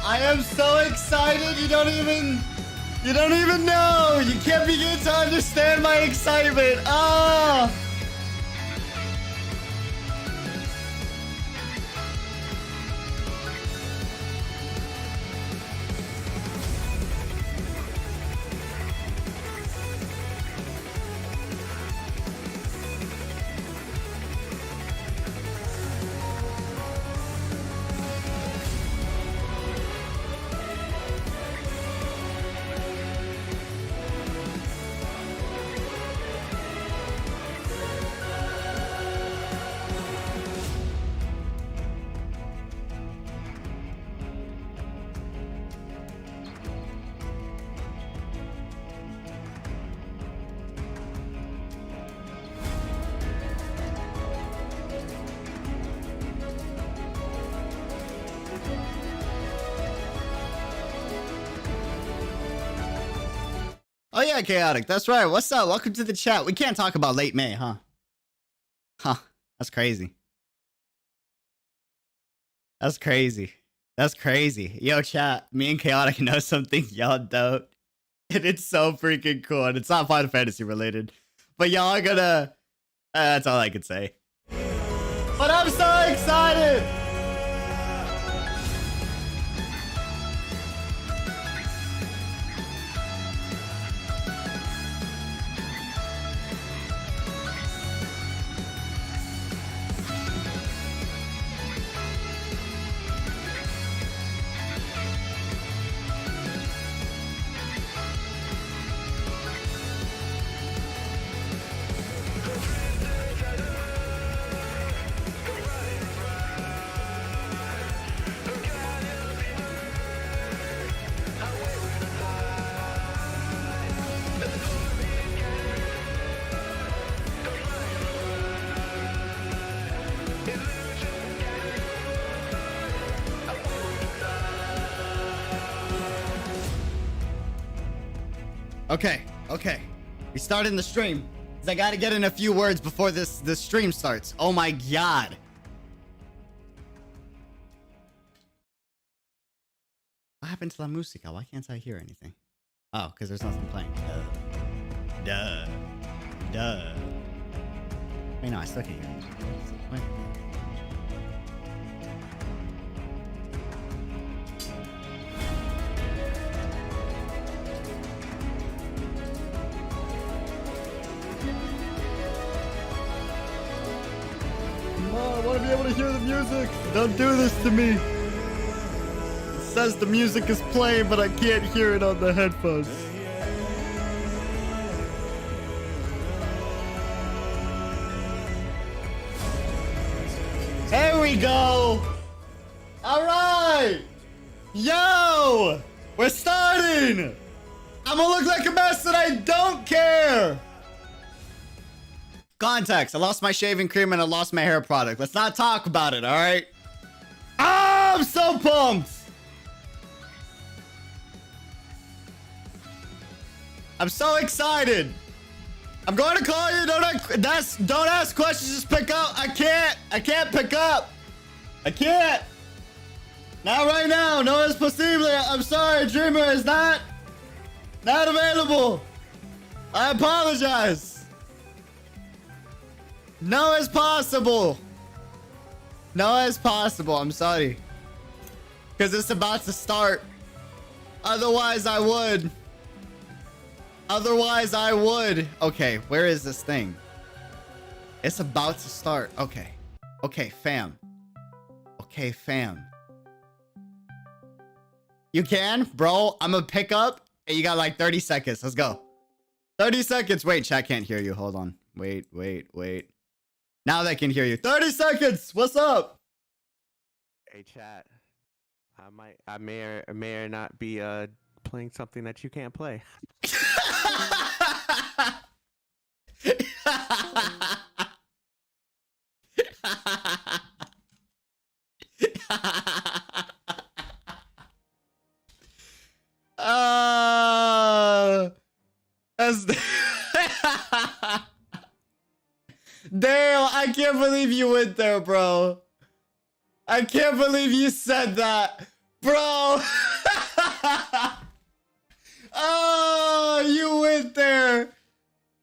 I am so excited. You don't even know. You can't begin to understand my excitement. Ah. Oh yeah, Chaotic. That's right. What's up? Welcome to the chat. We can't talk about late May, huh? Huh. That's crazy. That's crazy. That's crazy. Yo, chat. Me and Chaotic know something y'all don't. And it's so freaking cool. And it's not Final Fantasy related. But y'all are gonna... that's all I can say. But I'm so excited! Okay. We started the stream. I gotta get in a few words before this stream starts. Oh my god. What happened to La Musica? Why can't I hear anything? Oh, because there's nothing playing. Duh. Wait, no, I still can't hear anything. Wait. I want to be able to hear the music. Don't do this to me. It says the music is playing, but I can't hear it on the headphones. There we go. All right. Yo, we're starting. I'm gonna look like a mess and I don't care. Context. I lost my shaving cream and I lost my hair product. Let's not talk about it, all right? Oh, I'm so pumped. I'm so excited. I'm going to call you. Don't ask questions. Just pick up. I can't pick up. I can't. Not right now. No es posible. I'm sorry. Dreamer is not available. I apologize. No as possible. No as possible. I'm sorry. Because it's about to start. Otherwise, I would. Okay, where is this thing? It's about to start. Okay, fam. You can? Bro, I'm gonna pick up. And you got like 30 seconds. Let's go. 30 seconds. Wait, chat can't hear you. Hold on. Wait. Now they can hear you. 30 seconds. What's up? Hey, chat. I may or not be playing something that you can't play. Damn, I can't believe you went there, bro. I can't believe you said that. Bro. Oh, you went there.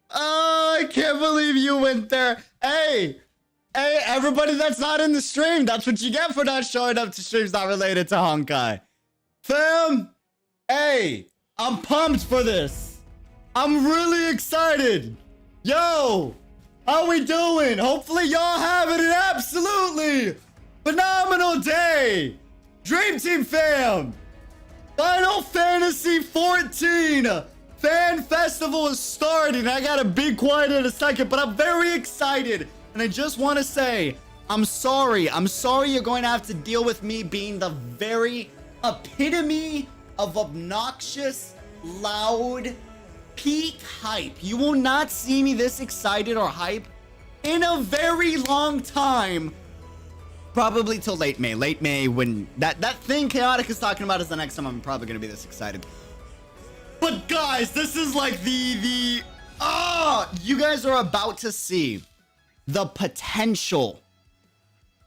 Oh, I can't believe you went there. Hey, everybody that's not in the stream, that's what you get for not showing up to streams not related to Honkai. Fam, hey, I'm pumped for this. I'm really excited. Yo, how we doing? Hopefully y'all having an absolutely phenomenal day. Dream Team fam, Final Fantasy 14 Fan Festival is starting. I gotta be quiet in a second, but I'm very excited. And I just want to say, I'm sorry. I'm sorry you're going to have to deal with me being the very epitome of obnoxious, loud, peak hype. You will not see me this excited or hype in a very long time. Probably till late May. Late May, when that thing Chaotic is talking about is the next time I'm probably going to be this excited. But guys, this is like you guys are about to see the potential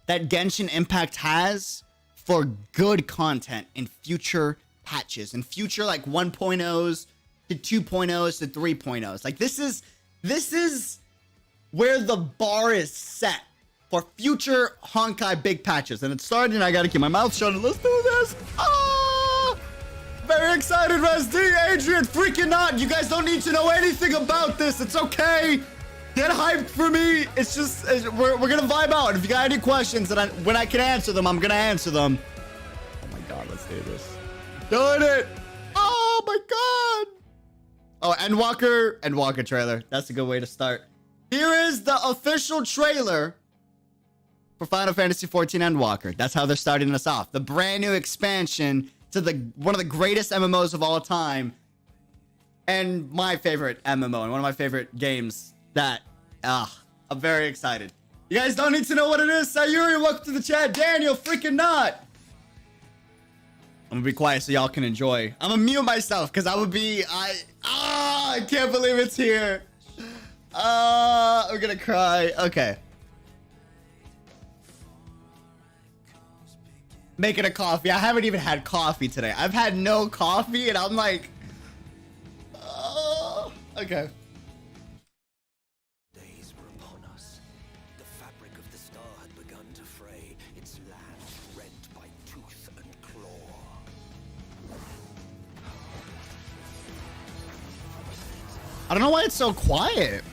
that Genshin Impact has for good content in future patches, in future like 1.0s to 2.0s to 3.0s. Like this is where the bar is set for future Honkai big patches. And it's starting, I gotta keep my mouth shut and let's do this. Very excited, Resd, Adrian, freaking not. You guys don't need to know anything about this. It's okay. Get hyped for me. It's just, we're gonna vibe out. If you got any questions, and when I can answer them, I'm gonna answer them. Oh my God, let's do this. Doing it. Oh my God. Oh, Endwalker trailer. That's a good way to start. Here is the official trailer for Final Fantasy 14 Endwalker. That's how they're starting us off. The brand new expansion to one of the greatest MMOs of all time, and my favorite MMO and one of my favorite games. I'm very excited. You guys don't need to know what it is. Sayuri, welcome to the chat. Daniel, freaking not. I'm gonna be quiet so y'all can enjoy. I'm gonna mute myself because I can't believe it's here. I'm gonna cry. Okay. Making a coffee. I haven't even had coffee today. I've had no coffee and I'm like, okay. Days were upon us. The fabric of the star had begun to fray, its land rent by tooth and claw. I don't know why it's so quiet.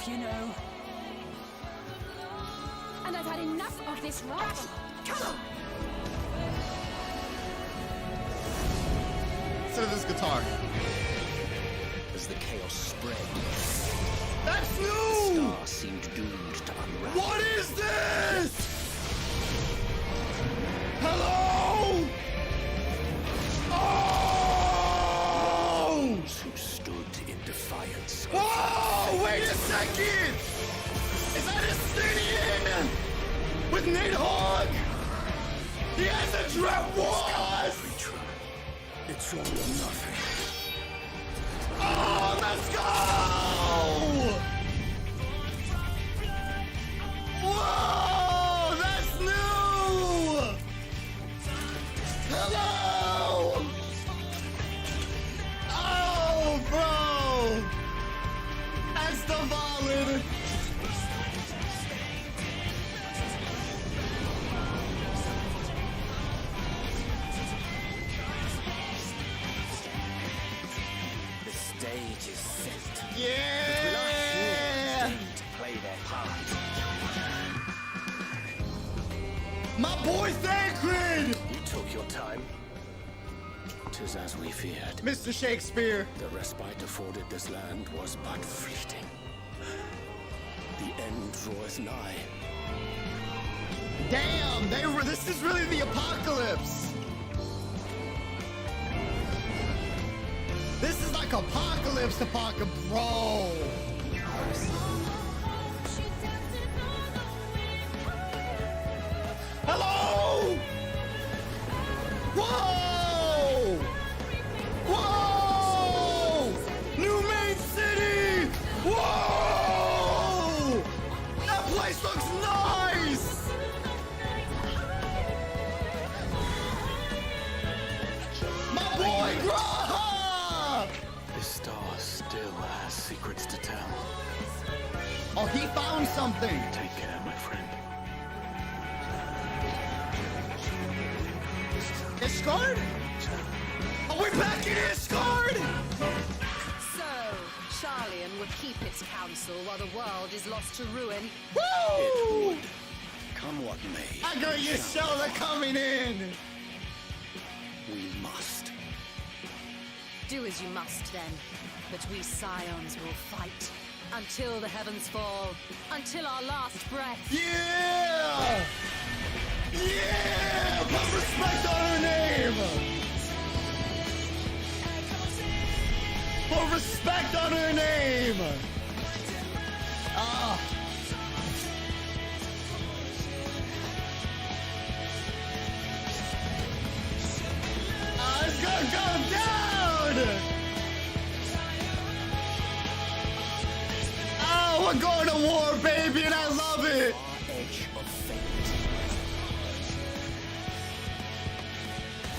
You know. And I've had enough of this rot. Come on. Listen to this guitar. As the chaos spread, that's the new! star seemed doomed to unravel. What is this? Hello? Oh! Those who stood in defiance. Whoa! Wait a second! Is that Estinian? With Nate Hogg? He has a dread was! It's all or nothing. Oh, let's go! Whoa! That's new! Hello! Oh, bro! That's the valid. The stage is set. Yeah! To play their part. My boy Thancred! You took your time. 'Tis as we feared. Mr. Shakespeare. The respite afforded this land was but fleeting. The end draweth nigh. Damn, this is really the apocalypse. This is like apocalypse, bro. Hello! Whoa! Whoa! New Main City! Whoa! That place looks nice! My boy Graha! This star still has secrets to tell. Oh, he found something! Take care, my friend. Discard? Oh, we're back in Discard! So, Charlian would keep its counsel while the world is lost to ruin. Woo! Come what may. I got your shoulder coming in! We must. Do as you must then, but we scions will fight until the heavens fall, until our last breath. Yeah! Yeah! Put respect on her name! Put respect on her name! Ah! It's gonna go down! Oh, we're going to war, baby, and I love it! Edge of fate.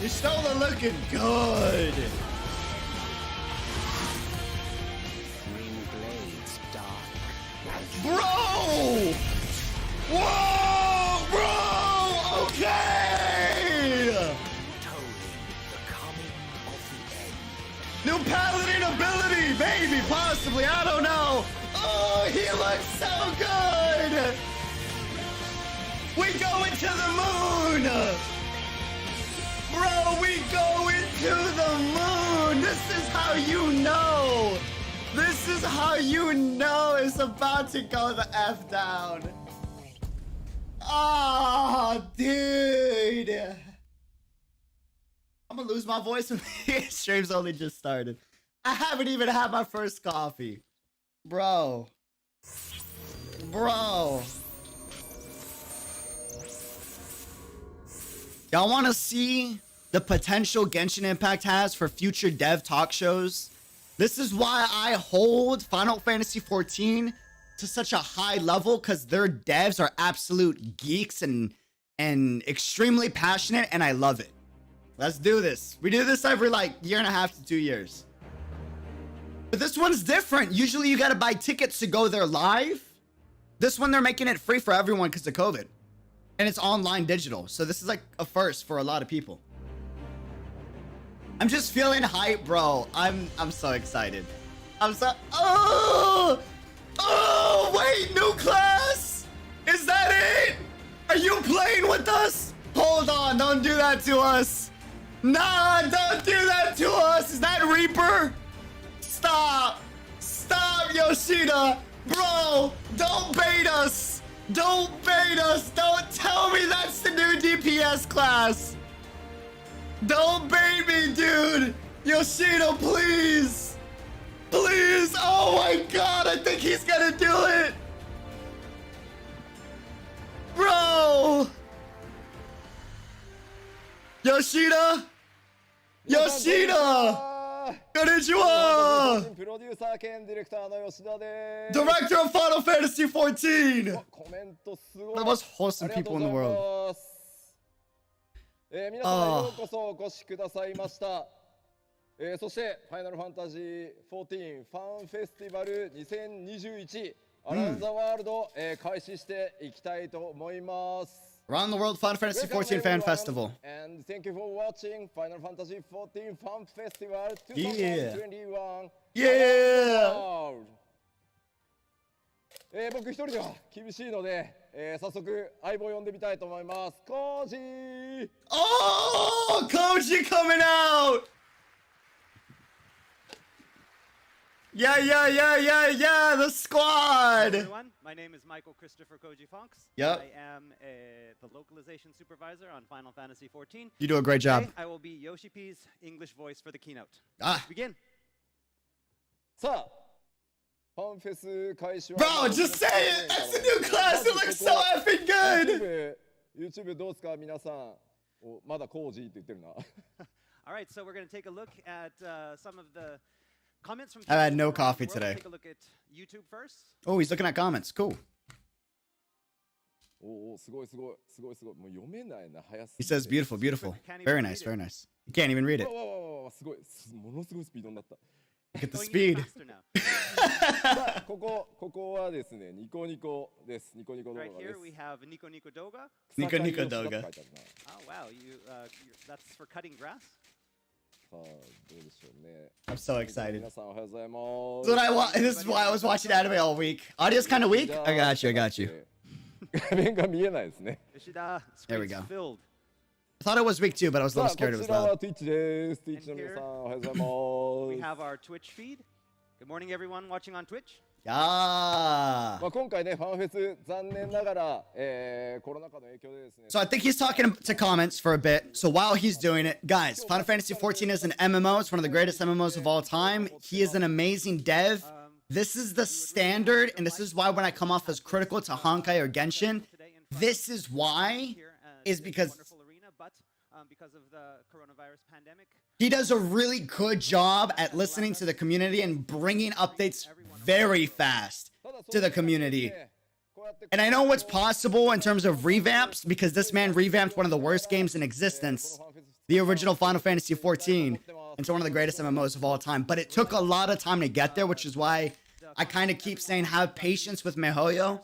You're still looking good. Green blades dark. Bro! Whoa! Bro! Okay! Tolling the coming of the end. New paladin ability, maybe, possibly, I don't know. Oh, he looks so good! We go into the moon! Bro, we go into the moon! This is how you know! This is how you know it's about to go the F down. Oh, dude. I'm gonna lose my voice when the stream's only just started. I haven't even had my first coffee. Bro. Bro. Y'all want to see the potential Genshin Impact has for future dev talk shows? This is why I hold Final Fantasy XIV to such a high level, because their devs are absolute geeks and extremely passionate, and I love it. Let's do this. We do this every like year and a half to 2 years. But this one's different. Usually you gotta buy tickets to go there live. This one, they're making it free for everyone because of COVID. And it's online digital. So this is like a first for a lot of people. I'm just feeling hype, bro. I'm so excited. Oh, wait, new class? Is that it? Are you playing with us? Hold on, don't do that to us. Nah, don't do that to us. Is that Reaper? Stop. Stop, Yoshida. Bro, don't bait us. Don't bait us. Don't tell me that's the new DPS class. Don't bait me, dude. Yoshida, please. Please. Oh my god, I think he's gonna do it. Bro. Yoshida. Yoshida. Konnichiwa. Director of Final Fantasy XIV. One of the most wholesome people in the world. 皆様ようこそお越しくださいました。そしてファイナルファンタジー14ファンフェスティバル2021アラウンドザワールド開始していきたいと思います。Around the World Final Fantasy XIV Fan Festival. And thank you for watching Final Fantasy XIV Fan Festival 2021. Yeah. 僕一人では厳しいので、早速相棒呼んでみたいと思います。コージー。Oh, Koji coming out. Yeah, the squad. Hello everyone, my name is Michael Christopher Koji Fonks. Yep. I am the localization supervisor on Final Fantasy XIV. You do a great job. Today, I will be Yoshi P's English voice for the keynote. Ah. Let's begin. さあ、ファンフェス開始は Bro, just say it! That's a new class! It looks so effing good! YouTube どうですか皆さん。おまだ工事って言ってるな。All right, so we're going to take a look at some of the comments from. I had no people around coffee the world. today. Take a look at YouTube first. Oh, he's looking at comments. Cool. おお、すごいすごいすごいすごい。もう読めないな、早す He ぎて。 says beautiful, beautiful. Very nice, very nice. You can't even read it. わわわわわすごい、ものすごいスピードになった。 Look at the Going speed. even faster now. さあ、ここはですね、ニコニコです。ニコニコ動画 Right で here す。 we have Nico Nico Doga. ニコニコ動画。草刈りをしたって書いてあるな Oh wow, that's for cutting grass. さあ、どうでしょうね。 I'm so excited. 皆さんおはようございま This す。 is what I want. This is why I was watching anime all week. Audio's kind of weak. I got you. I got you. 画面が見えないですね。 Yoshida, There we screen's go. filled. I thought it was weak too, but I was a さあ、 little こ scared it ち was らは loud. Twitch です。Twitch の皆さんおはようござい We ます。 have our Twitch feed. Good morning, everyone watching on Twitch. Yeah. まあ今回ね、ファンフェス残念ながら、コロナ禍の影響でですね。 So I think he's talking to comments for a bit. So while he's doing it, guys, Final Fantasy XIV is an MMO. It's one of the greatest MMOs of all time. He is an amazing dev. This is the standard, and this is why when I come off as critical to Honkai or Genshin, this is why, is because because of the coronavirus pandemic. he does a really good job at listening to the community and bringing updates very fast to the community. And I know what's possible in terms of revamps because this man revamped one of the worst games in existence, the original Final Fantasy XIV, into one of the greatest MMOs of all time. But it took a lot of time to get there, which is why I kind of keep saying have patience with MiHoYo,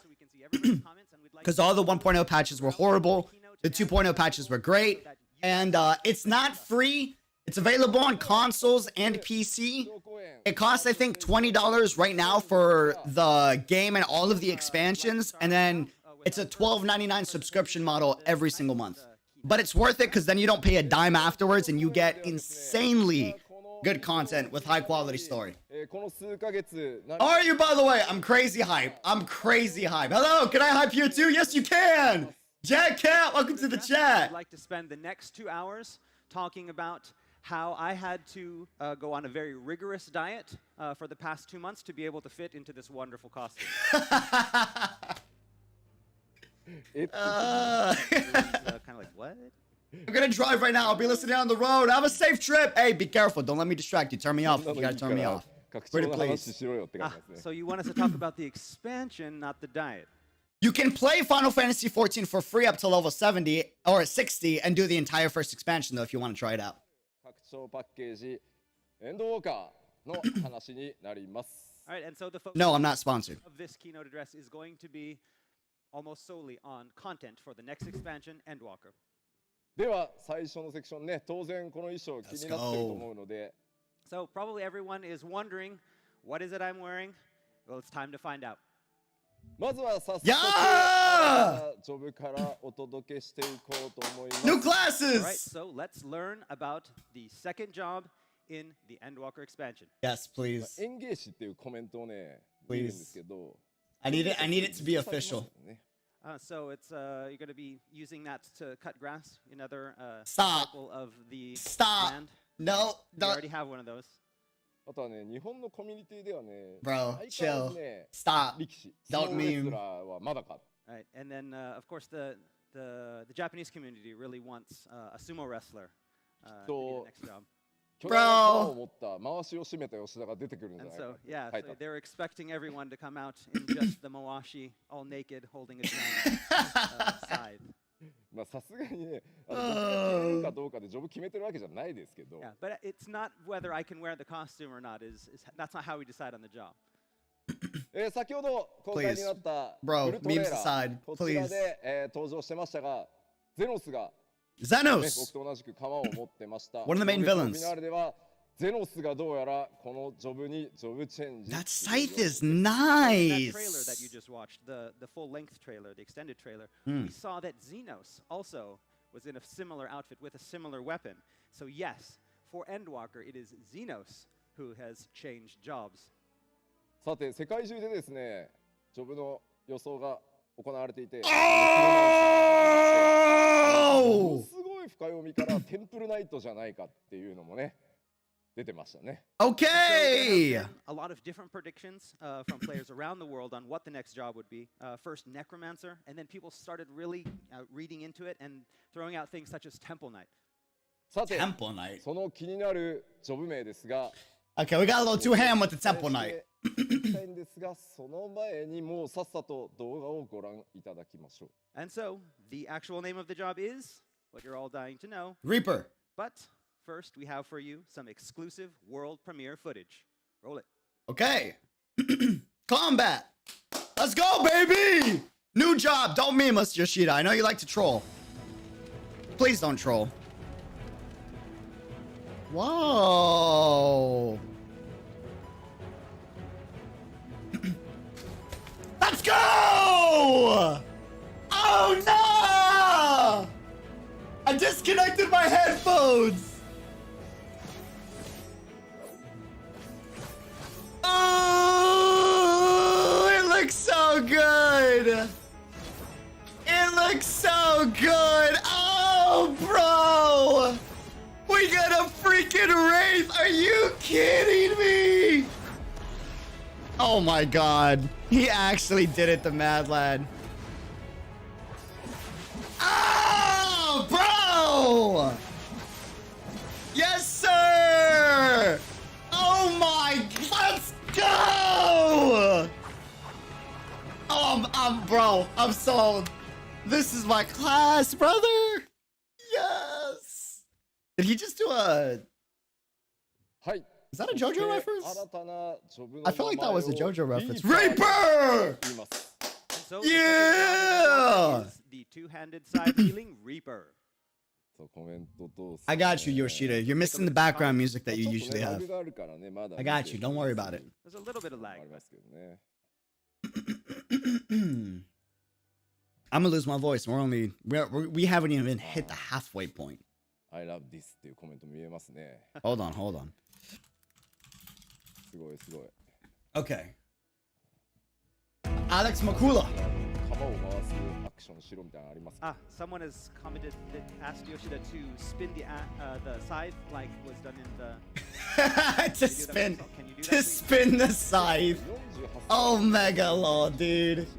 because all the 1.0 patches were horrible, the 2.0 patches were great, and it's not free. It's available on consoles and PC. It costs, I think, $20 right now for the game and all of the expansions, and then it's a $12.99 subscription model every single month. But it's worth it because then you don't pay a dime afterwards, and you get insanely good content with high quality story. この数ヶ月、 How are you, by the way? I'm crazy hype. I'm crazy hype. Hello, can I hype you too? Yes, you can. Jack Cat, welcome to the I'd chat. like to spend the next 2 hours talking about how I had to go on a very rigorous diet for the past 2 months to be able to fit into this wonderful costume. え Kind of like, what? I'm gonna drive right now. I'll be listening on the road. Have a safe trip. Hey, be careful. Don't let me distract you. Turn me off. You gotta turn me off. 拡張の話しろよって感 Ah, じですね。 so you want us to talk about the expansion, not the diet. You can play Final Fantasy XIV for free up to level 70 or 60 and do the entire first expansion though if you want to try it out. 拡張パッケージ、エンドウォーカーの話になります。 All right, and so the focus No, I'm not sponsored. of this keynote address is going to be almost solely on content for the next expansion, Endwalker. では最初のセクションね、当然この衣装気になってると思うので、 So probably everyone is wondering, what is it I'm wearing? Well, it's time to find out. まずは早速、やージョブからお届けしていこうと思います。 New All right, classes! so let's learn about the second job in the Endwalker expansion. Yes, please. 演芸師っていうコメントをね、見るんですけど、 I need it to be official. So it's you're going to be using that to cut grass. Another Stop. example of the Stop. land. No, We no. already have one of those. あとはね、日本のコミュニティではね、 Bro, 相変わら chill. ずね、 Stop. 力士、 Don't スノーレス meme. ラーはまだか。 Right, and then of course the Japanese community really wants a sumo wrestler to be the next job. 巨大な川を持った回しを締めた吉田が出てくるんじゃ And ないか so って yeah, 書いて so あった they're expecting everyone to come out in just the mawashi, all naked, holding a giant scythe. まあさすがにね、ジョブが決めるかどうかでジョブ決めてるわけじゃないですけど、 Yeah, but it's not whether I can wear the costume or not. That's not how we decide on the job. 先ほど公開になった Bro, ウルトレー memes ラ aside, ー、こちら please. で、登場してましたが、ゼノスが、ね、僕 Xenos! と同じく鎌を持ってました。 One of the main 今月の villains. フィナーレではゼノスがどうやらこのジョブにジョブチェンジ。 That scythe is That nice! trailer that you just watched, the full-length trailer, the extended trailer, we saw that Xenos also was in a similar outfit with a similar weapon. So yes, for Endwalker, it is Xenos who has changed jobs. さて、世界中でですね、ジョブの予想が行われていて、 Oh! みからテンプルナイトじゃないかっていうのもね出てましたね。Okay. A lot of different predictions from players around the world on what the next job would be. First, Necromancer, and then people started really reading into it and throwing out things such as Temple Knight. さて、 Temple Knight. その気になるジョブ名ですが、 Okay, we got a little too ham with the Temple Knight. いきたいんですが、その前にもうさっさと動画をご覧いただきましょう。 And so, the actual name of the job is what you're all dying to know. Reaper. But first, we have for you some exclusive world premiere footage. Roll it. Okay. Combat. Let's go, baby. New job. Don't meme us, Yoshida. I know you like to troll. Please don't troll. Whoa. Let's go! Oh no! I disconnected my headphones. Oh, it looks so good. It looks so good. Oh, bro. We got a freaking Wraith. Are you kidding me? Oh my god. He actually did it, the Mad Lad. Oh, bro! Yes, sir! Oh my, let's go! Oh, bro, I'm sold. This is my class, brother. Yes. Did he just do a? はい。 Is that a JoJo reference? 新たなジョブの I felt like that was a 名前を JoJo reference. リーパー Reaper! と言います。 And so, Yeah! the second job is the two-handed side healing Reaper. そうコメントどうす I got you, Yoshida. You're missing the background music that ち you ょっと usually ね、ラ have. グがあるからね、まだ I got you. Don't worry about it. There's a little bit of あ lag. りますけどね。 I'm gonna lose my voice. We haven't even hit the halfway point. I love this っていうコメント見えますね。 Hold on. すごいすごい。 Okay. Alex Makula. 鎌を回すアクションしろみたいなのありますか？ Someone has commented that asked Yoshida to spin the scythe like was done in the. to spin. Can you do that, To please? spin the scythe. 48 Oh, mega lol, dude. It's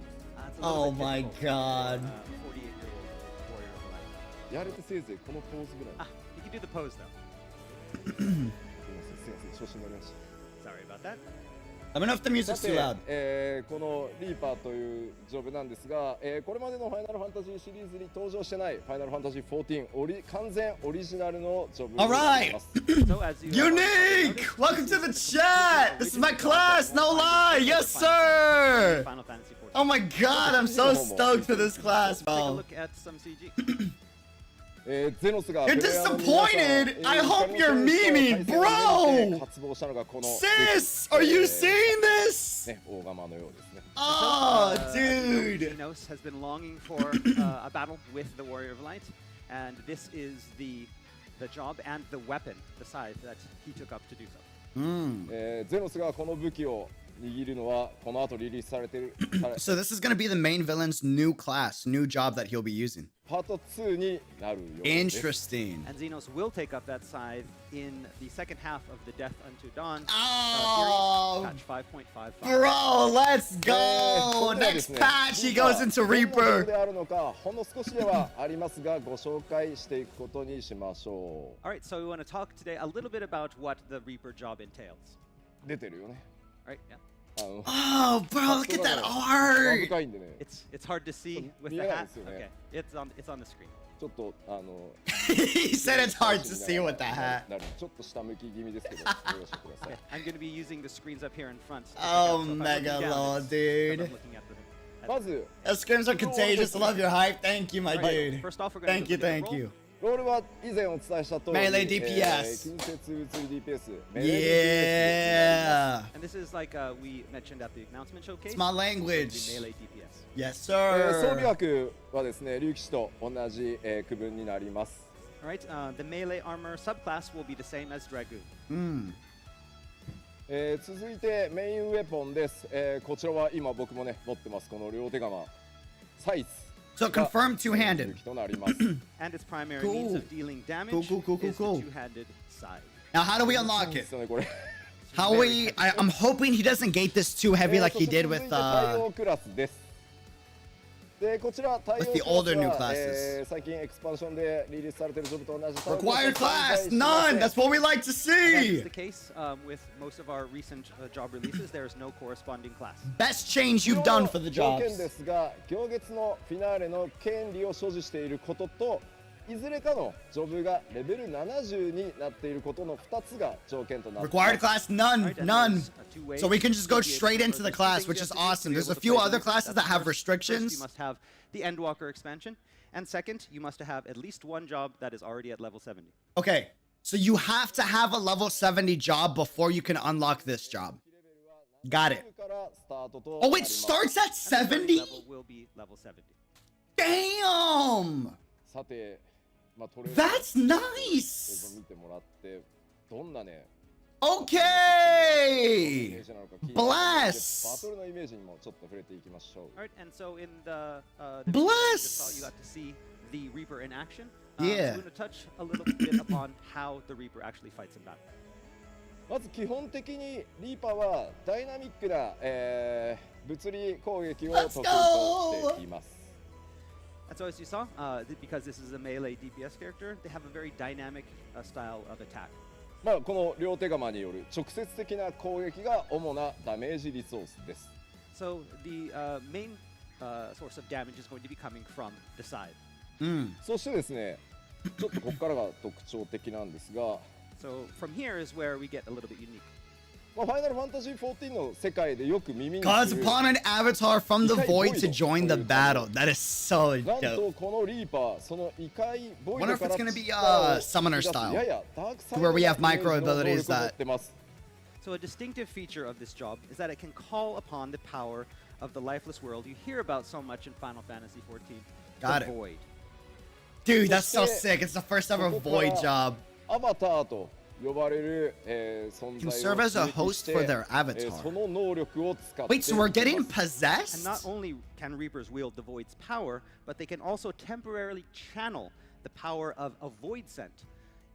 a little Oh bit my difficult god. for a 48-year-old warrior of light. やれてせいぜいこのポーズぐらい。 You can do the pose though. すいません、調子に乗りました。 Sorry about that. Let me know if the さ music's too loud. て、このリーパーというジョブなんですが、これまでのファイナルファンタジーシリーズに登場してないファイナルファンタジー14完全オリジナルのジョブになります。 So as you Unique! Welcome to the chat! This is my class, no lie! Yes, sir! Final Fantasy 14. Oh my god, I'm so stoked for this class, Take a bro. look at some CG. ゼノスが You're disappointed? I hope you're memeing, bro! 渇望したのがこの Sis, are you seeing this? ね、大釜のようですね。 Oh, dude. Xenos has been longing for a battle with the Warrior of Light, and this is the job and the weapon, the scythe that he took up to do so. ゼノスがこの武器を握るのはこの後リリースされている So this is gonna be the main villain's new class, new job that he'll be using. パート2になるようです。 Interesting. And Xenos will take up that scythe in the second half of the Death Unto Dawn Oh, series, patch 5.55. bro, let's 今 go. 回はです Next ね patch, he goes into どんなジョブ Reaper. であるのかほんの少しではありますがご紹介していくことにしましょ All right, so we want to talk today a little bit about what the Reaper job entails. う。出てるよね。 All right, yeah. Oh, bro, look at that 幅 art. 深いんでね。 It's hard to see with the 見えない hat. ですよね。 Okay, it's on the screen. ちょっとHe said it's hard to see with the hat. ちょっと下向き気味ですけど、ご容赦ください Okay, I'm going to be using the screens up here in front. to pick Oh, up, so if I'm mega looking down, lol, it's because dude. I'm looking at the- まず The scrims are contagious. I love your hype. Thank you, my All right, dude. first off, we're going Thank to you, look at thank the roll. you. ロールは以前お伝えした通り Melee DPS 近接物理 DPS Yeah. And this is like we mentioned at the announcement showcase. It's my the language. melee DPS. Yes, 装備 sir. 枠はですね竜騎士と同じ、区分になります All right, the melee armor subclass will be the same as Dragoon. 続いてメインウェポンです、こちらは今僕もね持ってますこの両手釜サイズ So confirmed 武 two-handed. 器となります。 And its primary Cool. means of dealing damage Cool. is the two-handed scythe. Now, how do we unlock で it? すよねこれ。 How I'm hoping he doesn't gate this too heavy like he did with 対応クラスです。でこちら対応 With ク the ラス older new は、 classes. 最近エクスパンションでリリースされているジョブと同じ Required class, none. That's what we like to That's see. the case with most of our recent job releases. There is no corresponding class. Best change you've done for the 条 jobs. 件ですが、行月のフィナーレの権利を所持していることと、いずれかのジョブがレベル70になっていることの2つが条件となっています。 Required class, none, Right, and none. there's, two ways So we can just go to be able straight to- into the there's two class, things which you is have to do to awesome. be There's a able to few play other these. classes That's that have first, you restrictions. must have the Endwalker expansion, and second, you must have at least one job that is already at level 70. Okay, so you have to have a level 70 job before you can unlock this job. Got it. Oh, it starts at And the starting 70? level will be level 70. Damn! さて、まあ、とりあえず That's 映像 nice! 見てもらってどんなね Okay! イメージなのか気になるので Bless! バトルのイメージにもちょっと触れていきましょう。 All right, and so in the video that you just saw, you got to see the Reaper in action. Yeah. I'm going to touch a little bit upon how the Reaper actually fights in battle. まず基本的にリーパーはダイナミックな、物理攻撃を得意としています。 And so as you saw, because this is a melee DPS character, they have a very dynamic style of attack. まあこの両手釜による直接的な攻撃が主なダメージリソースです。 So the main source of damage is going to be coming from the side. そしてですね、ちょっとここからが特徴的なんですが、 So from here is where we get a little bit unique. まあ、ファイナルファンタジー14の世界でよく耳に Calls する upon an avatar from the void to join the battle. That is so なんと dope. このリーパー、その異界ボイ Wonder ド if か it's ら gonna be 力を summoner 引き出す style. ややダークサイ To ド where we have なイメージ micro の能 abilities 力を持 that- ってます。 So a distinctive feature of this job is that it can call upon the power of the lifeless world you hear about so much in Final Fantasy XIV, Got the it. Void. Dude, that's so sick. It's the first ever ここから void job. アバターと呼ばれる、存 Can 在 serve を as a 刺激 host して for their avatar. その能力を使って Wait, so we're いき getting ます possessed? And not only can Reapers wield the Void's power, but they can also temporarily channel the power of a Void scent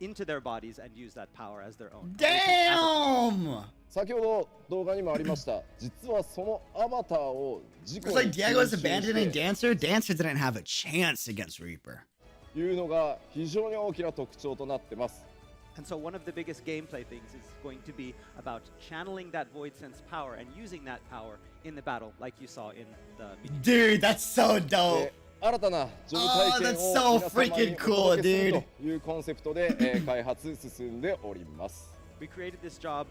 into their bodies and use that power as their own. Damn! 先ほど動画にもありました実はそのアバターを自己 It's like に Diego's 吸収 abandoning して Dancer. Dancer didn't have a chance against Reaper. いうのが非常に大きな特徴となってます And so one of the biggest gameplay things is going to be about channeling that Void Sense power and using that power in the battle, like you saw in the beginning. Dude, that's so dope. で新たなジョブ Oh, 体験 that's を so 皆様に freaking お cool, 届けする dude. というコンセプトで、開発進んでおります We created this job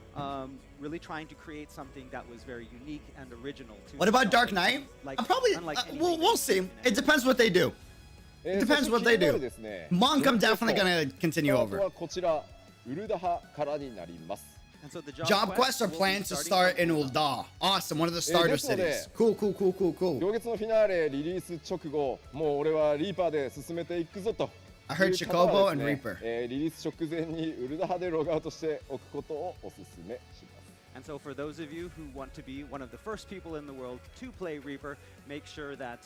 really trying to create something that was very unique and original. To What about itself. Dark Knight? Like, I'm probably. unlike anything We'll see. It depends what they do. It depends what they do. Monk, I'm definitely gonna continue あと over. はこちらウルダハからになります And so the Job quests are will be planned to starting start from in Ul'dah. Ul'dah. Awesome, one of the starter ですので、 cities. Cool, cool, cool, cool, cool. 行月のフィナーレリリース直後もう俺はリーパーで進めていくぞと I heard いう方は Chocobo です and ね Reaper. リリース直前にウルダハでログアウトしておくことをお勧めします And so for those of you who want to be one of the first people in the world to play Reaper, make sure that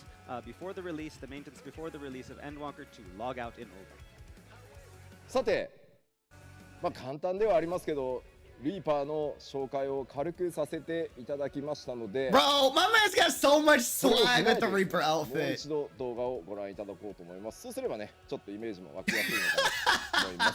before the release, the maintenance before the release of Endwalker, to log out in Ul'dah. さて、まあ簡単ではありますけどリーパーの紹介を軽くさせていただきましたので Bro, my man's got so much それを踏 swag まえ with て the Reaper もう outfit. 一度動画をご覧いただこうと思いますそうすればねちょっとイメージも湧きやすいのかなと思いま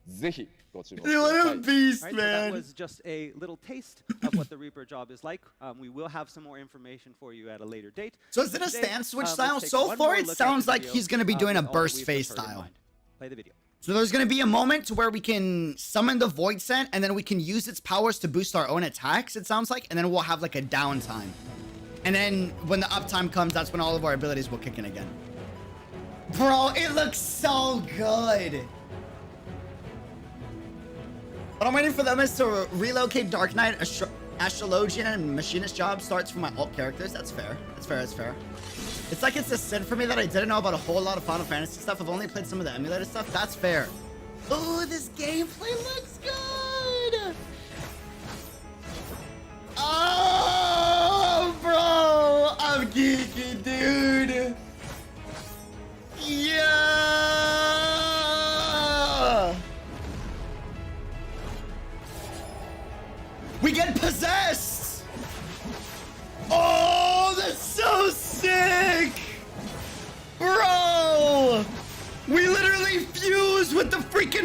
すぜひご注目く Dude, だ what さ a い beast, All right, so that man. was just a little taste of what the Reaper job is like. We will have some more information for you at a later date. So is it a Today, stance switch let's style? take So one far, more it look at sounds the like video, he's going to be doing a with all that burst we've phase just heard in style. mind. Play the video. So there's going to be a moment to where we can summon the Void Scent, and then we can use its powers to boost our own attacks, it sounds like, and then we'll have like a downtime. And then when the uptime comes, that's when all of our abilities will kick in again. Bro, it looks so good. What I'm waiting for them is to relocate Dark Knight, Astrologian, and Machinist job starts for my alt characters. That's fair. That's fair. That's fair. It's like it's a sin for me that I didn't know about a whole lot of Final Fantasy stuff. I've only played some of the emulator stuff. That's fair. Oh, this gameplay looks good. Oh, bro. I'm geeky, dude.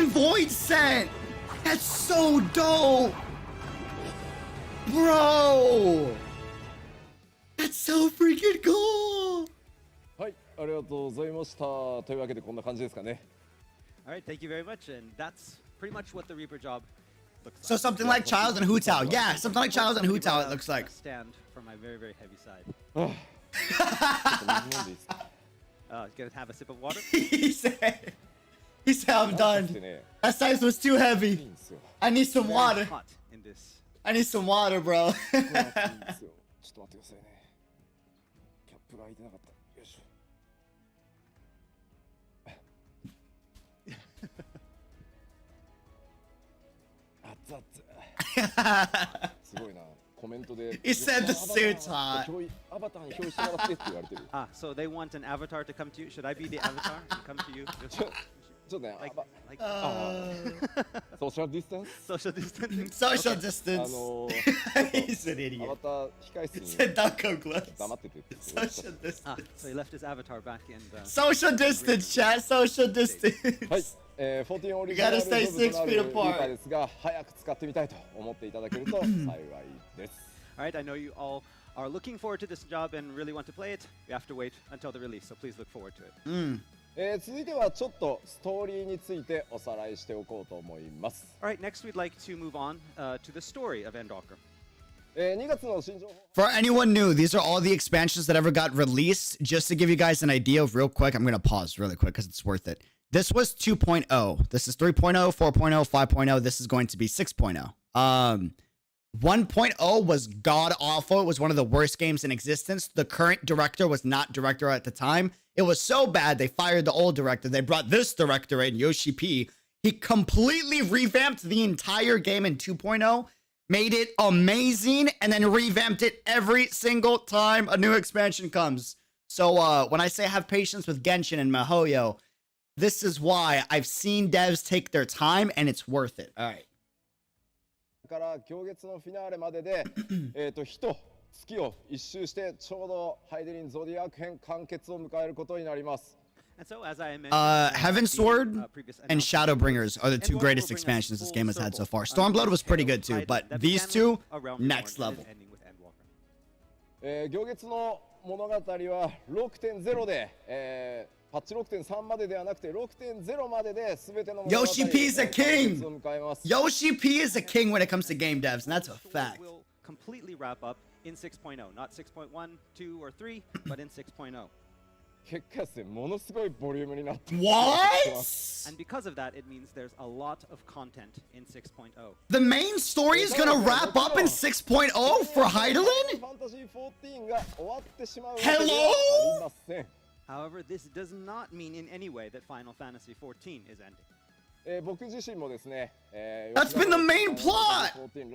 void sent. That's so dope. Bro. That's so freaking cool. はい、ありがとうございました。というわけでこんな感じですかね。 All right, thank you very much, and that's pretty much what the Reaper job looks So like. something like Childs and Hu Tao. Yeah, something like Childs and Hu Tao it looks like. Stand for my very, very heavy side. ちょっと水飲んでいいですか？ Gonna have a sip of water. he said, I'm なん done. かね、 That size was too いい heavy. んですよ。 I need some Very water. hot in this. I need some water, bro. いいんですよ。ちょっと待ってくださいね。キャップが開いてなかった。よいしょ。熱々。すごいな。コメントで。 He said the suit's hot. アバターに表示してもらってって言われてる。 Ah, so they want an avatar to come to you. Should I be the avatar and come to you? Just ちょっとね、 like, アバ likeソーシャルディスタンス social distancing. Social あ distance. の He's an アバ idiot. ター控室 He に said Dunko gloves. 黙っててって。 Social Ah, distance. so he left his avatar back in. Social distance, chat. Social はい distance.、14オリジナル You gotta stay 部分 6となる feet リーパ apart. ーですが、早く使ってみたいと思っていただけると幸いです。 All right, I know you all are looking forward to this job and really want to play it. We have to wait until the release, so please look forward to it. 続いてはちょっとストーリーについておさらいしておこうと思います。 All right, next we'd like to move on to the story of Endwalker. 2月の新情報 For anyone new, these are all the expansions that ever got released. Just to give you guys an idea of real quick, I'm going to pause really quick because it's worth it. This was 2.0. This is 3.0, 4.0, 5.0. This is going to be 6.0. 1.0 was god awful. It was one of the worst games in existence. The current director was not director at the time. It was so bad they fired the old director. They brought this director in, Yoshi P. He completely revamped the entire game in 2.0, made it amazing, and then revamped it every single time a new expansion comes. So when I say have patience with Genshin and Mihoyo, this is why I've seen devs take their time and it's worth it. All right. から行月のフィナーレまでで日と月を一周してちょうどハイデリンゾディアーク編完結を迎えることになります。 And so, as I mentioned, Heaven Sword previous and announcement, Shadowbringers are the two Endwalker greatest will bring us expansions this full game has had so circle far. on Stormblood this was pretty tale good too, of but that these began two, with a Realm next Reborn level. and ending with Endwalker. 行月の物語は 6.0 で、パッチ 6.3 までではなくて 6.0 までで全ての物語 Yoshi P is a 完結 king! を迎えます。 Yoshi P is a king when it comes to game devs, and that's a Story fact. will completely wrap up in 6.0, not 6.1, 2, or 3, but in 6.0. 結果ですね、ものすごいボリュームになって What? And because of that, it means there's a lot of content in 6.0. The main story is gonna wrap up in 6.0 for Heidelin? ファンタジー14が終わってしまうわけ Hello? ではありません。 However, this does not mean in any way that Final Fantasy XIV is ending. 僕自身もですね、That's been the main plot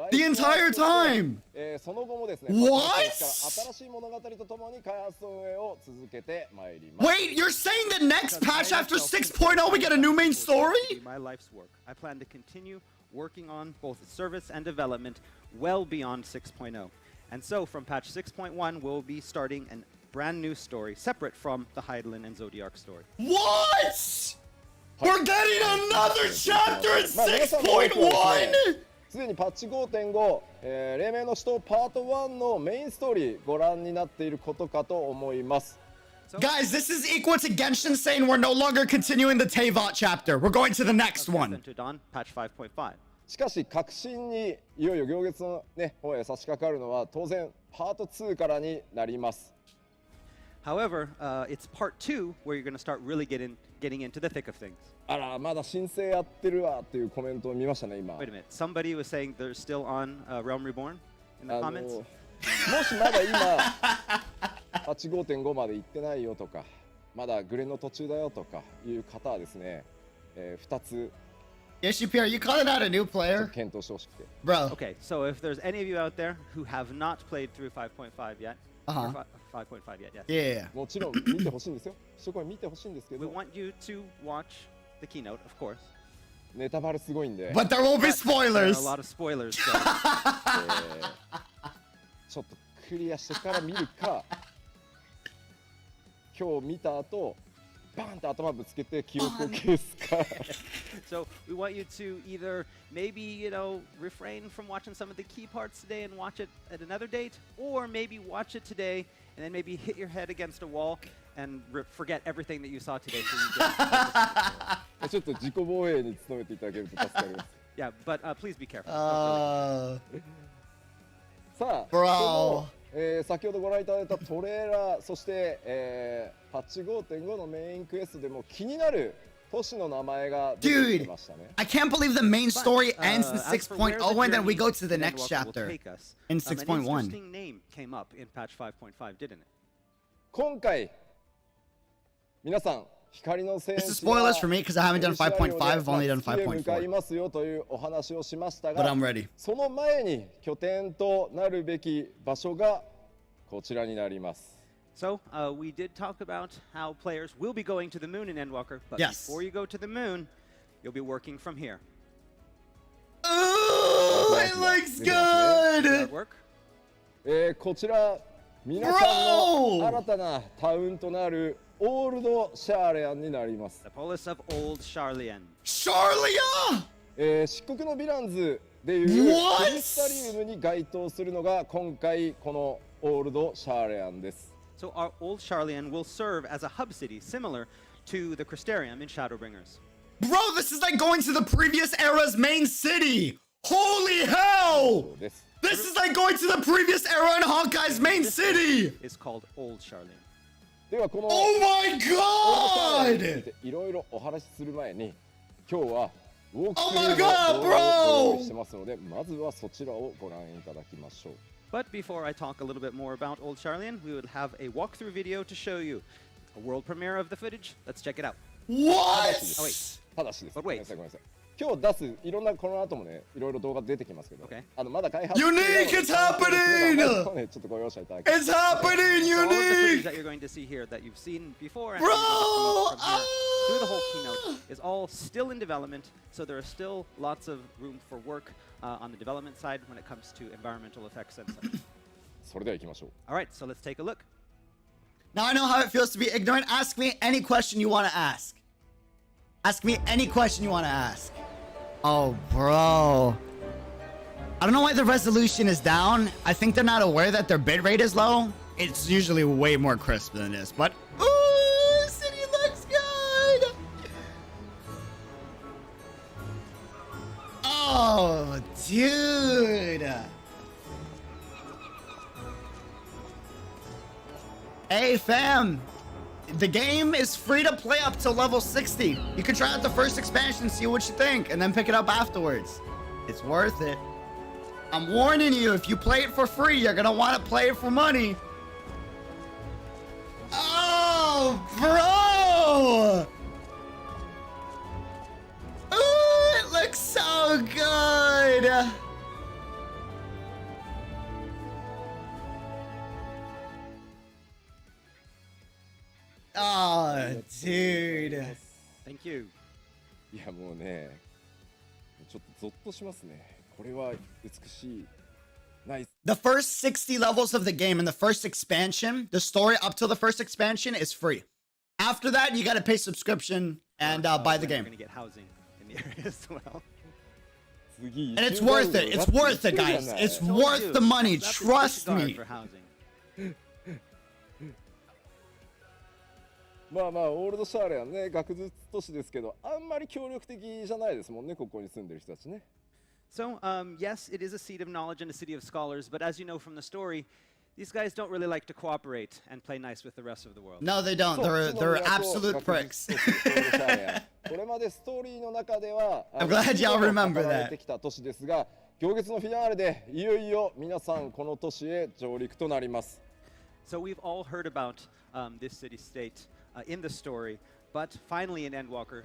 the entire time. その後もですね、 What? 新しい物語とともに開発運営を続けてまいります。 Wait, you're saying the next patch after 6.0 we get a new main story? My life's work. I plan to continue working on both service and development well beyond 6.0. And so from patch 6.1, we'll be starting a brand new story separate from the Heidelin and Zodiac story. What? We're getting another chapter in 6.1? すでにパッチ 5.5、黎明の使徒パート1のメインストーリーご覧になっていることかと思います。 Guys, this is equal to Genshin saying we're no longer continuing the Teyvat chapter. We're going to the next one. Entered on patch 5.5. しかし革新にいよいよ行月のね方へ差し掛かるのは当然パート2からになります。 However, it's part 2 where you're going to start really getting into the thick of things. あらまだ申請やってるわっていうコメントを見ましたね今。 Wait a minute. Somebody was saying they're still on Realm Reborn in the も comments. しまだ今パッチ 5.5 まで行ってないよとかまだグレの途中だよとかいう方はですね、2つ Yoshi P, are you calling out a new player? 検討してほしくて。 Bro. Okay, so if there's any of you out there who have not played through 5.5 yet, or 5.5 yet, yes, Yeah. もちろん見てほしいんですよ。一生懸命見てほしいんですけ we ど want you to watch the keynote, of course. ネタバレすごいんで、 But there will be But there are a spoilers. lot of spoilers. So ちょっとクリアしてから見るか今日見た後バーンと頭ぶつけて記憶を消すか。So we want you to either maybe, you know, refrain from watching some of the key parts today and watch it at another date, or maybe watch it today and then maybe hit your head against a wall and forget everything that you saw today. So you get ちょっと自己防衛に努めていただけると助かります。yeah, but please be careful. さあ、 Bro. 先ほどご覧いただいたトレーラー、そして、パッチ 5.5 のメインクエストでも気になる都市の名前が出てきてましたね。 I can't believe the main story ends in as for where the 6.0 and then we journey go to the in next Endwalker will chapter take us, in an 6.1. interesting name came up in patch 5.5, didn't it? 今回、皆さん、光の戦 This is 士が spoilers for me because I haven't done 5.5. I've only done 月へ向かい 5.4. ますよというお話をしました But が、 I'm ready. その前に拠点となるべき場所がこちらになります。 So we did talk about how players will be going to the moon in Endwalker, but Yes. before you go to the moon, you'll be working from here. Ooh, it looks Does that good. work? こちら皆さんの新たなタウンとなるオールドシャーレアンになります。 The polis of Old Charlian. Charlia! 漆黒のヴィランズでいう What? クリスタリウムに該当するのが今回このオールドシャーレアンです。 So our Old Charlian will serve as a hub city similar to the Crystarium in Shadowbringers. Bro, this is like going to the previous era's main city. Holy そ hell! うです。 This is like going to the previous era in Honkai's main city. It's called Old Charlian. ではこの Oh my オールドシャーレアンについ god! ていろいろお話しする前に今日はウォークス Oh ル my ー god, の動画をご用意 bro! してますので、まずはそちらをご覧いただきましょう。 But before I talk a little bit more about Old Charlian, we would have a walkthrough video to show you. A world premiere of the footage. Let's check it out. What? Oh, wait. ただしです。 But ごめん wait. なさいごめんなさい。今日出すいろんなこの後もねいろいろ動画出てきますけど、 Okay. まだ開発 Unique, it's happening! ねちょっとご容赦いただき It's happening, So all of the footage unique! that you're going to see here that you've seen before and Bro! from here through the whole keynote is all still in development. So there is still lots of room for work on the development side when it comes to environmental effects and such. それでは行きましょう。 All right, so let's take a look. Now I know how it feels to be ignorant. Ask me any question you want to ask. Ask me any question you want to ask. Oh, bro. I don't know why the resolution is down. I think they're not aware that their bitrate is low. It's usually way more crisp than this, but ooh, city looks good. Oh, dude. Hey, fam. The game is free to play up to level 60. You can try out the first expansion, see what you think, and then pick it up afterwards. It's worth it. I'm warning you, if you play it for free, you're gonna want to play it for money. Oh, bro! Ooh, it looks so good. Oh, dude. Thank you. いやもうねちょっとゾッとしますね。これは美しい。ナイス。 The first 60 levels of the game and the first expansion, the story up till the first expansion is free. After that, you gotta pay subscription and buy the You're game. going to get housing in the area as well. 次 And it's worth it. It's worth it, guys. It's worth the money. That's a Trust disregard me. for housing. まあまあオールドシャーレはね学術都市ですけどあんまり協力的じゃないですもんねここに住んでる人たちね。 So, yes, it is a seat of knowledge and a city of scholars, but as you know from the story, these guys don't really like to cooperate and play nice with the rest of the world. No, they don't. They're absolute pricks. これまでストーリーの中では I'm glad y'all remember that. 語られてきた都市ですが、行月のフィナーレでいよいよ皆さんこの都市へ上陸となります。 So we've all heard about this city-state in the story, but finally in Endwalker,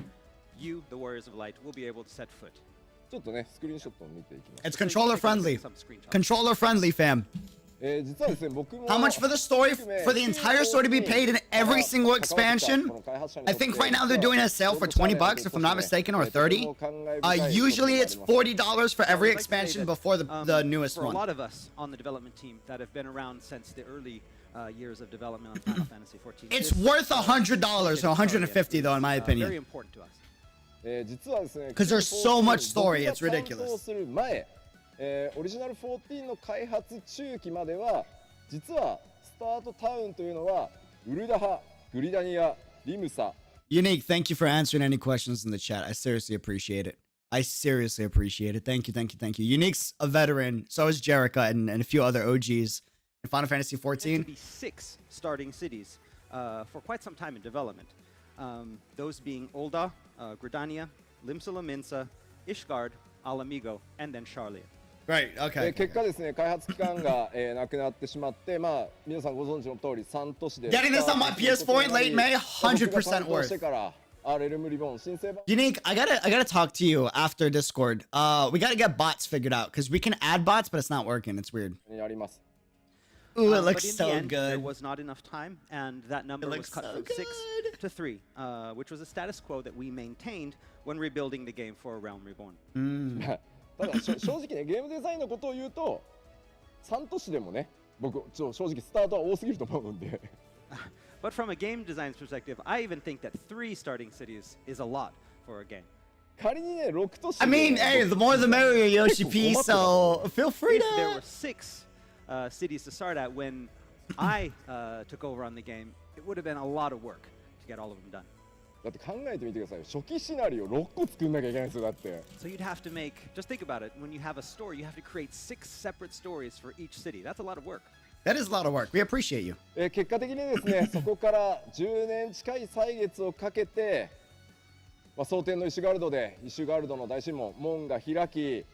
you, the Warriors of Light, will be able to set foot. ちょっとねスクリーンショットを見ていきます。 It's controller friendly. Some screenshots. Controller friendly, fam. 実はですね僕も How much for the story? For the entire story to be paid in every single expansion? I think right now they're doing a sale for 20 bucks, if I'm not mistaken, or 30. Usually it's $40 for every expansion before the newest For a one. lot of us on the development team that have been around since the early years of development on Final Fantasy XIV. It's worth $100 or $150 though, in my Very opinion. important to us. 実はですね 'Cause there's so much story, it's 僕が ridiculous. 担当する前、オリジナル14の開発中期までは実はスタートタウンというのはウルダハ、グリダニア、リムサ。 Unique, thank you for answering any questions in the chat. I seriously appreciate it. I seriously appreciate it. Thank you, thank you, thank you. Unique's a veteran, so is Jerica and a few other OGs in Final Fantasy There to XIV. be 6 starting cities for quite some time in development. Those being Ul'dah, Gridania, Limsala Minsa, Ishgard, Alamigo, and then Charlia. Right, okay. 結果ですね開発期間が、なくなってしまってまあ皆さんご存知の通り3都市で Getting this on my PS4 in late May, 100% 僕が担当して worth. から RLM リボン申請版 Unique, I gotta talk to you after Discord. We gotta get bots figured out because we can add bots, but it's not working. It's weird. にあります。 Ooh, it But looks in the so end, there good. was not enough time, and that number was looks cut so from 6 good. to 3, which was a status quo that we maintained when rebuilding the game for Realm Reborn. ただ正直ねゲームデザインのことを言うと3都市でもね僕正直スタートは多すぎると思うんで But from a game design's perspective, I even think that 3 starting cities is a lot for a game. 仮にね6都市 I mean, hey, the more the merrier, Yoshi P. So feel free If there were to. 6 cities to start at when I took over on the game, it would have been a lot of work to get all of them done. だって考えてみてくださいよ初期シナリオ6個作んなきゃいけないんですよだって So you'd have to make, just think about it, when you have a story, you have to create 6 separate stories for each city. That's a lot of work. That is a lot of work. We appreciate you. 結果的にですねそこから10年近い歳月をかけて、蒼天のイシュガルドでイシュガルドの大神門門が開き、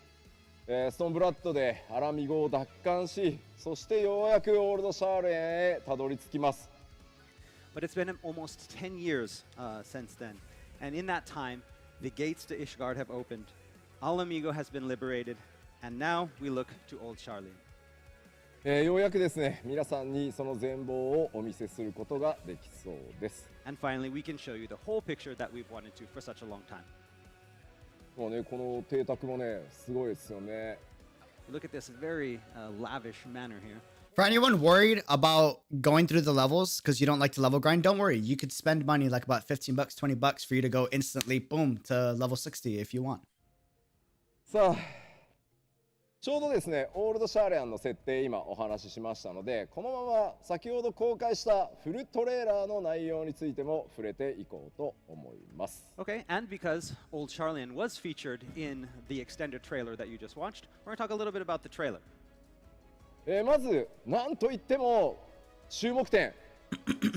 ストーンブラッドでアラミゴを奪還しそしてようやくオールドシャーレンへたどり着きます But it's been almost 10 years since then. And in that time, the gates to Ishgard have opened, Alamigo has been liberated, and now we look to Old Charlie. ようやくですね皆さんにその全貌をお見せすることができそうです And finally, we can show you the whole picture that we've wanted to for such a long time. もうねこの邸宅もねすごいですよね Look at this very lavish manor here. For anyone worried about going through the levels because you don't like to level grind, don't worry. You could spend money like about $15, $20 for you to go instantly, boom, to level 60 if you want. さあちょうどですねオールドシャーレアンの設定今お話ししましたのでこのまま先ほど公開したフルトレーラーの内容についても触れていこうと思います Okay, and because Old Charlian was featured in the extended trailer that you just watched, we're going to talk a little bit about the trailer. まずなんといっても注目点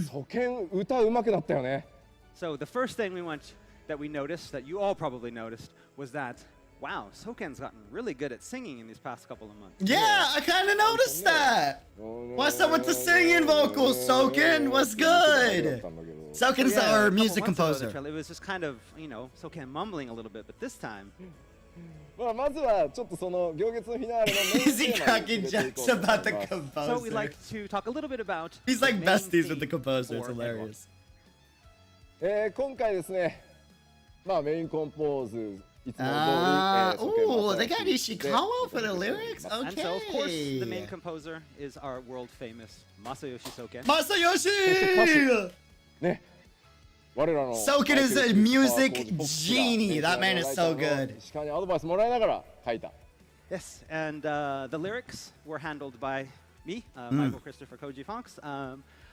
ソケン歌うまくなったよね So the first thing that we noticed, that you all probably noticed, was that, wow, Soken's gotten really good at singing in these past couple of months. Yeah, I kind of noticed that. What's up with the singing vocals, Soken? What's good? Soken's Yeah, a our couple music months ago, the composer. trailer, it was just kind of, Soken mumbling a little bit, but this time, まずはちょっとその行月のフィナーレのメイン Is he テーマに cracking 触れていこ jokes うと思 about い the ます so we'd composer? like to talk a little bit about He's the like main besties with the theme composer. It's for Endwalker. hilarious. 今回ですねメインコンポーズいつも通り、Ooh, ソケ they ン got マ Ishikawa for the lyrics? And so, of course, the main Okay. composer is our world famous Masayoshi Soken. Masayoshi! ね我らの Soken is a music genie. That man is so good. 石川にアドバイスもらいながら書いた Yes, and the lyrics were handled by me, Michael Christopher Koji Fox.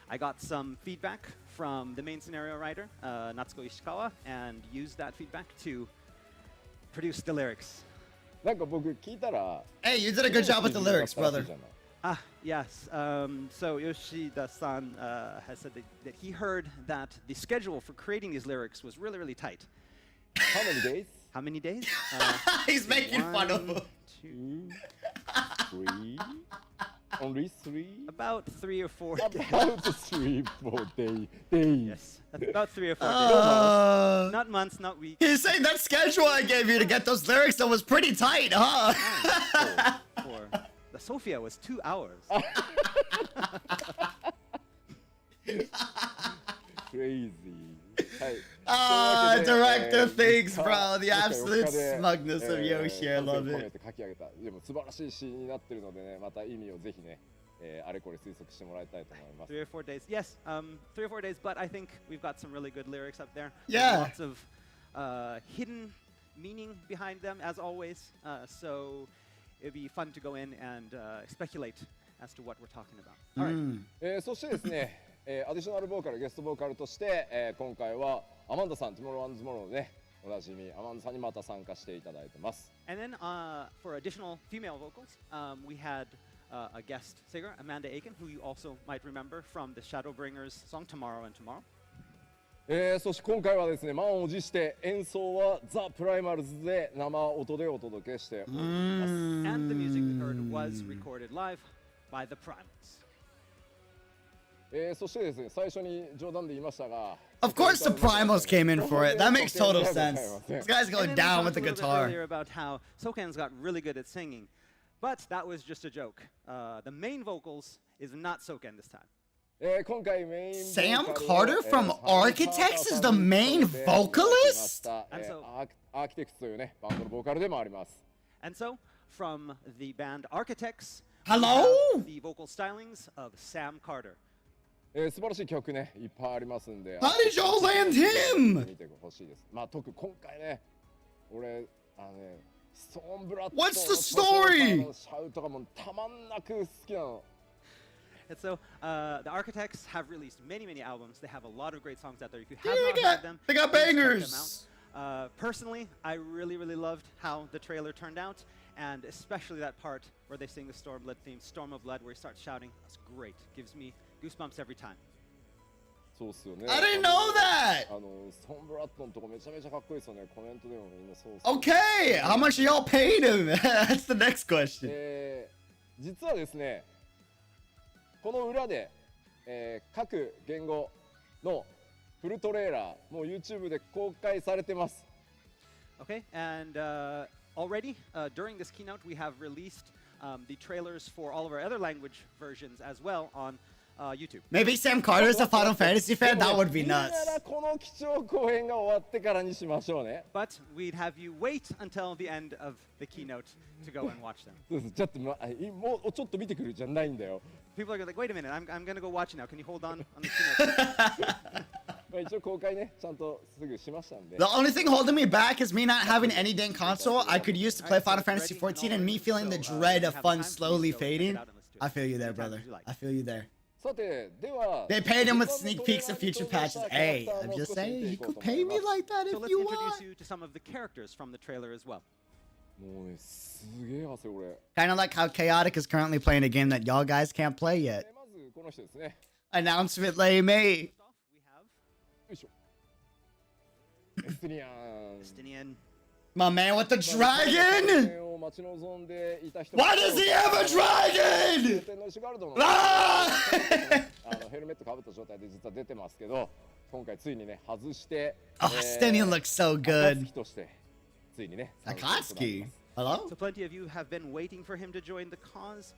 I got some feedback from the main scenario writer, Natsuko Ishikawa, and used that feedback to produce the lyrics. なんか僕聞いたら Hey, you did a good job with the lyrics, brother. Ah, yes. So Yoshida-san has said that he heard that the schedule for creating these lyrics was really, really tight. How many days? How many days? He's making fun of him. 2, 3 Only 3? about 3 or 4 days. About 3, 4 days. Yes, about 3 or 4 days. Not months, not weeks. He's saying that schedule I gave you to get those lyrics that was pretty tight, huh? For the Sophia was 2 hours. Crazy. はい。 Director thinks, bro. The 今回 absolute 他で smugness of Yoshi. I love 込め it. て書き上げた。でも素晴らしいシーンになってるのでね、また意味をぜひね、あれこれ推測してもらいたいと思います。 3 or 4 days. Yes, 3 or 4 days, but I think we've got some really good lyrics up there. Yeah. Lots of hidden meaning behind them, as always. So it'd be fun to go in and speculate as to what we're talking about. All right. そしてですね、アディショナルボーカル、ゲストボーカルとして、今回はアマンダさん、トゥモローワンズモローのね、おなじみアマンダさんにまた参加していただいてます。And then for additional female vocals, we had a guest singer, Amanda Aiken, who you also might remember from the Shadowbringers song Tomorrow and Tomorrow. そして今回はですね、満を持して演奏はザ・プライマルズで生音でお届けしております。And the music we heard was recorded live by the Primals. そしてですね、最初に冗談で言いましたが、 Of course the Primals came in for it. That makes total sense. This guy's going And then we down with talked the a little bit earlier guitar. about how Sokan's got really good at singing, but that was just a joke. The main vocals is not Sokan this time. 今回メイン Sam Carter from Architects is the main vocalist? アーキテクツというねバンドのボーカルでもあります。 And so, from the band Architects, Hello? we have the vocal stylings of Sam Carter. 素晴らしい曲ねいっぱいありますんで。 How did y'all land him? 見てほしいです。まあ特に今回ね、俺ストーンブラッド What's the story? のシャウトがもうたまんなく好きなの。 And so, the Architects have released many, many albums. They have a lot of great songs out there. If you Yeah, have not heard them, they got please check them bangers. out. Personally, I really, really loved how the trailer turned out, and especially that part where they sing the Stormblood theme, Storm of Blood, where he starts shouting. That's great. Gives me goosebumps every time. そうっすよね。 I didn't know that. ストーンブラッドのとこめちゃめちゃかっこいいですよね。コメントでもみんなそうっす。 Okay, how much y'all paid him? That's the next question. 実はですね、この裏で、各言語のフルトレーラーもう YouTube で公開されてます。 Okay, and already during this keynote, we have released the trailers for all of our other language versions as well on YouTube. Maybe Sam Carter's a Final Fantasy fan? That would be みんな nuts. この貴重公演が終わってからにしましょうね。 But we'd have you wait until the end of the keynote to go and watch them. そうです。ちょっともうちょっと見てくるじゃないんだよ。 People are like, wait a minute, I'm going to go watch it now. Can you hold on the keynote? まあ一応公開ねちゃんとすぐしましたんで。 The only thing holding me back is me not having any dang console I could use to play Final Fantasy XIV and me feeling the dread of fun slowly fading. I feel you there, brother. I feel you there. さてでは They paid him with sneak peeks and future patches. Hey, I'm just saying, you could pay me like that So if let's you introduce want. you to some of the characters from the trailer as well. もうねすげえ汗俺。 Kind of like how Chaotic is currently playing a game that y'all guys can't play yet. まずこの人ですね。 Announcement lay made. First off, we have よいしょ。エステリアン。 Justinian. My man with the dragon! を待ち望んでいた人。 Why does he have a dragon? 天の石ガルドの Ah! ヘルメットかぶった状態で実は出てますけど、今回ついにね外して。 Oh, Stenian looks so good. としてついにね。 Akatsuki. Hello? So plenty of you have been waiting for him to join the cause.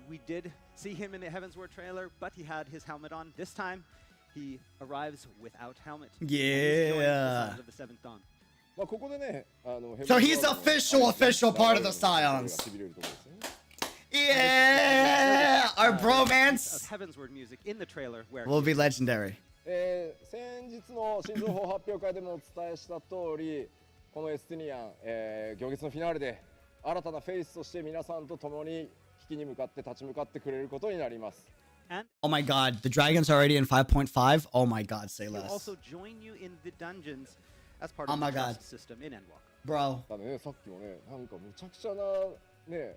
We did see him in the Heavensward trailer, but he had his helmet on. This time, he arrives without helmet. And he's joined the Yeah. Sons of the Seventh Dawn. まあここでね、So he's the official part of the Scions. Yeah! Our Of bromance Heavensward music in the trailer, where will be legendary. 先日の新情報発表会でもお伝えした通り、このエスティニアン、行月のフィナーレで新たなフェイスとして皆さんと共に引きに向かって立ち向かってくれることになります。 and Oh my god, the dragon's already in 5.5? Oh my god, say he'll less. also join you in the dungeons as part Oh of my the God. trust system in Endwalker. Bro. だね、さっきもね、なんかむちゃくちゃなね、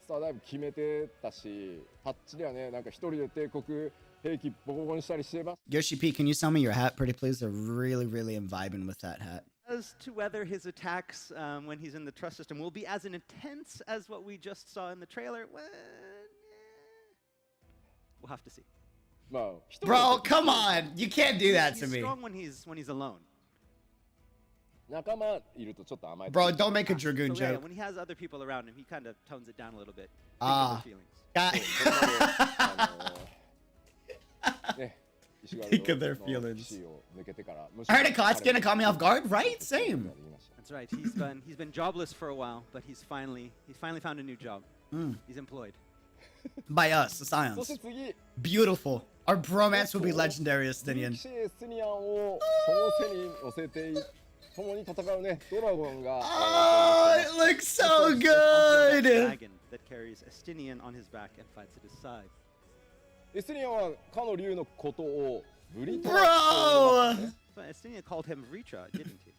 スターダイブ決めてたし、パッチではね、なんか一人で帝国兵器ボコボコにしたりしてます。 Yoshi P, can you sell me your hat pretty please? I really am vibing with that hat. As to whether his attacks when he's in the trust system will be as intense as what we just saw in the trailer, well, we'll have to see. まあ、一人 Bro, で come on. You can't do that He's to me. strong when he's alone. 仲間いるとちょっと甘い。 Bro, don't make a So dragoon yeah, joke. when he has other people around him, he kind of tones it down a little bit. Think Ah. of their feelings. God. ね、石垣 Think of their の feelings. 死を抜けてから。 I heard Akatsuki gonna caught me off guard, right? Same. That's right. He's been jobless for a while, but he's finally found a new job. He's employed. By us, the そ Scions. して次 Beautiful. Our bromance will be legendary, Estinian. シエスティニアンをその背に乗せて共に戦うねドラゴンが Oh, it looks so Also, that good. dragon that carries Estinian on his back and fights at his side. エスティニアンはかの竜のことをブリト Bro! ラと呼んでますね So Estinian called him Vritra, didn't he?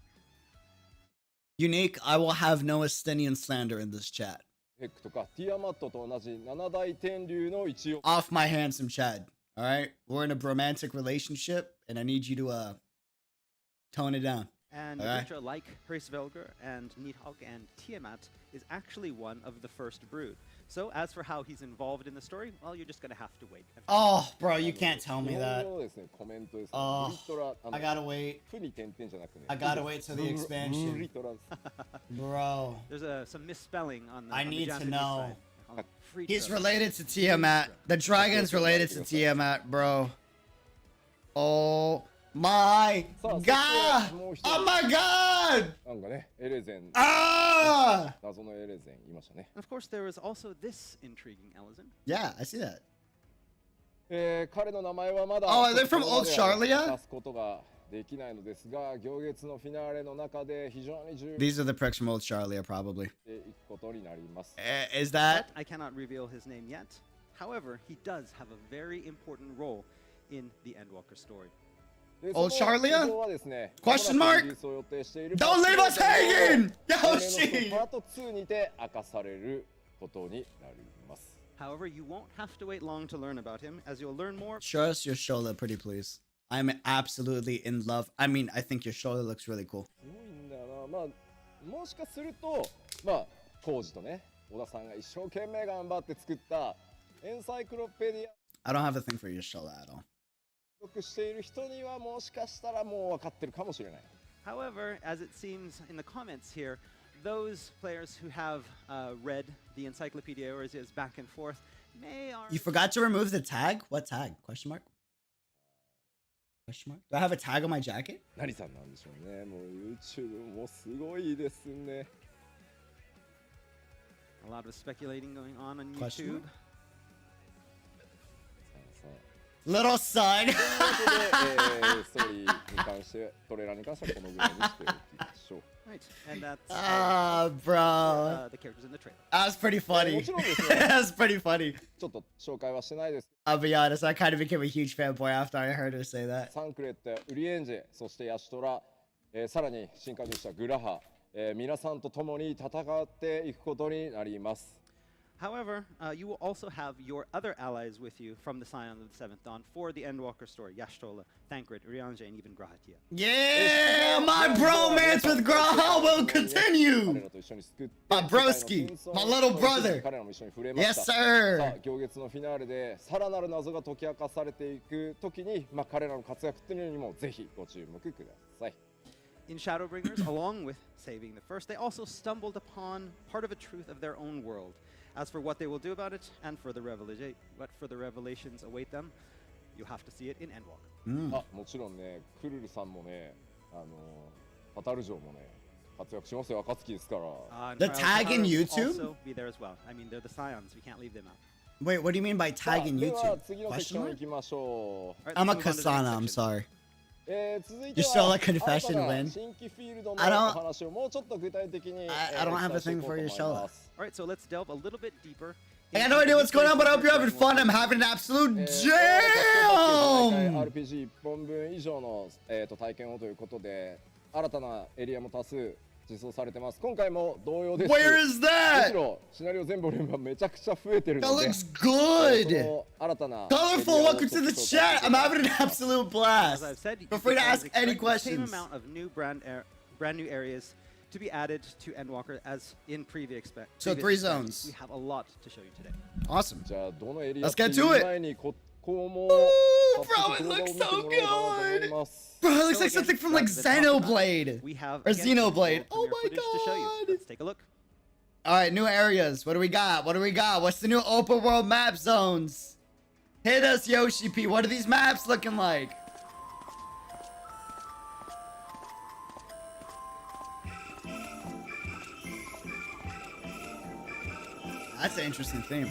Unique, I will have no Estinian slander in this chat. ヘックとかティアマットと同じ七大天竜の一応 Off my handsome Chad. Alright? We're in a romantic relationship, and I need you to, tone it down. And Alright. Vritra, like Hraesvelgr and Nidhogg and Tiamat, is actually one of the first brood. So as for how he's involved in the story, well, you're just gonna have to wait. Oh, bro, you can't tell me 日 that. 本語のですねコメントですね Oh, ブリトラ I gotta wait. フに点々じゃなくね I gotta wait till the ブリ expansion. トラです Bro. There's some misspelling on the, I on the need to Japanese know. side. They call it Vritra. He's related to Tiamat. The dragon's related to Tiamat, bro. Oh my god! Oh my god! なんかねエレゼン Ah! 謎のエレゼンいましたね And of course, there was also this intriguing elezen. Yeah, I see that. 彼の名前はまだ Oh, are they from ここまで Oceania? 出すことができないのですが行月のフィナーレの中で非常に重要 These are the pricks from Old Charlia, probably. でいくことになります Is But that? I cannot reveal his name yet. However, he does have a very important role in the Endwalker story. で Old その Charlia? 映像はですね Question まもな mark? くリリースを予定している Don't leave us hanging! パ Yoshi! ート2にて明かされることになります However, you won't have to wait long to learn about him, as you'll learn more. Show us your shoulder, pretty please. I'm absolutely in love. I mean, I think your shoulder looks really cool. すごいんだよなまあもしかするとまあコウジとね小田さんが一生懸命頑張って作ったエンサイクロペディア I don't have a thing for your shoulder at all. 読している人にはもしかしたらもう分かってるかもしれない However, as it seems in the comments here, those players who have read the encyclopedia or is back and forth may You forgot to remove the tag? What tag? Question mark? Question mark? Do I have a tag on my jacket? 何さんなんでしょうねもう YouTube もすごいですね a lot of speculating going on Question YouTube. mark? さあ Little son! ということで、ストーリーに関してトレーラーに関してはこのぐらいにしておきましょう Right, and that's Ah, bro. the characters in the trailer. That was pretty funny. もちろんですね That was pretty funny. ちょっと紹介はしてないです I'll be honest, I kind of became a huge fanboy after I heard her say that. サンクレットやウリエンジェそしてヤシトラ、さらに新加入したグラハ、皆さんと共に戦っていくことになります However, you will also have your other allies with you from the Scions of the Seventh Dawn for the Endwalker story: Yashtola, Thancred, Urianger, and even Grahatia. Yeah, my bromance with Graha will 彼 continue. らと一緒に救って My broski, my little brother. 彼らも一緒に触れました Yes, さ sir. あ行月のフィナーレでさらなる謎が解き明かされていくときに、彼らの活躍っていうのにもぜひご注目ください In Shadowbringers, along with saving the first, they also stumbled upon part of a truth of their own world. As for what they will do about it, and what further revelations await them, you have to see it in Endwalker. あもちろんねクルルさんもねパタル城もね活躍しますよ暁ですから And The Trials tag in Tara will YouTube? also be there as well. I mean, they're the Scions. We can't leave them out. Wait, what do you mean by さあ tagging では YouTube? 次のセクシ Question ョン mark? 行きましょう All right, I'm a let's move on to the next Kasana, I'm section. sorry. 続いて You still は a confession 新たな win? 新規フィールドの I don't- お話をもうちょっと具体的に I don't have a thing for your show. All right, so let's delve a little bit deeper. I got no idea what's going on, but I hope you're having fun. I'm having an absolute jam! RPG 1本分以上の、体験をということで新たなエリアも多数実装されてます今回も同様です Where is むし that? ろシナリオ全ボリュームがめちゃくちゃ増えてる That ので looks そ good! の新たな Colorful, welcome to the chat! I'm having an absolute As blast! I've said, you Feel free to can ask any expect the questions. same amount of new brand new areas to be added to Endwalker as in previous So 3 zones. We have a lot to show you today. Awesome. じゃあどのエリア Let's get ってい to う it. 前にここも Ooh, 早 bro, 速 it 動画を looks 見て so もらえればと思い good! ます Bro, it looks So like again, something from like that's the top of that. Xenoblade! We have Or again, some Xenoblade. full Oh my premiere footage to show you. god! Let's take a look. Alright, new areas. What do we got? What do we got? What's the new open world map zones? Hit us, Yoshi P. What are these maps looking like? That's an interesting theme.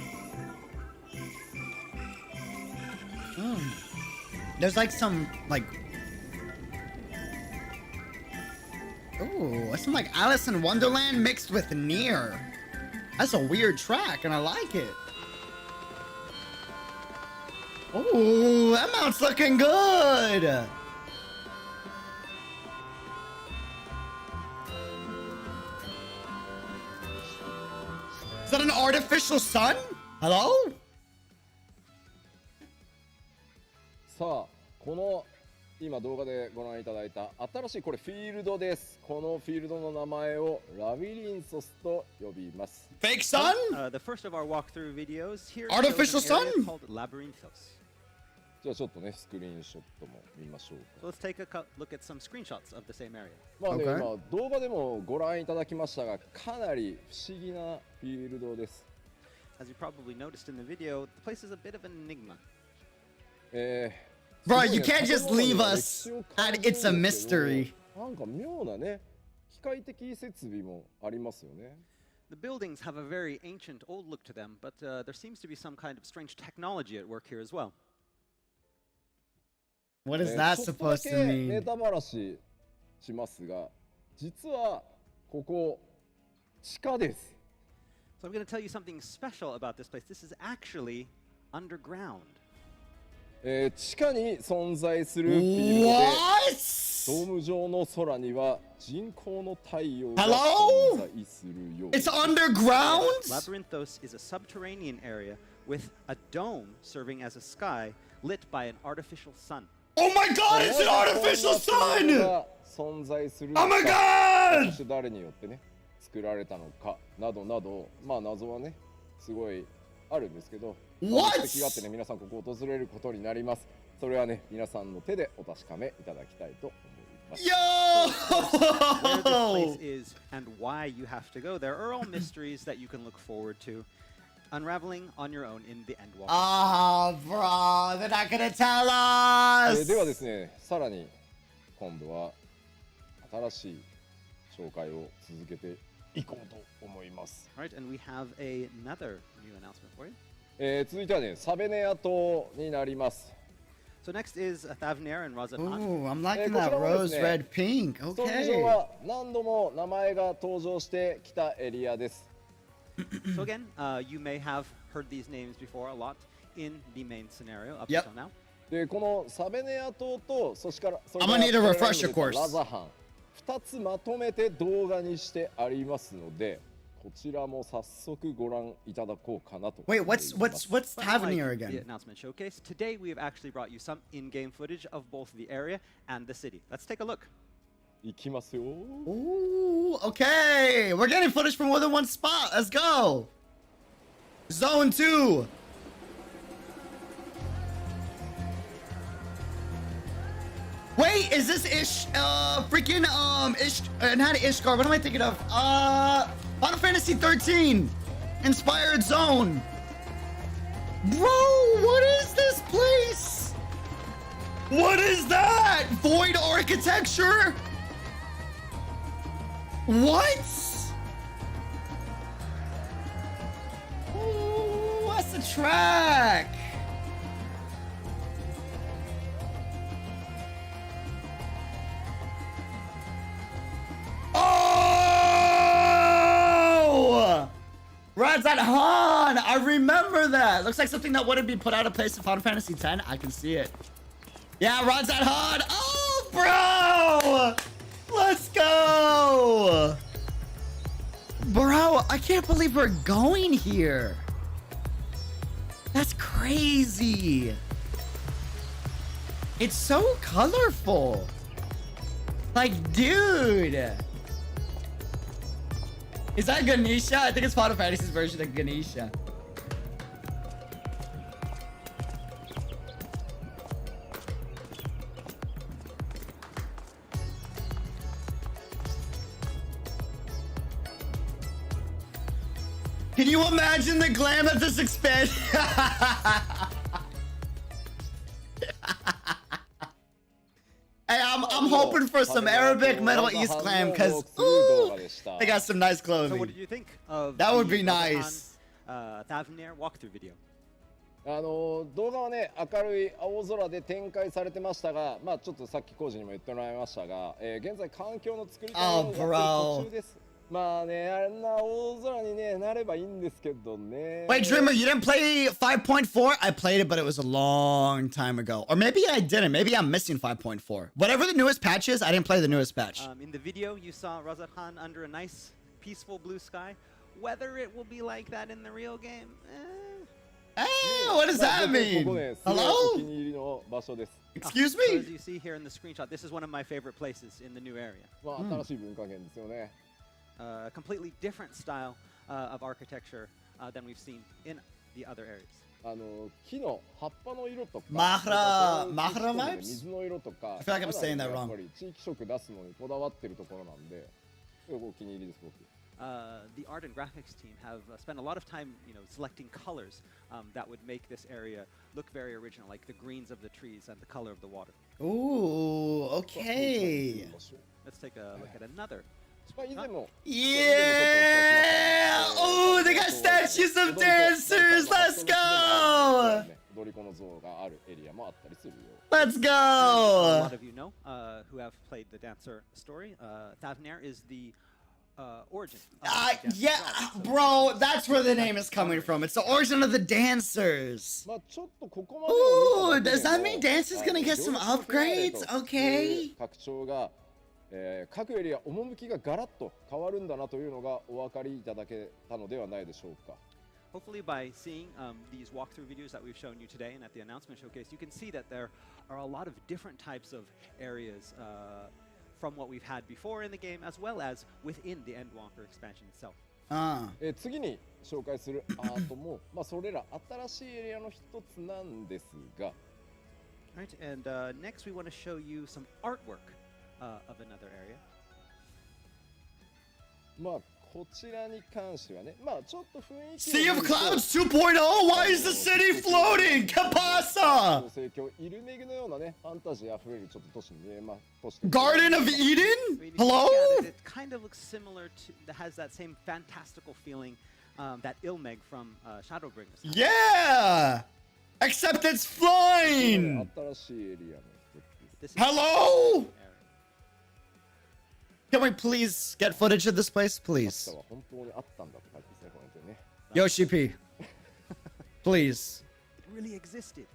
There's like some like. Ooh, that's some like Alice in Wonderland mixed with Nier. That's a weird track, and I like it. Ooh, that mount's looking good. Is that an artificial sun? Hello? さあこの今動画でご覧いただいた新しいこれフィールドです。このフィールドの名前をラビリンソスと呼びます。 Fake sun? The first of our walkthrough videos here Artificial shows an area sun? called Labyrinthos. じゃあちょっとねスクリーンショットも見ましょう So let's take a look at some screenshots of the same area. か。まあね、 Okay. 今動画でもご覧いただきましたがかなり不思議なフィールドです。 As you probably noticed in the video, the place is a bit of an enigma. Bro, you can't just leave us at it's a mystery. なんか妙なね機械的設備もありますよね。 The buildings have a very ancient old look to them, but there seems to be some kind of strange technology at work here as well. What is that ちょっと supposed だ to け mean? ネタばらししますが、実はここ地下です。 So I'm going to tell you something special about this place. This is actually underground. 地下に存在するフィールドで、 What? ドーム状の空には人工の太陽が Hello? 存在するよう It's underground? Labyrinthos is a subterranean area with a dome serving as a sky lit by an artificial sun. Oh my god, it's an artificial sun! が存在する Oh my か god! そして誰によってね作られたのかなどなどまあ謎はねすごいあるんですけど What? 目的があってね皆さんここを訪れることになります。それはね皆さんの手でお確かめいただきたいと思います。 Where this Yo! place is and why you have to go there are all mysteries that you can look forward to unraveling on your own in the Endwalker. Oh, bro, they're not gonna tell では us! ですねさらに今度は新しい紹介を続けていこうと思います。 Right, and we have another new announcement for you. 続いてはねサベネア島になります。 So next is Thavnair and Razatan. Ooh, I'm liking that こちらもですね、 rose red pink. ストーリー Okay. 上は何度も名前が登場してきたエリアです。 So again, you may have heard these names before a lot in the main scenario up Yep. until now. でこのサベネア島とそれから I'm gonna need a refresher course. ラザハン2つまとめて動画にしてありますのでこちらも早速ご覧いただこうかなと Wait, 思います。 what's But Tavernir unlike the again? announcement showcase, today we have actually brought you some in-game footage of both the area and the city. Let's take a look. いきますよ。 Ooh, okay. We're getting footage from more than one spot. Let's go. Zone 2. Wait, is this freaking not Ishgar, what am I thinking of? Final Fantasy 13 Inspired Zone. Bro, what is this place? What is that? Void architecture? What? Ooh, what's the track? Oh! Razat Han! I remember that. Looks like something that wouldn't be put out of place in Final Fantasy X. I can see it. Yeah, Razat Han! Oh, bro! Let's go! Bro, I can't believe we're going here. That's crazy. It's so colorful. Like, dude. Is that Ganesha? I think it's Final Fantasy's version of Ganesha. Can you imagine the glam of this expansion? Hey, I'm hoping for some Arabic Middle East glam because they got some nice So what clothing. did you think of That would the be Razatan, nice. Thavnair walkthrough video? 動画はね、明るい青空で展開されてましたが、まあちょっとさっき工事にも言ってもらいましたが、現在環境の作り方をやってる途中です。まあね、あんな大空にね、なればいいんですけどね。Wait, Dreamer, you didn't play 5.4? I played it, but it was a long time ago. Or maybe I didn't. Maybe I'm missing 5.4. Whatever the newest patch is, I didn't play the newest patch. In the video, you saw Razat Khan under a nice, peaceful blue sky. Whether it will be like that in the real game, What does that mean? Hello? Excuse So me? as you see here in the screenshot, this is one of my favorite places in the new area. まあ新しい文化圏ですよね。A completely different style of architecture than we've seen in the other areas. 木の葉っぱの色とか、マフラそういう vibes? 水の色とか、 I feel like I'm saying that や wrong. っぱり地域色出すのにこだわってるところなんで、すごくお気に入りです僕。The art and graphics team have spent a lot of time, selecting colors that would make this area look very original, like the greens of the trees and the color of the water. Ooh, okay. Let's take a look at another. まあ以前も Yeah! Oh, they got statues of dancers! Let's go! 踊り子の像があるエリアもあったりするよ。 Let's A go! lot of you know who have played the dancer story. Thavnair is the origin. Of the dancer Yeah, itself, so- bro, that's where the name is coming from. It's the origin of the dancers. まあちょっとここまでを Ooh, 見ただ does け that で mean も dance is gonna get some 両立フィナーレ upgrades? と Okay. いう拡張が、各エリア趣がガラッと変わるんだなというのがお分かりいただけたのではないでしょうか。 Hopefully by seeing these walkthrough videos that we've shown you today and at the announcement showcase, you can see that there are a lot of different types of areas from what we've had before in the game as well as within the Endwalker expansion itself. 次に紹介するアートも、まあそれら新しいエリアの一つなんですが、 Right, and next we want to show you some artwork of another area. まあこちらに関してはね、まあちょっと雰囲気 Sea of Clouds 2.0? Why is the city floating? ¿Qué pasa? 盛況イルメグのようなね、ファンタジーあふれるちょっと都市に見えます。 Garden of Eden? I mean, if you Hello? look at it, it kind of looks similar to, that has that same fantastical feeling that Ilmeg from Shadowbringers has. Yeah! Except it's flying! 新しいエリアの一つです。 This is Hello? area. Can we please get footage of this place, 明 please? 日は本当にあったんだって感じですね、この点ね。 Yoshi P. Please. It really existed.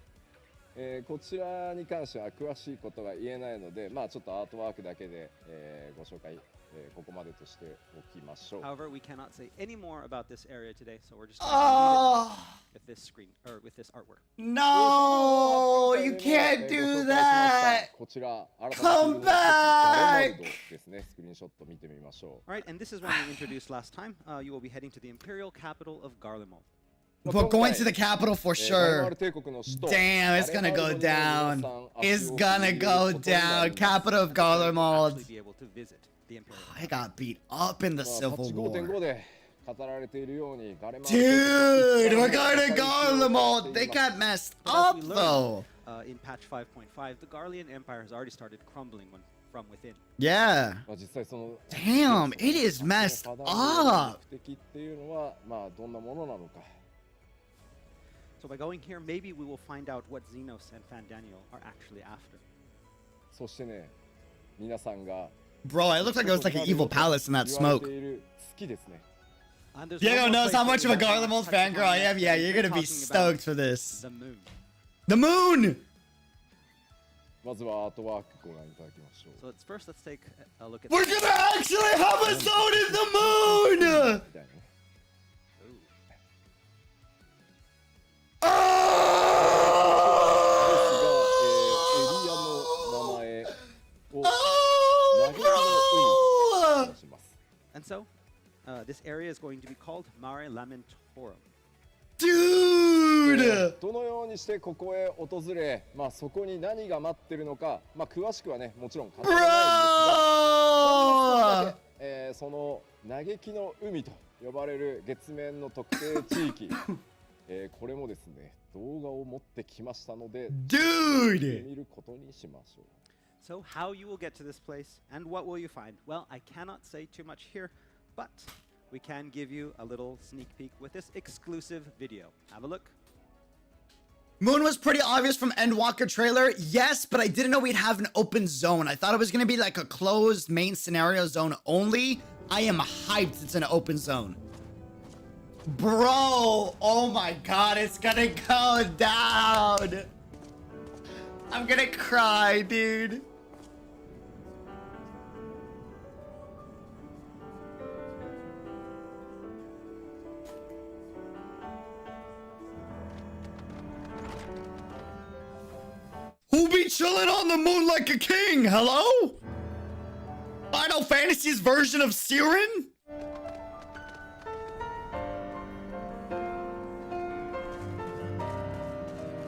こちらに関しては詳しいことが言えないので、まあちょっとアートワークだけで、ご紹介、ここまでとしておきましょう。 However, we cannot say any more about this area today, so we're just going to Oh, leave it with this screen or with this artwork. no! You can't do that! こちら、 Come back! ガレマルドですね。スクリーンショット見てみましょう。 All right, and this is one we introduced last time. You will be heading to the imperial capital of Garlemald. We're going to the capital for ガレマ sure. ル帝国の首都 Damn, it's gonna go down. It's gonna go down. Capital of Actually Garlemald. be able to visit the imperial. I got beat up in the まあ Civil 8.5 War. で語られているようにガレマル Dude, we're going to Garlemald. They か got messed But as up we though. learned, in patch 5.5, the Garlean Empire has already started crumbling from within. Yeah. 実際その Damn, it is messed up. 目的っていうのはまあどんなものなのか。 So by going here, maybe we will find out what Xenos and Fandaniel are actually after. そしてね、皆さんが Bro, it looked like it was like an evil palace in that 言われ smoke. ている月ですね。And there's Diego one more knows place how that much we of a haven't Garlemald touched fangirl I upon am. yet. Yeah, you're gonna be Talking about stoked for this. The moon. The moon! まずはアートワークご覧いただきましょう。 So first, let's take a look at. We're gonna actually have a zone in the moon! みたいなね。 Oh! エリアの名前を Oh, 出します。 And so, this area is going to be called Mare Lamentorum. Dude! どのようにしてここへ訪れ、まあそこに何が待ってるのか、まあ詳しくはね、もちろん語れないんですが、 Bro! その嘆きの海と呼ばれる月面の特定地域、これもですね、動画を持ってきましたので、 Dude! 見ることにしましょう。 So, how you will get to this place and what will you find? Well, I cannot say too much here, but we can give you a little sneak peek with this exclusive video. Have a look. Moon was pretty obvious from Endwalker trailer. Yes, but I didn't know we'd have an open zone. I thought it was going to be like a closed main scenario zone only. I am hyped it's an open zone. Bro, oh my god, it's going to go down. I'm going to cry, dude. Who be chilling on the moon like a king? Hello? Final Fantasy's version of Siren?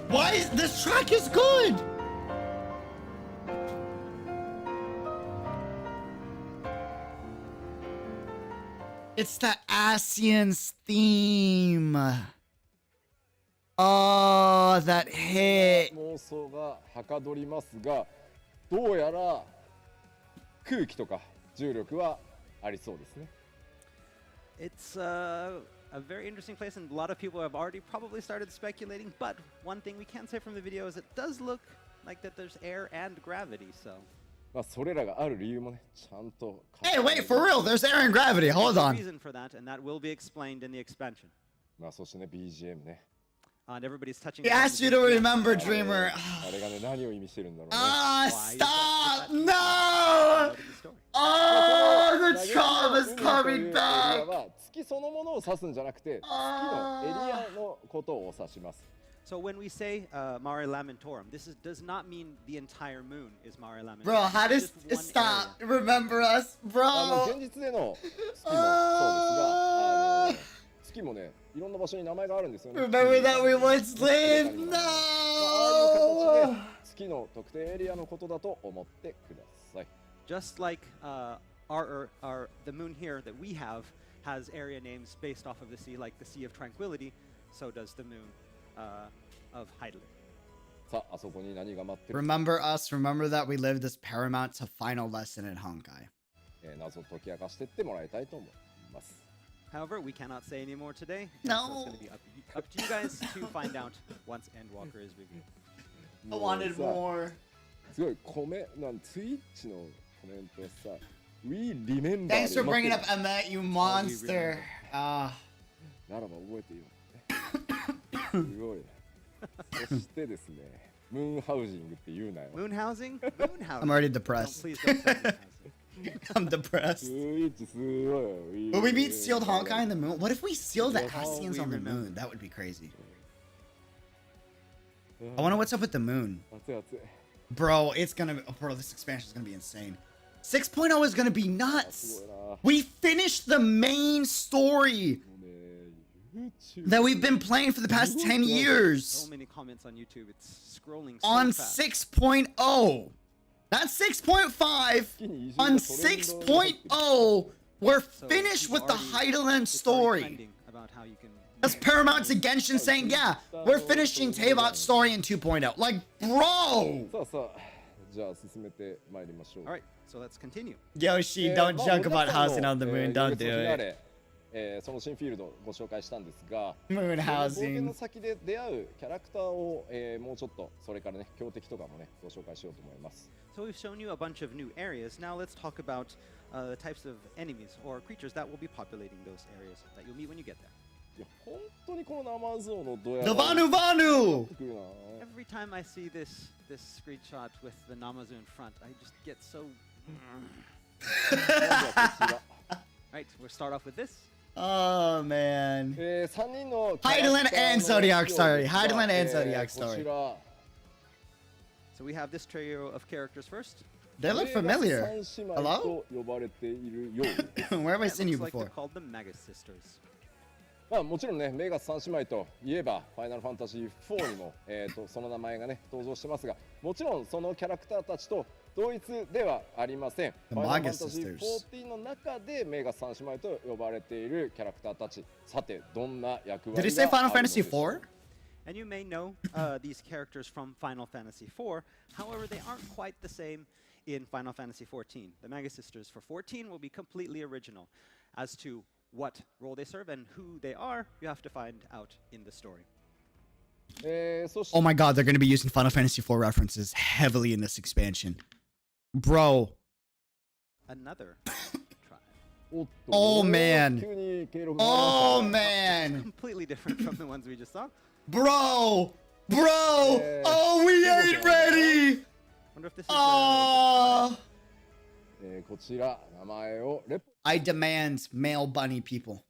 Why is this track is good? It's the Asian's theme. Oh, that hit. 妄想がはかどりますが、どうやら空気とか重力はありそうですね。It's a very interesting place, and a lot of people have already probably started speculating. But one thing we can say from the video is it does look like that there's air and gravity. So. まあそれらがある理由もね、ちゃんと。Hey, wait, for real, there's air and gravity. Hold There's a on. reason for that, and that will be explained in the expansion. まあそしてね、BGM ね。And everybody's touching. He asked you to remember, Dreamer. あれがね、何を意味してるんだろうね。Ah, stop! No! Oh, the trauma's coming back! は月そのものを指すんじゃなくて、月のエリアのことを指します。So when we say Mare Lamentorum, this does not mean the entire moon is Mare Lamentorum. Bro, how does It's just one stop? area. Remember us, 現 bro. 実での月もそうですが、月もね、いろんな場所に名前があるんですよね。 Remember that we once lived? まあああいう形 No! で月の特定エリアのことだと思ってください。Just like the moon here that we have has area names based off of the sea, like the Sea of Tranquility, so does the moon of Heidel. さあ、あそこに何が待ってる Remember us, remember that we lived this paramount to final lesson in Honkai. 謎を解き明かしていってもらいたいと思います。 However, we cannot say any more today. No. So it's going to be up to you guys to find out once Endwalker is revealed. I wanted もうさ more. すごいツイッチのコメントさ、We remember Thanks for で待 bringing って up Emmett, you monster. Ah. るならば覚えていよう。すごい。そしてですね、ムーンハウジングって言うなよ。 Moon housing? Moon housing. I'm already Don't, depressed. please don't say moon housing. I'm depressed. スイッチすごいよ。 Will we meet sealed Honkai on the moon? What if we seal the That's all Asians we on the remember. moon? That would be crazy. I wonder what's up with the moon. 熱い熱い。 Bro, it's gonna be, bro, this expansion is gonna be insane. 6.0 is gonna be す nuts. ごいな。 We finished the main story もうね、YouTube that we've been playing for the past 10 So years many comments on YouTube. It's scrolling so on fast. 6.0. Not 6.5. On 6.0, we're So finished people with the already- Heidelin it's already story. trending about how you can. That's Paramount to Genshin saying, yeah, we're finishing Teyvat's story in 2.0. Like, bro! さあさあ、じゃあ進めてまいりましょう。 All right, so let's continue. Yoshi, まあ don't joke 皆 about さん housing の on the moon. 月 Don't の do フィナー it. レその新フィールドをご紹介したんですが、 Moon 冒険の housing. 先で出会うキャラクターを、もうちょっとそれからね強敵とかもねご紹介しようと思います。 So we've shown you a bunch of new areas. Now let's talk about the types of enemies or creatures that will be populating those areas that you'll meet when you get there. いや本当にこのナマズ王のドヤ The Vanu Vanu! くるな。 Every time I see this screenshot with the Namazu in front, I just get so. まずはこちら。 Right, we'll start off with this. Oh, man. 3人の Heidelin and Zodiac Story. Heidelin and こ Zodiac ち Story. ら So we have this trio of characters first. They look familiar. 三姉妹と呼ばれているようです Where have I It seen you looks like they're before? called the Magus Sisters. まあもちろんねメガス三姉妹といえばファイナルファンタジー4にも、その名前がね登場してますが、もちろんそのキャラクターたちと同一ではありません。 The ファイナルファ Magus ンタジー Sisters. 14の中でメガス三姉妹と呼ばれているキャラクターたち、さてどんな役 Did 割 he say がある Final ので Fantasy しょう IV? And you may know these characters from Final Fantasy IV. However, they aren't quite the same in Final Fantasy XIV. The Magus Sisters for 14 will be completely original. As to what role they serve and who they are, you have to find out in the story. そして Oh my god, they're gonna be using Final Fantasy IV references heavily in this expansion. Bro. Another tribe. おっと Oh, man. 急に経路が変わ Oh りましたね man. Completely different from the ones we just saw. Bro. Bro. Oh, we ain't ready. Wonder if this is Oh. こちら名前をレポ I demand male bunny people.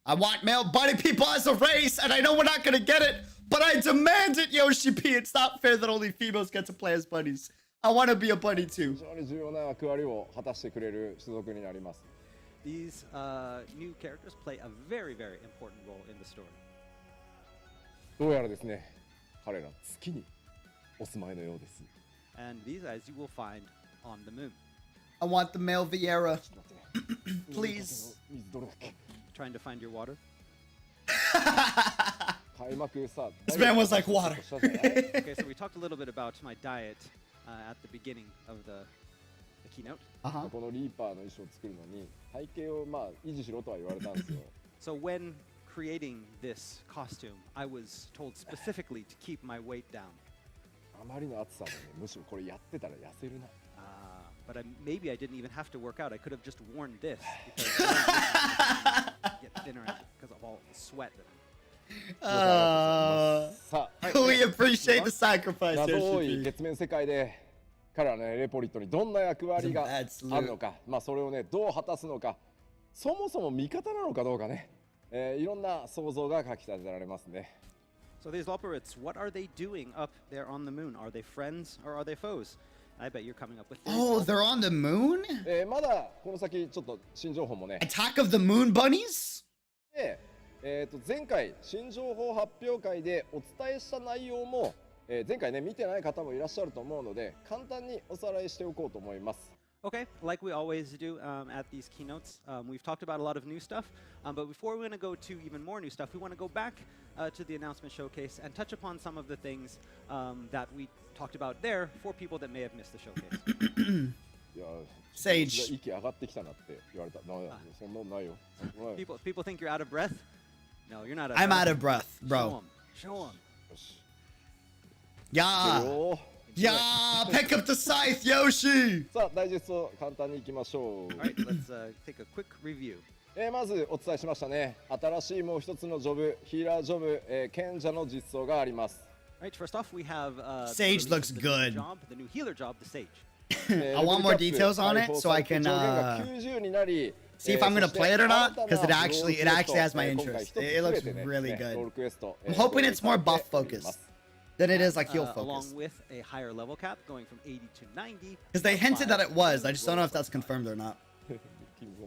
I want male bunny people as a race, and I know we're not gonna get it, but I demand it, Yoshi P. It's not fair that only females get to play as bunnies. I want to be a bunny too. 非常に重要な役割を果たしてくれる種族になります These new characters play a very, very important role in the story. どうやらですね彼ら月にお住まいのようです And these guys you will find on the moon. I want the male Viera. ちょっと待ってね Please. 水どれだっけ Trying to find your water. 開幕さ This man was like water. Okay, so we talked a little bit about my diet at the beginning of the keynote. Uh-huh. このリーパーの衣装を作るのに体型をまあ維持しろとは言われたんですよ So when creating this costume, I was told specifically to keep my weight down. あまりの暑さでねむしろこれやってたら痩せるな But maybe I didn't even have to work out. I could have just worn this because I get thinner because of all the sweat. That さあ We appreciate the sacrifice, 謎多 Yoshi い P. 月面世界で彼らのねレポリットにどんな役割が That's あるのかまあそれをねどう果たすのかそもそも味方なのかどうかね、いろんな想像がかきたてられますね So these Loporits, what are they doing up there on the moon? Are they friends or are they foes? I bet you're coming up with this. Oh, they're on the moon? まだこの先ちょっと新情報もね Attack of the Moon Bunnies? で、前回新情報発表会でお伝えした内容も、前回ね見てない方もいらっしゃると思うので簡単におさらいしておこうと思います Okay, like we always do at these keynotes, we've talked about a lot of new stuff, but before we're going to go to even more new stuff, we want to go back to the announcement showcase and touch upon some of the things that we talked about there for people that may have missed the showcase. いや Sage. 息上がってきたなって言われたそんなのないよ People think you're out of breath? No, you're not. I'm out of breath, Show bro. them. Show them. よし Yeah. よ Yeah. Pick up the scythe, Yoshi. さあダイジェスト簡単にいきましょう All right, let's take a quick review. まずお伝えしましたね新しいもう一つのジョブヒーラージョブ、賢者の実装があります All right, first off, we have Sage the release looks of the good. New job, the new healer job, the Sage. I want more details on it so I can see if I'm gonna play it or not, because it actually has my interest. It looks really good. I'm hoping it's more buff focused than it is like heal Along focused. with a higher level cap going from 80 to 90. Because they hinted that it was. I just don't know if that's confirmed or not.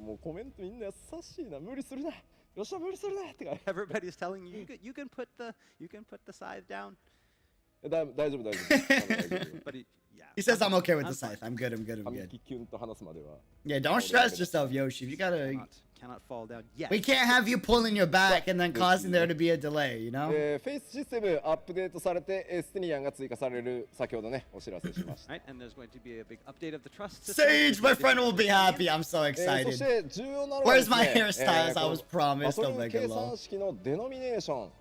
もうコメントみんな優しいな無理するなよっしゃ無理するなってか Everybody's telling you you can put the scythe down. 大丈夫大丈夫 But yeah. He says I'm okay with the scythe. I'm good. I'm good. I'm 神 good. 木キュンと話すまでは Yeah, don't stress yourself, Yoshi. You gotta. Cannot fall down yet. We can't have you pulling your back and then causing there to be a delay. You know. フェイスシステムアップデートされてスティニアンが追加される先ほどねお知らせしました Right, and there's going to be a big update of the trust system. Sage, my friend will be happy. I'm so そ excited. して重要なのは Where's ですね my hairstyle as I was この promised? バ Oh ト my ル計 god. 算式のデノミネーション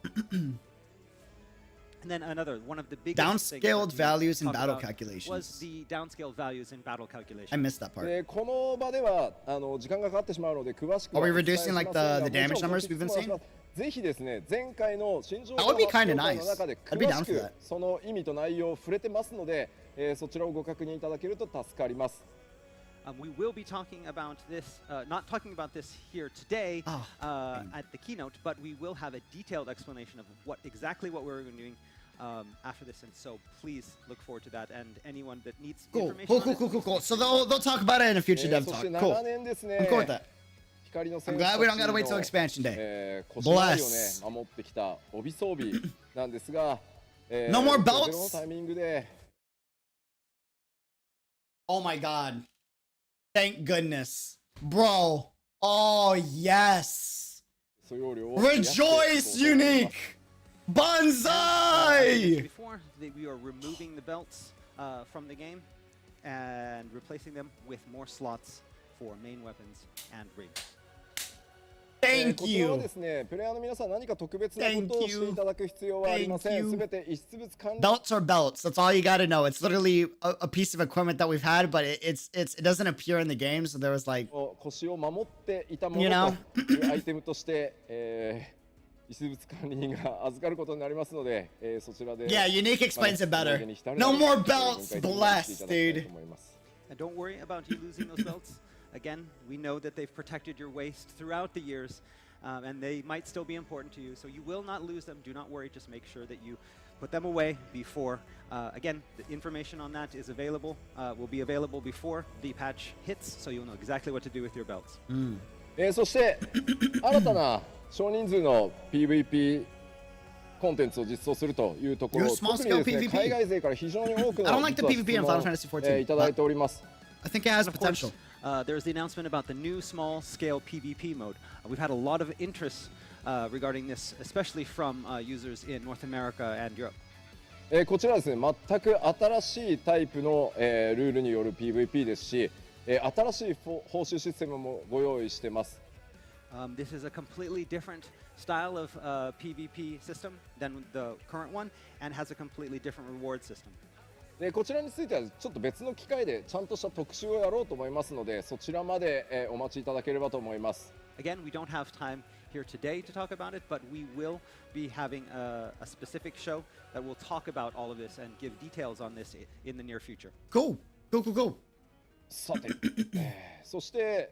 And then another one of the big Downscaled values in battle calculations. was the downscaled values in battle calculations. I missed that part. この場では時間がかかってしまうので詳しくは Are we お伝えし reducing, ませ like, んが the damage も numbers ちろん we've been seeing? ぜひですね前回の新情 That 報 would be 発表 kinda 会の nice. 中で I'd be 詳 down し for く that. その意味と内容を触れてますのでそちらをご確認いただけると助かります We will be talking about this, not talking about this here today at the keynote, but we will have a detailed explanation of exactly what we're doing after this, and so please look forward to that. And anyone that needs Cool. information, on it, Cool. So they'll talk about it in a future dev そ talk. して Cool. 長年ですね I'm cool with that. 光の I'm 戦 glad 士 we た don't ち gotta wait till の expansion day. 腰回りをね Bless. 守ってきた帯装備なんですが No more ゼ belts? ロのタイミングで Oh my god. Thank goodness. Bro. Oh yes. 所要量を Rejoice, Unique. Banzai. before we are removing the belts from the game and replacing them with more slots for main weapons and rings. Thank Thank こちらは you. ですね、プレイヤーの皆さん何か特別なことを Thank you. していただく必要はありませ Thank ん。 you. すべて遺失物管理 Belts are belts. That's all you got to know. It's literally a piece of equipment that we've had, but it doesn't appear in the game. So there was like, の腰を守っていたも You know? のというアイテムとして、遺失物管理人が預かることになりますので、そちらで yeah, Unique explains it better. No more belts. Blessed, dude. And don't worry about you losing those belts. Again, we know that they've protected your waist throughout the years, and they might still be important to you. So you will not lose them. Do not worry. Just make sure that you put them away before. Again, the information on that is available. Will be available before the patch hits, so you'll know exactly what to do with your belts. そして新たな少人数の PVP コンテンツを実装するというところ、 You're a small 特にですね scale PVP. 海外勢から非常に多く I の don't like the 実は PVP in 質 Final 問 Fantasy 14. いただいております。 I think it has Of course, potential. there's the announcement about the new small-scale PvP mode. We've had a lot of interest regarding this, especially from users in North America and Europe. こちらはですね、全く新しいタイプの、ルールによる PVP ですし、新しい報酬システムもご用意してます。This is a completely different style of PvP system than the current one, and has a completely different reward system. でこちらについてはちょっと別の機会でちゃんとした特集をやろうと思いますので、そちらまで、お待ちいただければと思います。Again, we don't have time here today to talk about it, but we will be having a specific show that will talk about all of this and give details on this in the near future. Cool. Cool, cool, cool. さて、そして、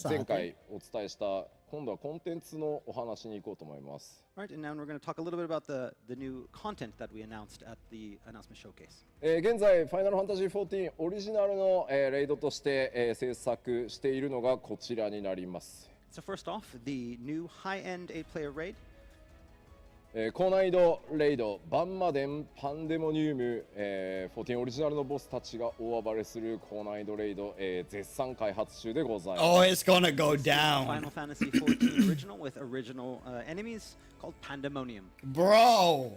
前回お伝えした今度はコンテンツのお話に行こうと思います。All right, and now we're going to talk a little bit about the new content that we announced at the announcement showcase. 現在、ファイナルファンタジー14オリジナルの、レイドとして、制作しているのがこちらになります。So first off, the new high-end 8-player raid. 高難易度レイドバンマデンパンデモニウム、14オリジナルのボスたちが大暴れする高難易度レイド、絶賛開発中でございます。Oh, it's gonna go down. Final Fantasy 14 original with original enemies called Pandemonium. Bro.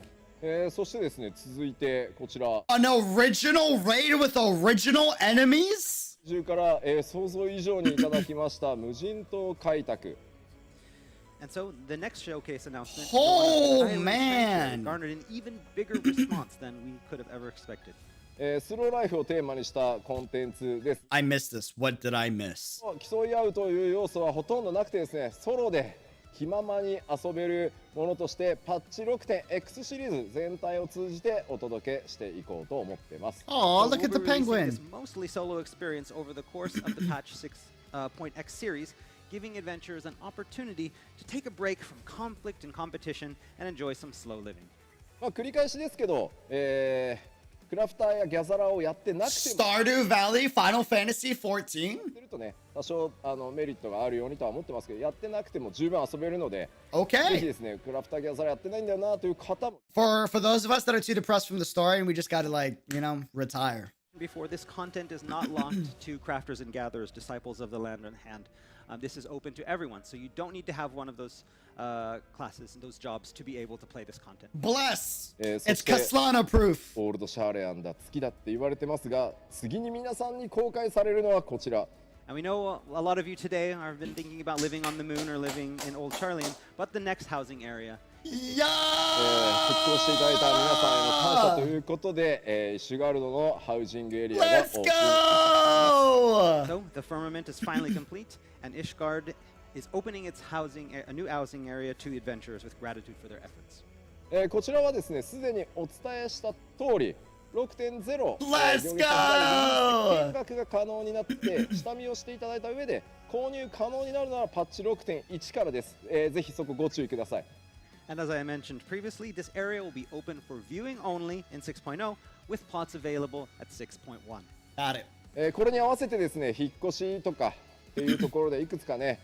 そしてですね、続いてこちら An original raid with original enemies? 中から、想像以上にいただきました無人島開拓。And so the next showcase announcement man. garnered an even bigger response than we could have ever expected. スローライフをテーマにしたコンテンツです。 I missed this. What did I miss? 競い合うという要素はほとんどなくてですね、ソロで気ままに遊べるものとしてパッチ 6.X シリーズ全体を通じてお届けしていこうと思っています。 Oh, So look at we'll the be releasing penguin. this mostly solo experience over the course of the patch 6.x series, giving adventurers an opportunity to take a break from conflict and competition and enjoy some slow living. 繰り返しですけど、クラフターやギャザラーをやってなくても Stardew Valley Final Fantasy 14? するとね、多少メリットがあるようにとは思ってますけど、やってなくても十分遊べるので、ぜひ Okay. ですね、クラフターギャザラーやってないんだよなという方も For those of us that are too depressed from the story and we just gotta like, retire. Before, this content is not locked to crafters and gatherers, disciples of the land in hand. This is open to everyone, so you don't need to have one of those classes and those jobs to be able to play this content. Bless. そ It's して Kaslana proof. オールドシャーレアンだ月だって言われてますが、次に皆さんに公開されるのはこちら。 And we know a lot of you today have been thinking about living on the moon or living in Old Charlian, but the next housing area. 復興していただいた皆さんへの感謝ということで、シュガルドのハウジングエリアがオ Let's ープン。 go. So the firmament is finally complete, and Ishgard is opening its a new housing area to adventurers with gratitude for their efforts. こちらはですね、すでにお伝えした通り、6.0 Let's go! 見学が可能になって下見をしていただいた上で購入可能になるのはパッチ 6.1 からです。ぜひそこご注意ください。And as I mentioned previously, this area will be open for viewing only in 6.0, with plots available at 6.1. Got it. これに合わせてですね、引っ越しとかっていうところでいくつかね、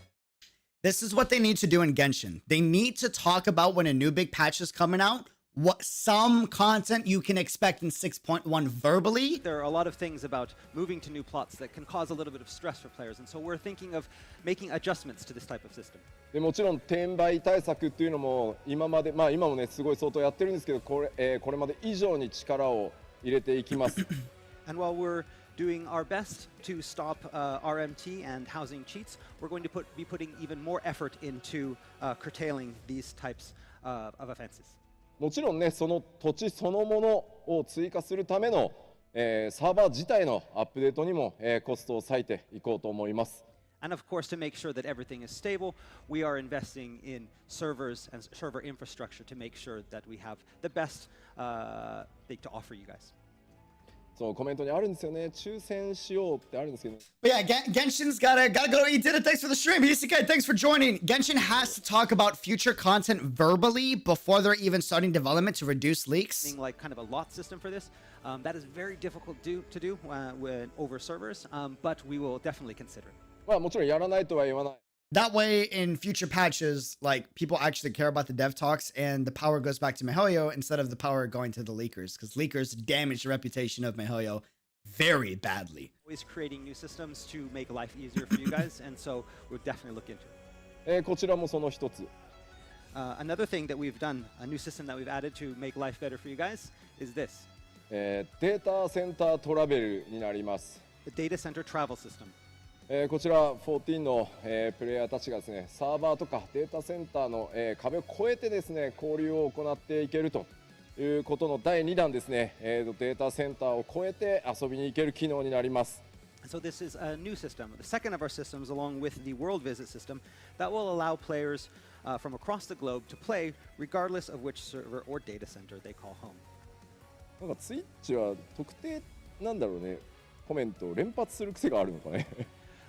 This is what they need to do in Genshin. They need to talk about when a new big patch is coming out, what some content you can expect in 6.1 verbally. There are a lot of things about moving to new plots that can cause a little bit of stress for players, and so we're thinking of making adjustments to this type of system. でもちろん転売対策っていうのも今まで、今もねすごい相当やってるんですけど、これまで以上に力を入れていきます。And while we're doing our best to stop RMT and housing cheats. We're going to be putting even more effort into curtailing these types of offenses. もちろんね、その土地そのものを追加するための、サーバー自体のアップデートにも、コストを割いていこうと思います。And of course, to make sure that everything is stable, we are investing in servers and server infrastructure to make sure that we have the best thing to offer you guys. そうコメントにあるんですよね。抽選しようってあるんですけど。But yeah, Genshin's gotta go. He did it. Thanks for the stream. BCK, thanks for joining. Genshin has to talk about future content verbally before they're even starting development to reduce leaks. Like kind of a lot system for this. That is very difficult to do over servers, but we will definitely consider it. まあもちろんやらないとは言わない。That way, in future patches, like people actually care about the dev talks, and the power goes back to MiHoYo instead of the power going to the leakers, because leakers damage the reputation of MiHoYo very badly. Always creating new systems to make life easier for you guys, and so we'll definitely look into it. こちらもその一つ。Another thing that we've done, a new system that we've added to make life better for you guys, is this. データセンタートラベルになります。The data center travel system. こちら14の、プレイヤーたちがですね、サーバーとかデータセンターの、壁を越えてですね、交流を行っていけるということの第2弾ですね、データセンターを越えて遊びに行ける機能になります。So this is a new system, the second of our systems along with the world visit system that will allow players from across the globe to play regardless of which server or data center they call home. なんかツイッチは特定なんだろうね、コメントを連発する癖があるのかね。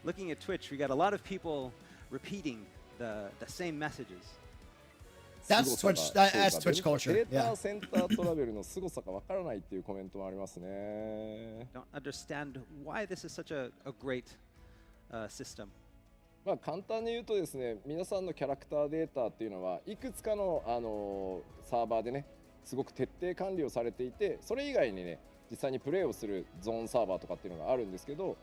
Looking at Twitch, we got a lot of people repeating the same messages. That's Twitch. That's Twitch culture. データ Yeah. センタートラベルの凄さがわからないっていうコメントもありますね。 Don't understand why this is such a great system. まあ簡単に言うとですね、皆さんのキャラクターデータっていうのはいくつかの、サーバーでね、すごく徹底管理をされていて、それ以外にね、実際にプレイをするゾーンサーバーとかっていうのがあるんですけど、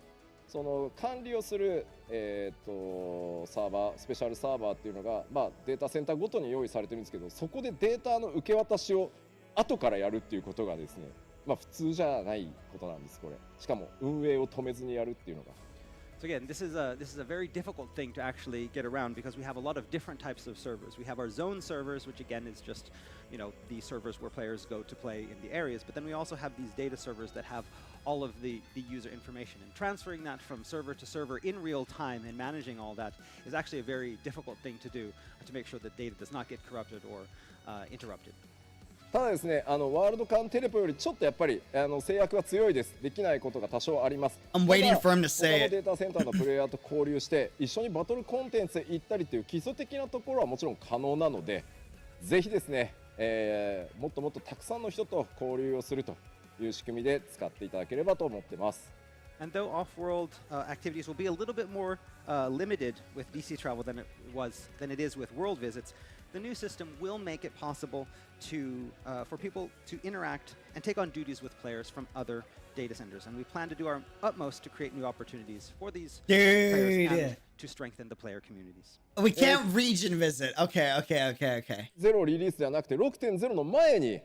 その管理をする、サーバースペシャルサーバーっていうのが、まあ、データセンターごとに用意されてるんですけど、そこでデータの受け渡しを後からやるっていうことがですね、まあ、普通じゃないことなんです。これしかも運営を止めずにやるっていうのが。So again, this is a very difficult thing to actually get around because we have a lot of different types of servers. We have our zone servers, which again is just, you know, the servers where players go to play in the areas. But then we also have these data servers that have all of the user information. And transferring that from server to server in real time and managing all that is actually a very difficult thing to do to make sure that data does not get corrupted or interrupted. ただですね、ワールド間テレポよりちょっとやっぱり制約が強いです。できないことが多少あります。 I'm waiting for him to 他 say の it. データセンターのプレイヤーと交流して一緒にバトルコンテンツへ行ったりという基礎的なところはもちろん可能なので、ぜひですね、もっともっとたくさんの人と交流をするという仕組みで使っていただければと思ってます。 And though off-world activities will be a little bit more limited with DC travel than it is with world visits, the new system will make it possible for people to interact and take on duties with players from other data centers. And we plan to do our utmost to create new opportunities for these players and to strengthen the player communities. We can't region visit. Okay. 0リリースではなくて 6.0 の前に、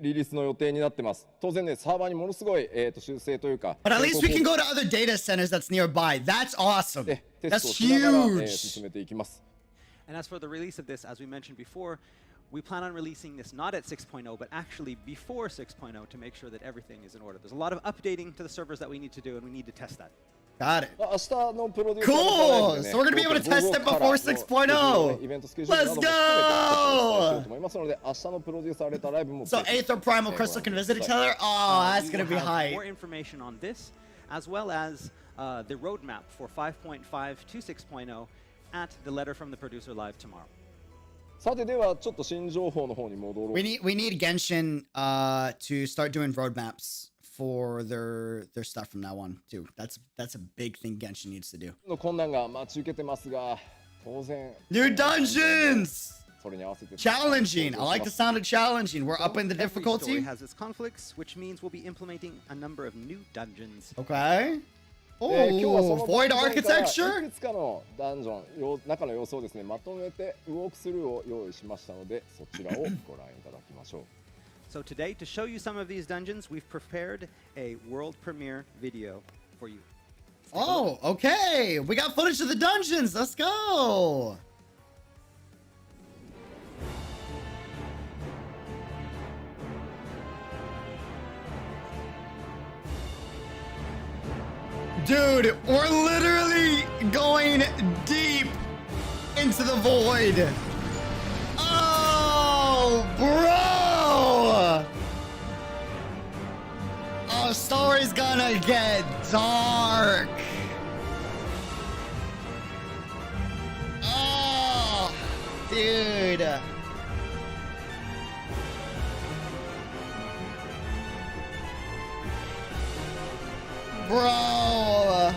リリースの予定になってます。当然ね、サーバーにものすごい、修正というか。 But at least we can go to other data centers that's nearby. That's awesome. テスト That's をしながら、 huge. 進めていきます。 And as for the release of this, as we mentioned before, we plan on releasing this not at 6.0, but actually before 6.0 to make sure that everything is in order. There's a lot of updating to the servers that we need to do, and we need to test that. Got it. 明日のプロデュース Cool. So we're gonna be able to test it before 6.0. イベントスケジュールなども含めてお伝えしようと思いますので、明日のプロデュースされたライブも So Aether Primal Crystal can visit each other? Oh, that's We gonna will be have hype. more information on this, as well as the roadmap for 5.5 to 6.0 at the Letter from the Producer Live tomorrow. さてではちょっと新情報の方に戻ろう。 We need Genshin to start doing roadmaps for their stuff from now on too. That's a big thing Genshin needs to do. の困難が待ち受けてますが、当然 New dungeons! それに合わせて Challenging. I like the sound of challenging. We're upping the Every story difficulty. has its conflicts, which means we'll be implementing a number of new dungeons. Okay. 今日はそ Oh, の void ダンジョンから architecture? いくつかのダンジョン中の様子をですねまとめてウォークスルーを用意しましたのでそちらをご覧いただきましょう。So today, to show you some of these dungeons, we've prepared a world premiere video for you. Oh, okay. We got footage of the dungeons. Let's go. Dude, we're literally going deep into the void. Oh, bro. Oh, story's gonna get dark. Oh, dude. Bro.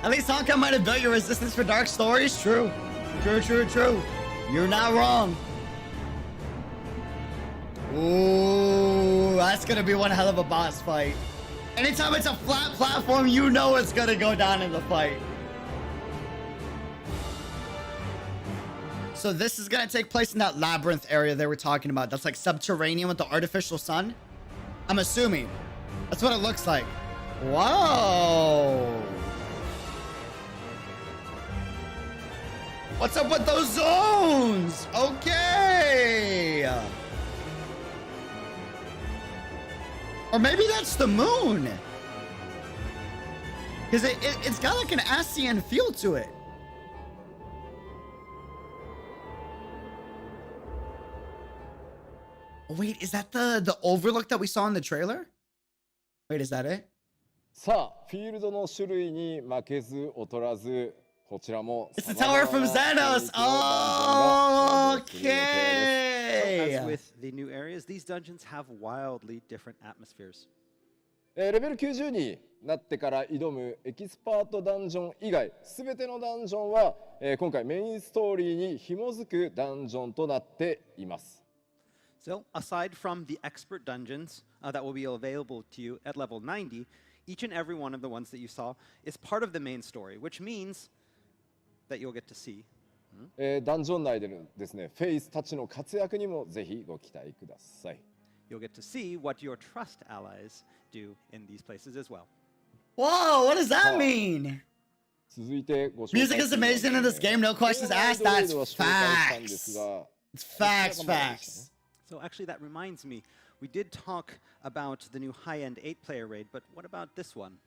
At least Honka might have built your resistance for dark stories. True. True. You're not wrong. Ooh, that's gonna be one hell of a boss fight. Anytime it's a flat platform, you know it's gonna go down in the fight. So this is gonna take place in that labyrinth area they were talking about. That's like subterranean with the artificial sun. I'm assuming. That's what it looks like. Whoa. What's up with those zones? Okay. Or maybe that's the moon. Because it's got like an ASEAN feel to it. Oh, wait, is that the overlook that we saw in the trailer? Wait, is that it? さあ、フィールドの種類に負けず劣らず、こちらも It's the tower from Xenos. Okay. As with the new areas, these dungeons have wildly different atmospheres. レベル90になってから挑むエキスパートダンジョン以外、すべてのダンジョンは、今回メインストーリーに紐づくダンジョンとなっています。So, aside from the expert dungeons that will be available to you at level 90, each and every one of the ones that you saw is part of the main story, which means that you'll get to see. ダンジョン内でのですね、フェイスたちの活躍にもぜひご期待ください。You'll get to see what your trust allies do in these places as well. Whoa, what does that mean? 続いてご紹介 Music is amazing in this game, no questions asked. That's facts. It's facts. So actually that reminds me, we did talk about the new high-end 8-player raid, but what about this one?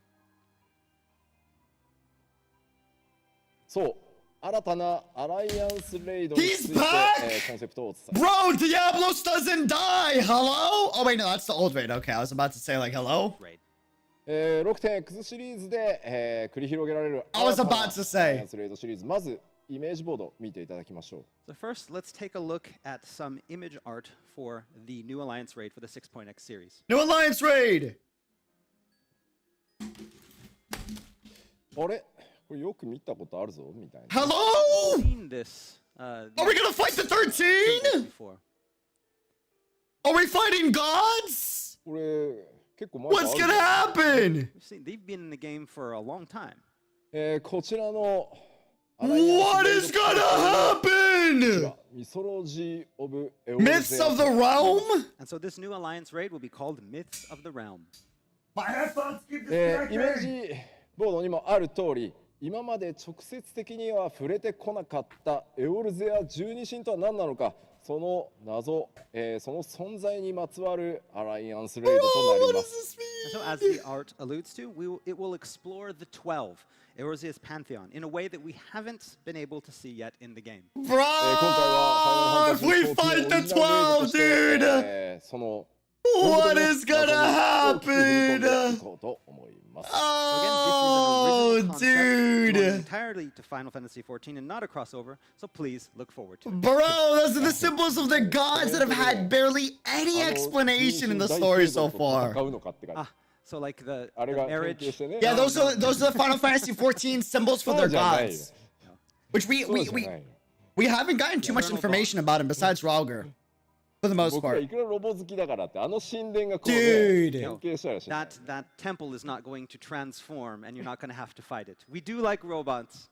そう、新たなアライアンスレイドについ He's て、 back! コンセプトをお伝え Bro, Diablos doesn't die. Hello? Oh, wait, no, that's the old raid. Okay, I was about to say, like, hello? Raid. 6.X シリーズで、繰り広げられる I was 新たな about to アライ say. アンスレイドシリーズ、まずイメージボード見ていただきましょう。 So first, let's take a look at some image art for the New Alliance raid for the 6.X series. New Alliance raid. あれこれよく見たことあるぞみたいな。 Hello? Seen this, Are we gonna fight the 13? before. Are we fighting gods? これ結構前からあ What's るぞ gonna happen? They've been in the game for a long time. こちらの What is gonna happen? ミソロジー・オブ・エオ Myths of the realm? And so this New Alliance raid will be called Myths of the Realm. My headphones keep イメージボードにもある通り、今まで直接的には触れてこなかったエオルゼア十二神とは何なのか、その謎、その存在にまつわるアライアンスレイドとなります。 And so as the art alludes to, it will explore the 12, Eorzea's pantheon, in a way that we haven't been able to see yet in the game. Bro, if we fight the 12, dude! その What is gonna happen? いこうと思います。 Oh, Again, this is an original concept belonging dude. entirely to Final Fantasy XIV and not a crossover, so please look forward to it. Bro, those are the symbols of the gods that have had barely any explanation in the story so far. 戦うのかって感じ。 Ah, so like the あれが marriage. 関係してね。 Yeah, those are the Final Fantasy XIV symbols for そ their うじゃないよ。 gods, which そうじゃないよ。 we haven't gotten too much information about him besides Ralger, for the most 僕が part. いくらロボ好きだからって神殿がこうね Dude. 関係したらしい。 That temple is not going to transform, and you're not going to have to fight it. We do like robots,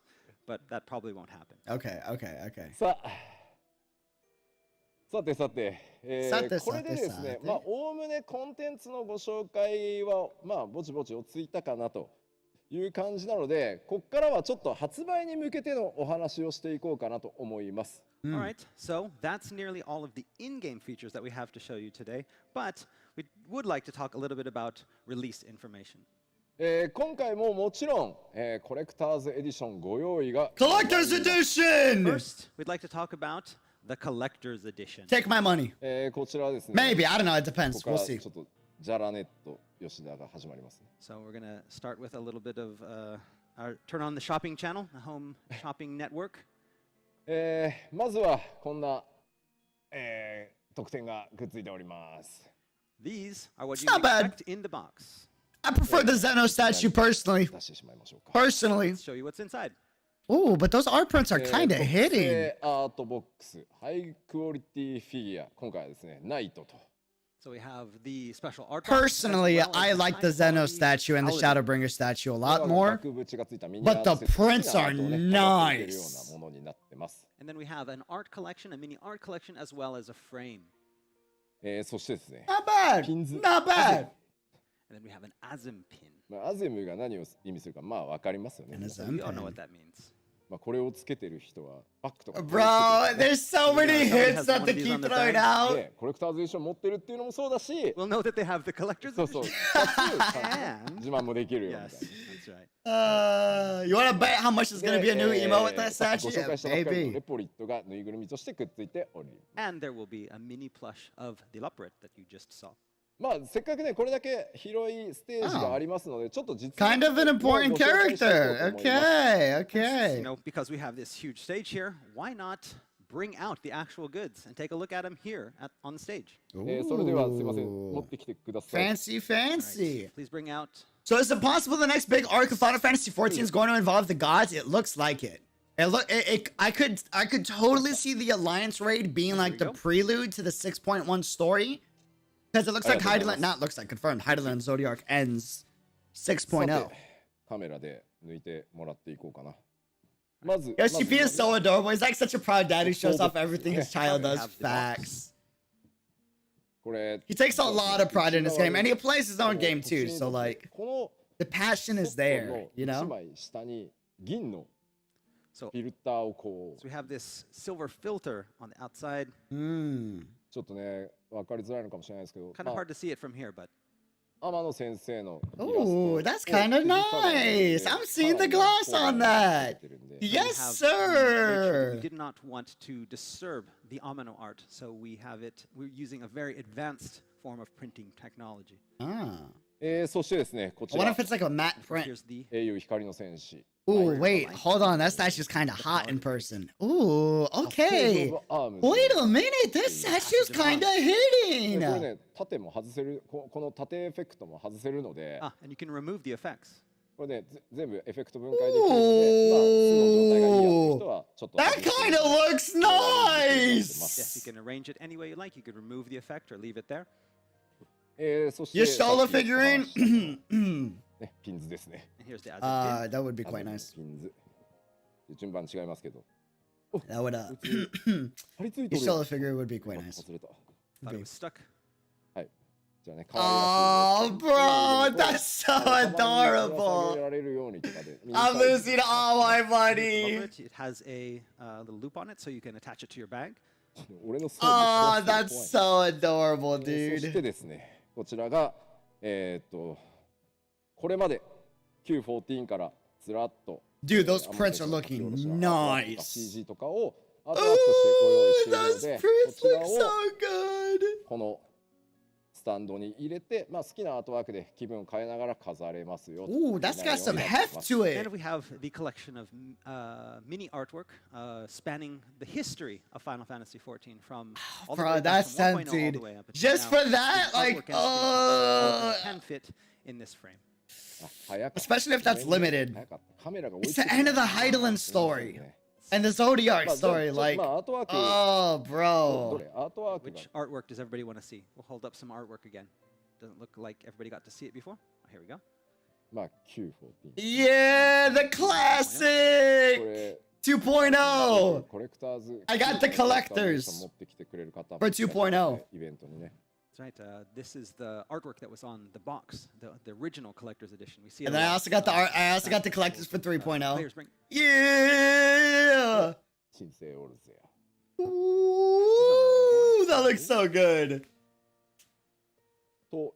but that probably won't happen. Okay. さて、さてこれでですね、まあおおむねコンテンツのご紹介はまあぼちぼち落ち着いたかなという感じなので、ここからはちょっと発売に向けてのお話をしていこうかなと思います。 All right, so that's nearly all of the in-game features that we have to show you today, but we would like to talk a little bit about release information. 今回ももちろん、コレクターズエディションご用意が Collector's edition. First, we'd like to talk about the collector's edition. Take my money. こちらはですね、 Maybe, I don't know. It こ depends. こから We'll ち see. ょっとジャラネット吉田が始まりますね。 So we're going to start with a little bit of our turn on the shopping channel, the home shopping network. まずはこんな、特典がくっついております。 These are what It's you not bad. expect in the box. I prefer the Zeno statue personally. 出してしまいましょうか。 Personally. Let's show you what's inside. Ooh, but those art prints are kind of 特 hitting. 製アートボックスハイクオリティフィギュア、今回はですねナイトと So we have the special art box, as Personally, well as I the like the Zeno high-quality statue and the paladin. Shadowbringer statue a lot more. 額縁がついたミニ But ア the ートセット prints ア are ートをね飾っていけるよ nice. うなものになってます。 And then we have an art collection, a mini art collection, as well as a frame. そしてですね、 Not bad. Pins. Not bad. And then we have an Azim pin. まあ、アゼムが何を意味するかまあわかりますよね。 And a So we all know Zen what pin. that means. まあこれをつけてる人はバッグとか Bro, there's so many Somebody hits has that one they of these keep on the throwing bag. out. でコレクターズエディション持ってるっていうのもそうだし、 We'll know that they have the collector's そうそう edition. 自慢もできるよみたい Yes, な。 that's right. You want to bet how much is going to be a new emo with that ご statue? 紹介したばっかりの Baby. レポリットがぬいぐるみとしてくっついております。 And there will be a mini plush of the Lupret that you just saw. まあせっかくねこれだけ広いステージがありますので、ちょっと実 Kind of an important ご紹介していこう character. と思います Okay, You okay. know, because we have this huge stage here, why not bring out the actual goods and take a look at them here on the stage? それではすいません持ってきてください。 Fancy, fancy. Please bring out. So is it possible the next big arc of Final Fantasy XIV is going to involve the gods? It looks like it. I could totally see the Alliance raid being like the There you go. prelude to the 6.1 story. Because it looks like Heideland, not looks like, confirmed, Heideland Zodiac ends 6.0. さてカメラで抜いてもらっていこうかな。まず Yoshi is so adorable. He's like such a proud dad who shows off everything his child does. Have the box. Facts. これ He takes a lot of pride in his game, and he plays his own game too. So こ like, の the passion is セット there, の you 一 know. 枚下に銀の So, フィルターをこ so we have this silver filter on the outside. うちょっとね分かりづらいのかもしれないですけど、 Kind of hard to see it from here, but 天野先生のイラスト Ooh, を that's kind of 崩さないで nice. I'm seeing the gloss on さら that. にこう入ってるんで we Yes, have to make sure we sir. did not want to disturb the Amano art, so we have it. We're using a very advanced form of printing technology. Ah. そしてですねこち I wonder ら if it's like a matte print. Here's the. 英雄光の戦士 Ooh, wait, hold on. That statue's kind of hot in person. Ooh, okay. Wait a minute. This statue's kind of これ hitting. ね縦も外せるこの縦エフェクトも外せるので Ah, and you can remove the effects. これね全部エフェクト分解できるのでまあ素の状態がいいやっていう人はちょっと That kind of looks Yes, you nice. can arrange it any way you like. You could remove the effect or leave it there. そして You stole さ a っき話した figurine? ねピンズですね And here's the Azim pin. That would be quite nice. ピンズ順番違いますけど That would, 張り付いて you る stole a figure would be quite nice. 外れた Thought it was stuck. じゃあね可愛らしい Oh, bro, that's so カバンにぶら下げ adorable. られるようにとかで I'm losing all my money. Love it. It has a little loop on it, so you can attach it to your bag. 俺の装 Oh, 備怖い that's so adorable, そして dude. ですねこちらがこれまで Q14 からずらっと Dude, those prints are looking nice. CG とかをアップアップしてご用意してい Ooh, るの those でこ prints ちら look を so good. このススタンドに入れて、まあ、好きなアートワークで気分を変えながら飾れますよ。 Ooh, that's got some heft to And it. we have the collection of mini artwork spanning the history of Final Fantasy XIV from all the Bro, way back that's from 1.0 all tempting. the way up until Just now. for that, The like, artwork and screenshots can fit in this frame. Especially if that's limited. It's the end of the Heidelin story. And the Zodiac story, like, oh, bro. Which artwork does everybody want to see? We'll hold up some artwork again. Doesn't look like everybody got to see it before. Oh, here we go. Yeah, the classic 2.0. I got the collectors for 2.0. That's right. This is the artwork that was on the box, the original collector's edition. We see. And then I also got the art. I also got the collectors for 3.0. Players bring. Yeah. Ooh, that looks so good. Oh,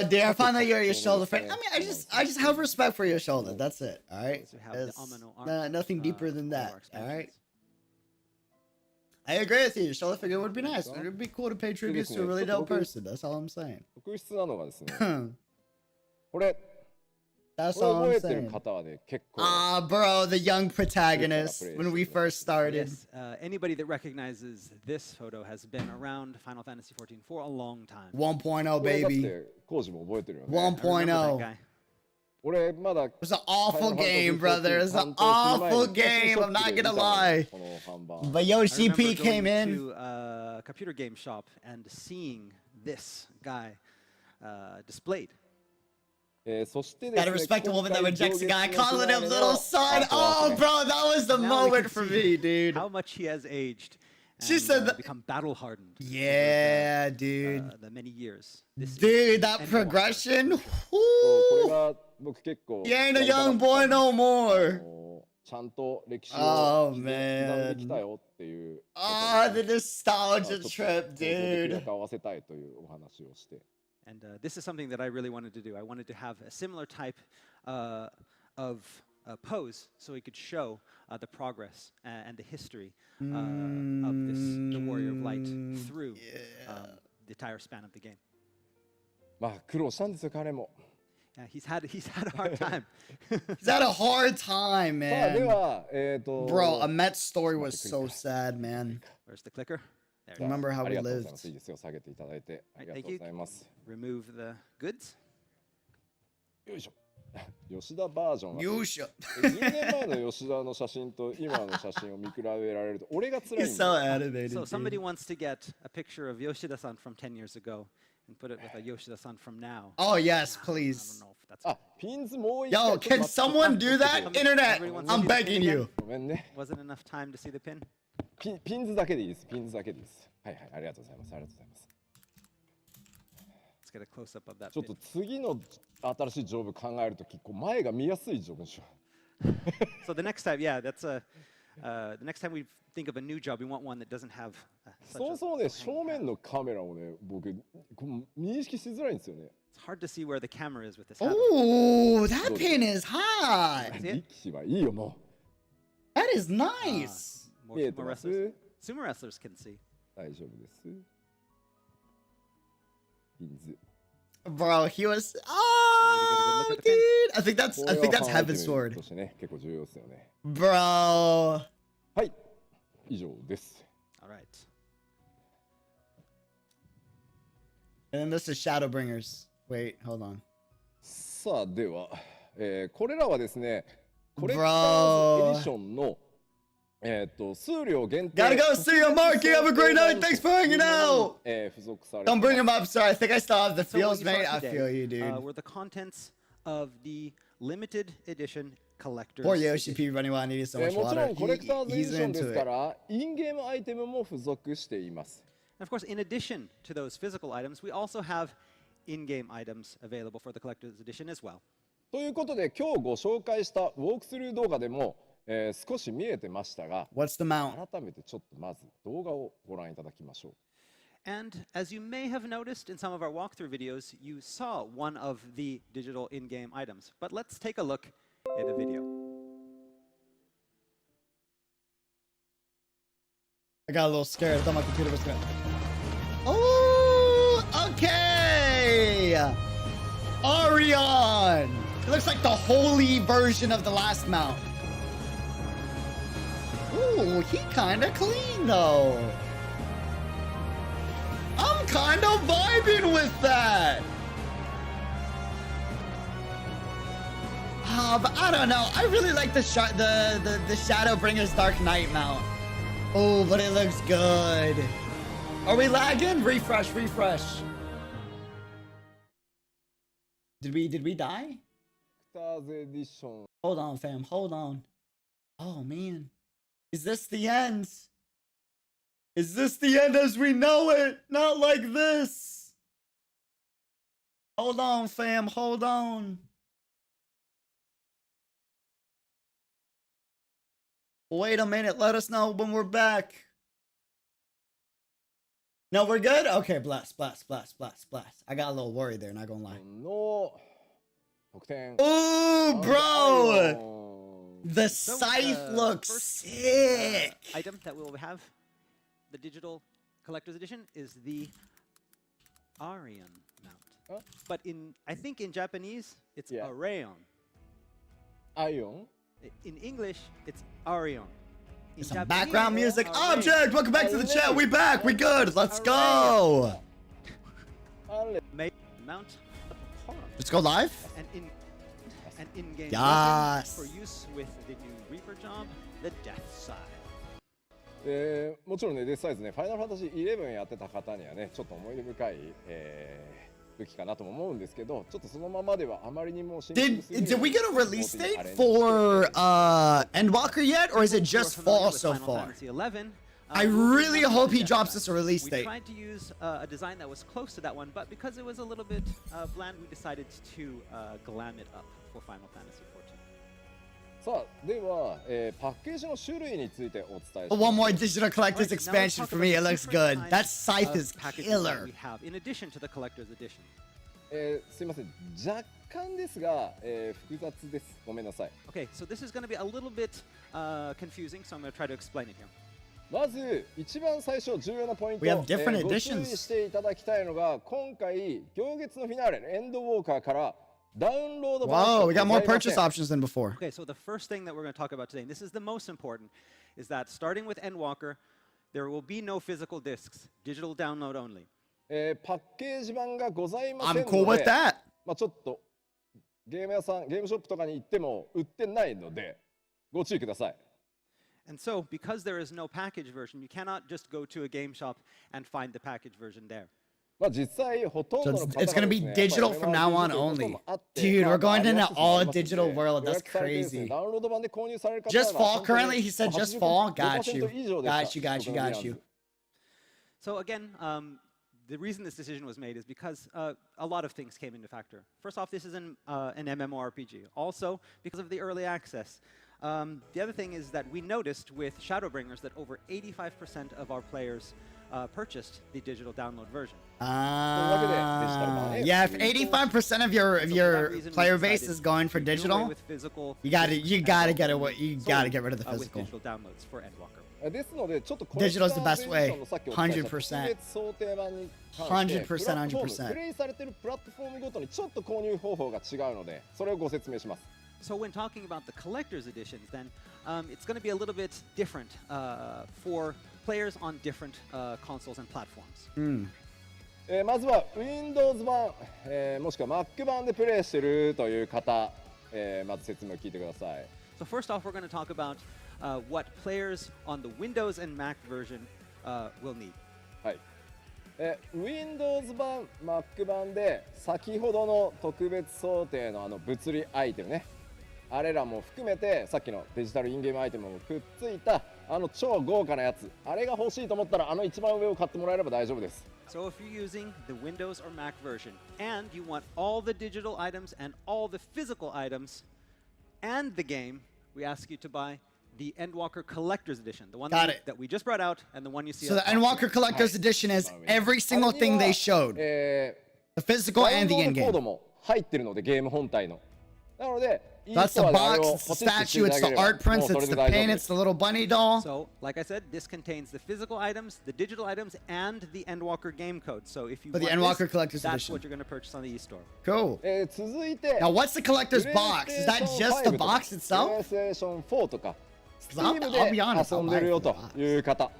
dear, I found out you're your shoulder fan. I mean, I just have respect for your shoulder. That's it. All right. Nothing deeper than that. All right. I agree with you. Shoulder figure would be nice. It would be cool to pay tributes to a really dope person. That's all I'm saying. That's all I'm saying. Bro, the young protagonist when we first started. Yes, anybody that recognizes this photo has been around Final Fantasy XIV for a long time. 1.0, baby. 1.0. It was an awful game, brother. It was an awful game. I'm not gonna lie. But Yoshi P came in. To a computer game shop and seeing this guy displayed. Gotta respect a woman that rejects a guy calling him little son. Oh, bro, that was the moment for me, dude. How much he has aged. She said that. Become battle hardened. Yeah, dude. The many years. Dude, that progression. Whoo. He ain't a young boy no more. Oh, man. Oh, the nostalgia trip, dude. And this is something that I really wanted to do. I wanted to have a similar type of pose so we could show the progress and the history of this, the Warrior of Light, through the entire span of the game. Yeah, he's had a hard time. He's had a hard time, man. Bro, Amet's story was so sad, man. Where's the clicker? There Remember how we lived. Right, thank you. Remove the goods. You should. He's so animated. So somebody wants to get a picture of Yoshida-san from 10 years ago and put it with a Yoshida-san from now. Oh, yes, I please. don't know if that's Yo, can someone do that? Internet, I'm begging you. Wasn't enough time to see the pin? ピンズだけでいいです。ピンズだけでいいです。はいはい、ありがとうございます。ありがとうございます。 Let's get a close up of that ちょっと次の新しいジョブ考えるとき、こう前が見やすいジョブにしよう。So the next time, yeah, that's the next time we think of a new job, we want one that doesn't have. そもそもね、正面のカメラをね、僕認識しづらいんですよね。 It's hard to see where the camera is with this. Ooh, that pin is hot. 力士はいいよもう。That is nice. Sumo wrestlers can see. 大丈夫です。ピンズ。 Bro, he was. Oh, dude. I think that's Heaven's Sword. としてね、結構重要ですよね。Bro. はい、以上です。 All right. And then this is Shadowbringers. Wait, hold on. さあ、では、これらはですね、コレクターズエディションの数量限定。 Gotta go see you, Marky. Have a great night. Thanks for hanging out. 付属され Don't bring him up, sir. I think I still have the feels, what you mate. saw I today, feel you, dude. Were the contents of the limited edition collector's Poor Yoshi edition. P running wild. Needed so much もちろ water. んコレクターズエディ He's ションで into すか it. ら、インゲームアイテムも付属しています。 And of course, in addition to those physical items, we also have in-game items available for the collector's edition as well. ということで、今日ご紹介したウォークスルー動画でも、少し見えてましたが、 What's the mount? 改めてちょっとまず動画をご覧いただきましょう。 And as you may have noticed in some of our walkthrough videos, you saw one of the digital in-game items. But let's take a look at a video. I got a little scared. I thought my computer was gonna. Oh, okay. Aria. Arion! It looks like the holy version of the last mount. Ooh, he kinda clean though. I'm kinda vibing with that. But I don't know. I really like the Shadowbringer's Dark Knight mount. Oh, but it looks good. Are we lagging? Refresh. Did we die? Hold on, fam. Hold on. Oh man. Is this the end? Is this the end as we know it? Not like this. Hold on, fam. Hold on. Wait a minute. Let us know when we're back. No, we're good? Okay, bless. I got a little worried there, not gonna lie. Ooh, bro! The scythe looks sick! Item that we will have, the digital collector's edition, is the Arion mount. But I think in Japanese, it's Arion. Ion? In English, it's Arion. Some background music. Object! Welcome back to the chat. We back. We good. Let's go. Mount. Let's go live. An in-game yes. for use with the new Reaper job, the Death Side. もちろんね、デスサイズね、ファイナルファンタジー11やってた方にはね、ちょっと思い出深い、武器かなとも思うんですけど、ちょっとそのままではあまりにも Did we get a release date for Endwalker yet, or is it just fall so far? I really hope he drops us a release date. We tried to use a design that was close to that one, but because it was a little bit bland, we decided to glam it up for Final Fantasy XIV. さあ、では、パッケージの種類についてお伝えします。One more digital collector's expansion for me. It looks good. That scythe is killer. In addition to the collector's edition. すいません、若干ですが、複雑です。ごめんなさい。Okay, so this is going to be a little bit confusing, so I'm going to try to explain it here. まず一番最初重要なポイント、We have different ご注 editions. 意していただきたいのが、今回行月のフィナーレエンドウォーカーからダウンロード版 Whoa, we got more ございません purchase options than before. Okay, so the first thing that we're going to talk about today, and this is the most important, is that starting with Endwalker, there will be no physical discs, digital download only. パッケージ版がございません I'm の cool with で、 that. まあちょっとゲーム屋さん、ゲームショップとかに行っても売ってないのでご注意ください。And so, because there is no package version, you cannot just go to a game shop and find the package version there. まあ実際ほとんど So の it's, 方 it's が gonna で be すね、 digital やっ from ぱ now り on ということ only. もあって Dude, we're going まあ into ありやすく all なりますので digital world. 予 That's 約されてですね crazy. ダウンロード版で購入される方 Just は fall 本当に currently? He said just fall? Got you. 80% 以上で Got you, got you, got you. So again, the reason this decision was made is because a lot of things came into factor. First off, this is an MMORPG. Also, because of the early access. The other thing is that we noticed with Shadowbringers that over 85% of our players purchased the digital download version. Yeah, if 85% of your player base is going for digital, you gotta get rid of the with physical. digital downloads for Endwalker. ですのでちょっと Digital is the best way. 100% 想定版に関して 100%. プレイされてるプラットフォームごとにちょっと購入方法が違うのでそれをご説明します。 So when talking about the collector's editions, then it's going to be a little bit different for players on different consoles and platforms. まずは Windows 版、もしくは Mac 版でプレイしてるという方、まず説明を聞いてください。 So first off, we're going to talk about what players on the Windows and Mac version will need. はい。Windows 版、Mac 版で先ほどの特別想定の物理アイテムね。あれらも含めてさっきのデジタルインゲームアイテムもくっついた超豪華なやつあれが欲しいと思ったら一番上を買ってもらえれば大丈夫です。 So if you're using the Windows or Mac version and you want all the digital items and all the physical items and the game, we ask you to buy the Endwalker Collector's Edition, the one that we just brought out and the one you see. So the Endwalker Collector's Edition is every single thing they showed. The physical and the in-game. ダウンロードコードも入ってるのでゲーム本体の。なので、That's the box, it's the statue, it's the art prints, it's the paint, it's the little bunny doll. So, like I said, this contains the physical items, the digital items, and the Endwalker game code. So if you For the want Endwalker this, Collector's that's Edition. what you're going to purchase on the eStore. Cool. 続いて、 Now, what's the collector's box? Is that just the box itself? PlayStation 4とか、 I'll be honest, Steam で遊んでるよという方。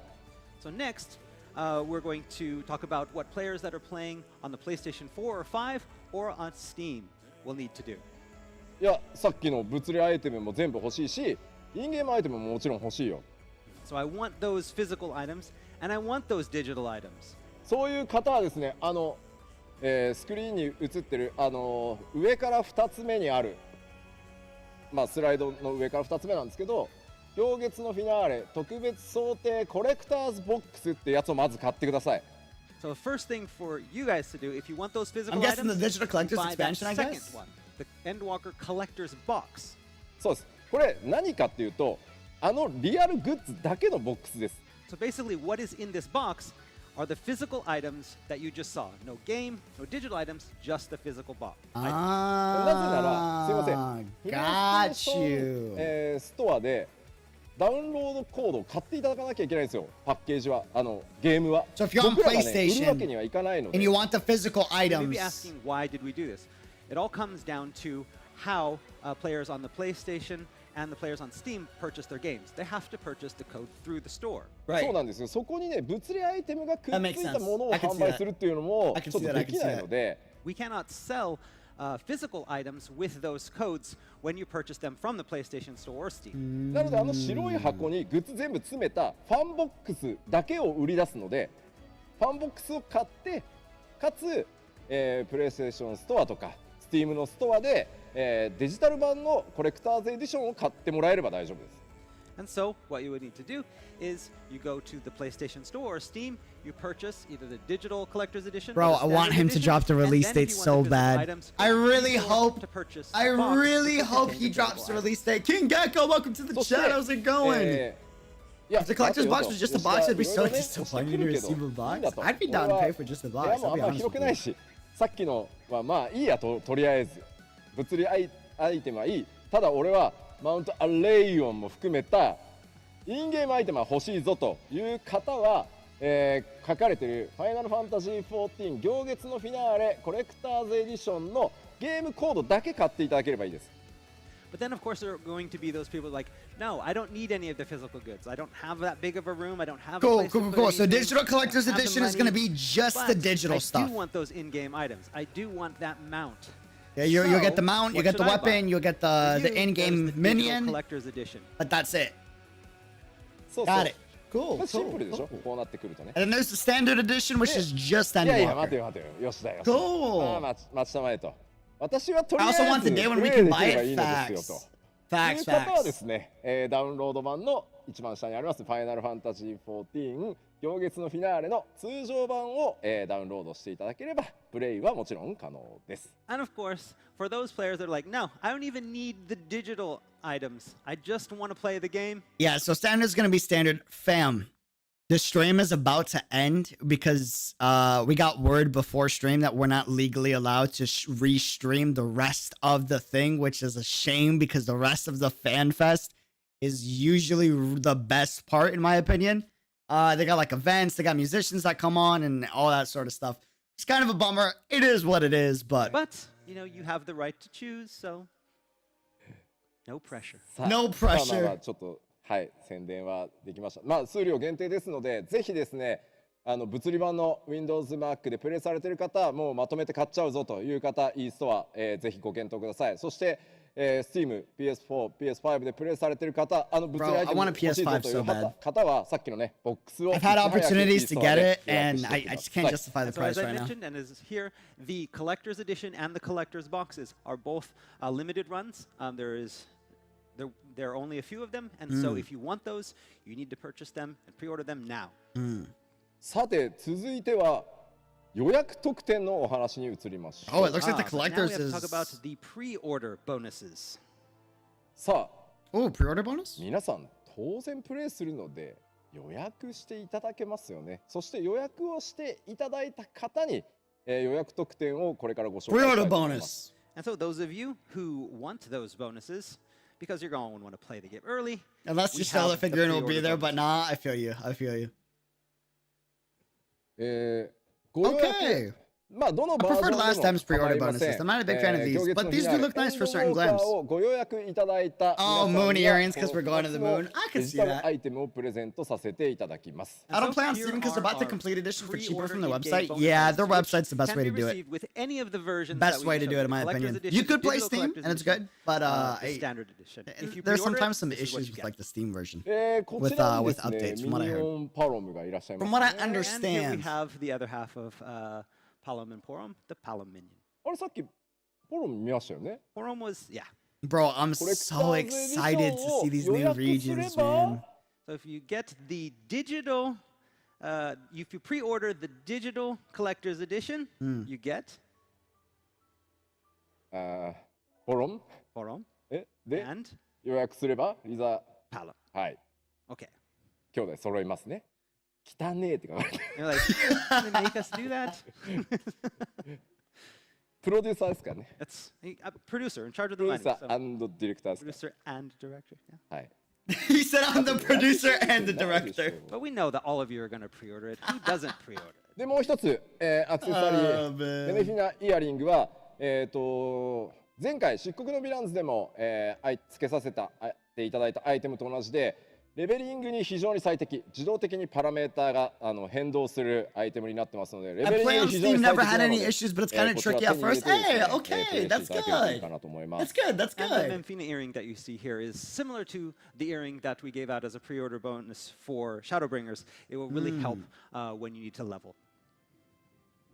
So next, we're going to talk about what players that are playing on the PlayStation 4 or 5 or on Steam will need to do. いや、さっきの物理アイテムも全部欲しいし、インゲームアイテムももちろん欲しいよ。So I want those physical items and I want those digital items. そういう方はですね、スクリーンに映ってる上から2つ目にある、まあスライドの上から2つ目なんですけど、両月のフィナーレ特別想定コレクターズボックスってやつをまず買ってください。So the first thing for you guys to do, if you want those physical I'm guessing items, the digital collector's buy that expansion, I second guess? one, the Endwalker Collector's Box. そうです。これ何かっていうと、リアルグッズだけのボックスです。 So basically, what is in this box are the physical items that you just saw. No game, no digital items, just the physical box. なぜなら、すいません。 Got you. ストアでダウンロードコードを買っていただかなきゃいけないんですよ。パッケージは、ゲームは。 So if you're on 僕らがね、売 PlayStation るわけにはいかないの and で。 you want the physical You may items. be asking, why did we do this? It all comes down to how players on the PlayStation and the players on Steam purchase their games. They have to purchase the code through the store. そうなんですよ。そこにね、物理アイテムがくっ That つ makes いたものを sense. I can 販 see 売 that. するっていうのも I ち can ょっ see と that. I で can き see ない that. ので。We cannot sell physical items with those codes when you purchase them from the PlayStation Store or Steam. なので白い箱にグッズ全部詰めたファンボックスだけを売り出すので、ファンボックスを買ってかつ、プレイステーションストアとか Steam のストアで、デジタル版のコレクターズエディションを買ってもらえれば大丈夫です。 And so, what you would need to do is you go to the PlayStation Store or Steam, you purchase either the digital collector's edition. Bro, or the I want standard him to edition, drop the and release then if date you want so the physical bad. items, I really you go hope- to purchase I the box really to hope contain he the drops physical the items. release date. King Gecko, welcome to the そして chat. How's it going? いや If the collector's box was just a box, I'd be so いろいろね disappointed to receive a いいん box. だと I'd be down to pay for just a 部屋 box. も I'll あん be ま honest 広 with くない you. し、さっきのはまあいいやとりあえず物理アイテムはいい。ただ俺はマウントアレイオンも含めたインゲームアイテムは欲しいぞという方は、書かれているファイナルファンタジー14行月のフィナーレコレクターズエディションのゲームコードだけ買っていただければいいです。 But then, of course, there are going to be those people like, no, I don't need any of the physical goods. I don't have that big of a room. I don't have a Cool, place to cool, put cool. So anything. digital collector's I don't have the edition is going to money. be just the But digital I stuff. do want those in-game items. I do want that mount. Yeah, you'll get the So, mount, you what get the should I buy? weapon, you'll get For the you, in-game there's the digital minion, collector's edition. but that's it. そうそう Got it. Cool, まあシンプ cool, ルでしょ cool. こうなってくるとね。 And then there's the standard edition, which is just いやいや待て Endwalker. よ待てよ吉田よ。 Cool. まあ待ちたまえと。私はとり I あえず also want the day プ when we レイ can でき buy れば it. いいのですよ Facts. と。 Facts, いう方はで facts. すね、ダウンロード版の一番下にありますファイナルファンタジー14行月のフィナーレの通常版を、ダウンロードしていただければプレイはもちろん可能です。 And of course, for those players that are like, no, I don't even need the digital items. I just want to play the game. Yeah, so standard is going to be standard. Fam, the stream is about to end because we got word before stream that we're not legally allowed to restream the rest of the thing, which is a shame because the rest of the fan fest is usually the best part, in my opinion. They got like events, they got musicians that come on and all that sort of stuff. It's kind of a bummer. It is what it is, but But, you know, you have the right to choose, so no pressure. さあ No まあ pressure. まあちょっとはい宣伝はできました。まあ数量限定ですのでぜひですね物理版の Windows Mac でプレイされている方もうまとめて買っちゃうぞという方 e ストア、ぜひご検討ください。そしてSteam、PS4、PS5 でプレイされている方、物理アイテム I want a 欲しいぞ PS5 という so bad. 方はさっきのねボックスを I've had いち早く opportunities to get it, e-store で and 予約 I してくだ just さい can't justify the And so price as I right now. mentioned, and as here, the collector's edition and the collector's boxes are both limited runs. There are only a few of them, and so if you want those, you need to purchase them and pre-order them now. さて続いては予約特典のお話に移りましょう。 Oh, it looks like the But now we collector's have to talk about is... the pre-order bonuses. さあ Oh, pre-order bonus? 皆さん当然プレイするので予約していただけますよね。そして予約をしていただいた方に、予約特典をこれからご紹介したい Pre-order と思います。 bonus. And so those of you who want those bonuses, because you're going to want to play the game early. Unless we you sell the have the figurine will be pre-order there, but bonus. nah, I feel you. I feel you. ご予約 Okay. まあどの I バージョ preferred ン last で time's も構 pre-order いませ bonuses. ん I'm not a big fan of 今 these, 月 but の these フィ do ナーレ look nice for エン certain ドウォーカー glimpse. をご予約いただいた Oh, 皆さん moon には earrings, 'cause we're going to the この moon. I デ can ジ see タル that. アイテムをプレゼントさせていただきます I don't So plan on here stealing because they're about the are complete edition for our cheaper from pre-order the in-game website. bonuses, Yeah, their which website's the best can way to be do it. received with any of the versions Best that way we to do showed, it, in the my collector's opinion. edition, You the could play digital Steam, collector's and it's edition, good, but the standard edition. If you there's pre-order it, sometimes some this is what issues you with get. like the Steam version. こちらにです with ね updates, ミ from what I ニ heard. オンパロムがいらっしゃいます From what I ね And here we understand. have the other half of Palom and Porom, the Palom minion. あれさっきパロム見ましたよね Porom was, yeah. Bro, I'm Collector's so excited to see these new regions, man. So if you get the digital, if you pre-order the digital collector's edition, you get あパロム Porom で and 予約すればリザ Palom. はい Okay. 兄弟揃いますね汚ねえって書かれて You're like, they make us do that? プロデューサーですからね That's a producer in charge of プ the ロデュー money. サ So ーディレクターですか producer and director. Yeah. らはい He said I'm the producer and the なんでしょ director. う But we know that all of you are going to pre-order it. Who doesn't pre-order it? でもう一つ、アクセサリー、 man. ベネフィナイヤリングは、前回漆黒のヴィランズでも、つけさせていただいたアイテムと同じでレベリングに非常に最適自動的にパラメーターが変動するアイテムになってますのでレ I ベリング play に on 非常に Steam, 最 never 適 had なの any で issues, but it's kind of こちら tricky 手 at に入れ first. てですね Hey, プ okay, レイして that's いただけるといい good. かなと思いま That's す good, that's And the good. Memphina earring that you see here is similar to the earring that we gave out as a pre-order bonus for Shadowbringers. It will really help when you need to level.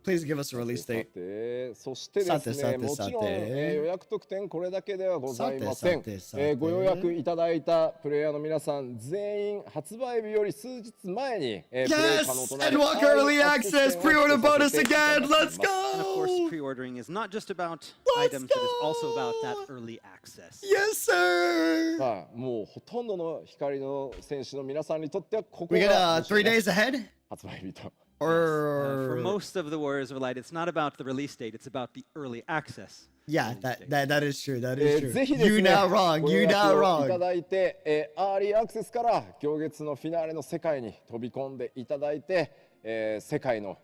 Please give us a release さ date. てそしてですねさてもちろん、さて予約特典これだけではございませんさてさてご予約いただいたプレイヤーの皆さん全員発売日より数日前に、プレイ Yes! 可能となる Endwalker Early Access pre-order bonus again. Let's And of course, go! pre-ordering is not just about Let's items, it is go! also about that early access. Yes, sir! まあもうほとんどの光の選手の皆さんにとってはここ We get が 3 days ahead? 発売日と For Or... most of the Warriors of Light, it's not about the release date, it's about the early access. Yeah, that is true, that is ぜ true. ひです You ね not wrong, ご you 予約 not をいた wrong. だいて、アーリーアクセスから行月のフィナーレの世界に飛び込んでいただいて、世界の、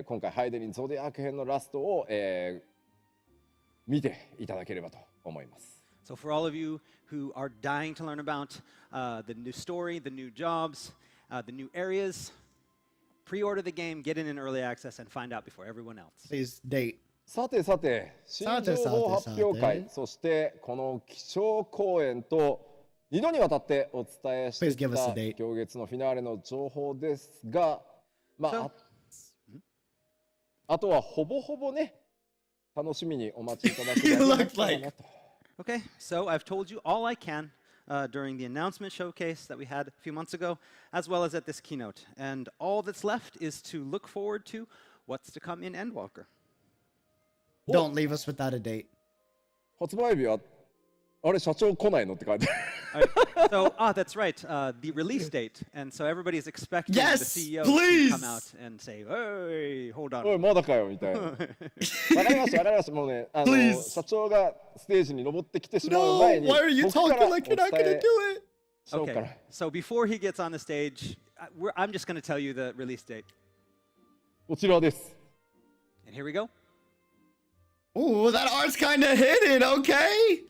今回ハイデリンゾディアーク編のラストを、見ていただければと思います。 So for all of you who are dying to learn about the new story, the new jobs, the new areas, pre-order the game, get in early access, and find out before everyone else. Please, date. さてさて、新情報発表会、そしてこの基調講演と2度にわたってお伝えしてき Please give us a た date. 行月のフィナーレの情報ですが、まあ、あとはほぼほぼね、楽しみにお待ちいただけれ You ば look like- なと。 Okay, so I've told you all I can during the announcement showcase that we had a few months ago, as well as at this keynote. And all that's left is to look forward to what's to come in Endwalker. Don't leave us without a date. 発売日はあれ社長来ないのって感じ。 So, that's right, the release date. And so everybody's expecting Yes, the CEO please! to come out and say, hey, hold おい on. まだかよみたいな。わかりましたわかりました。もうねPlease! 社長がステージに登ってきてしまう No, 前に why are you 僕から talking お like 伝 you're not gonna え do it? しようかな。 Okay, so before he gets on the stage, I'm just going to tell you the release date. こちらです。 And here we go. Ooh, that art's kind of hidden, okay?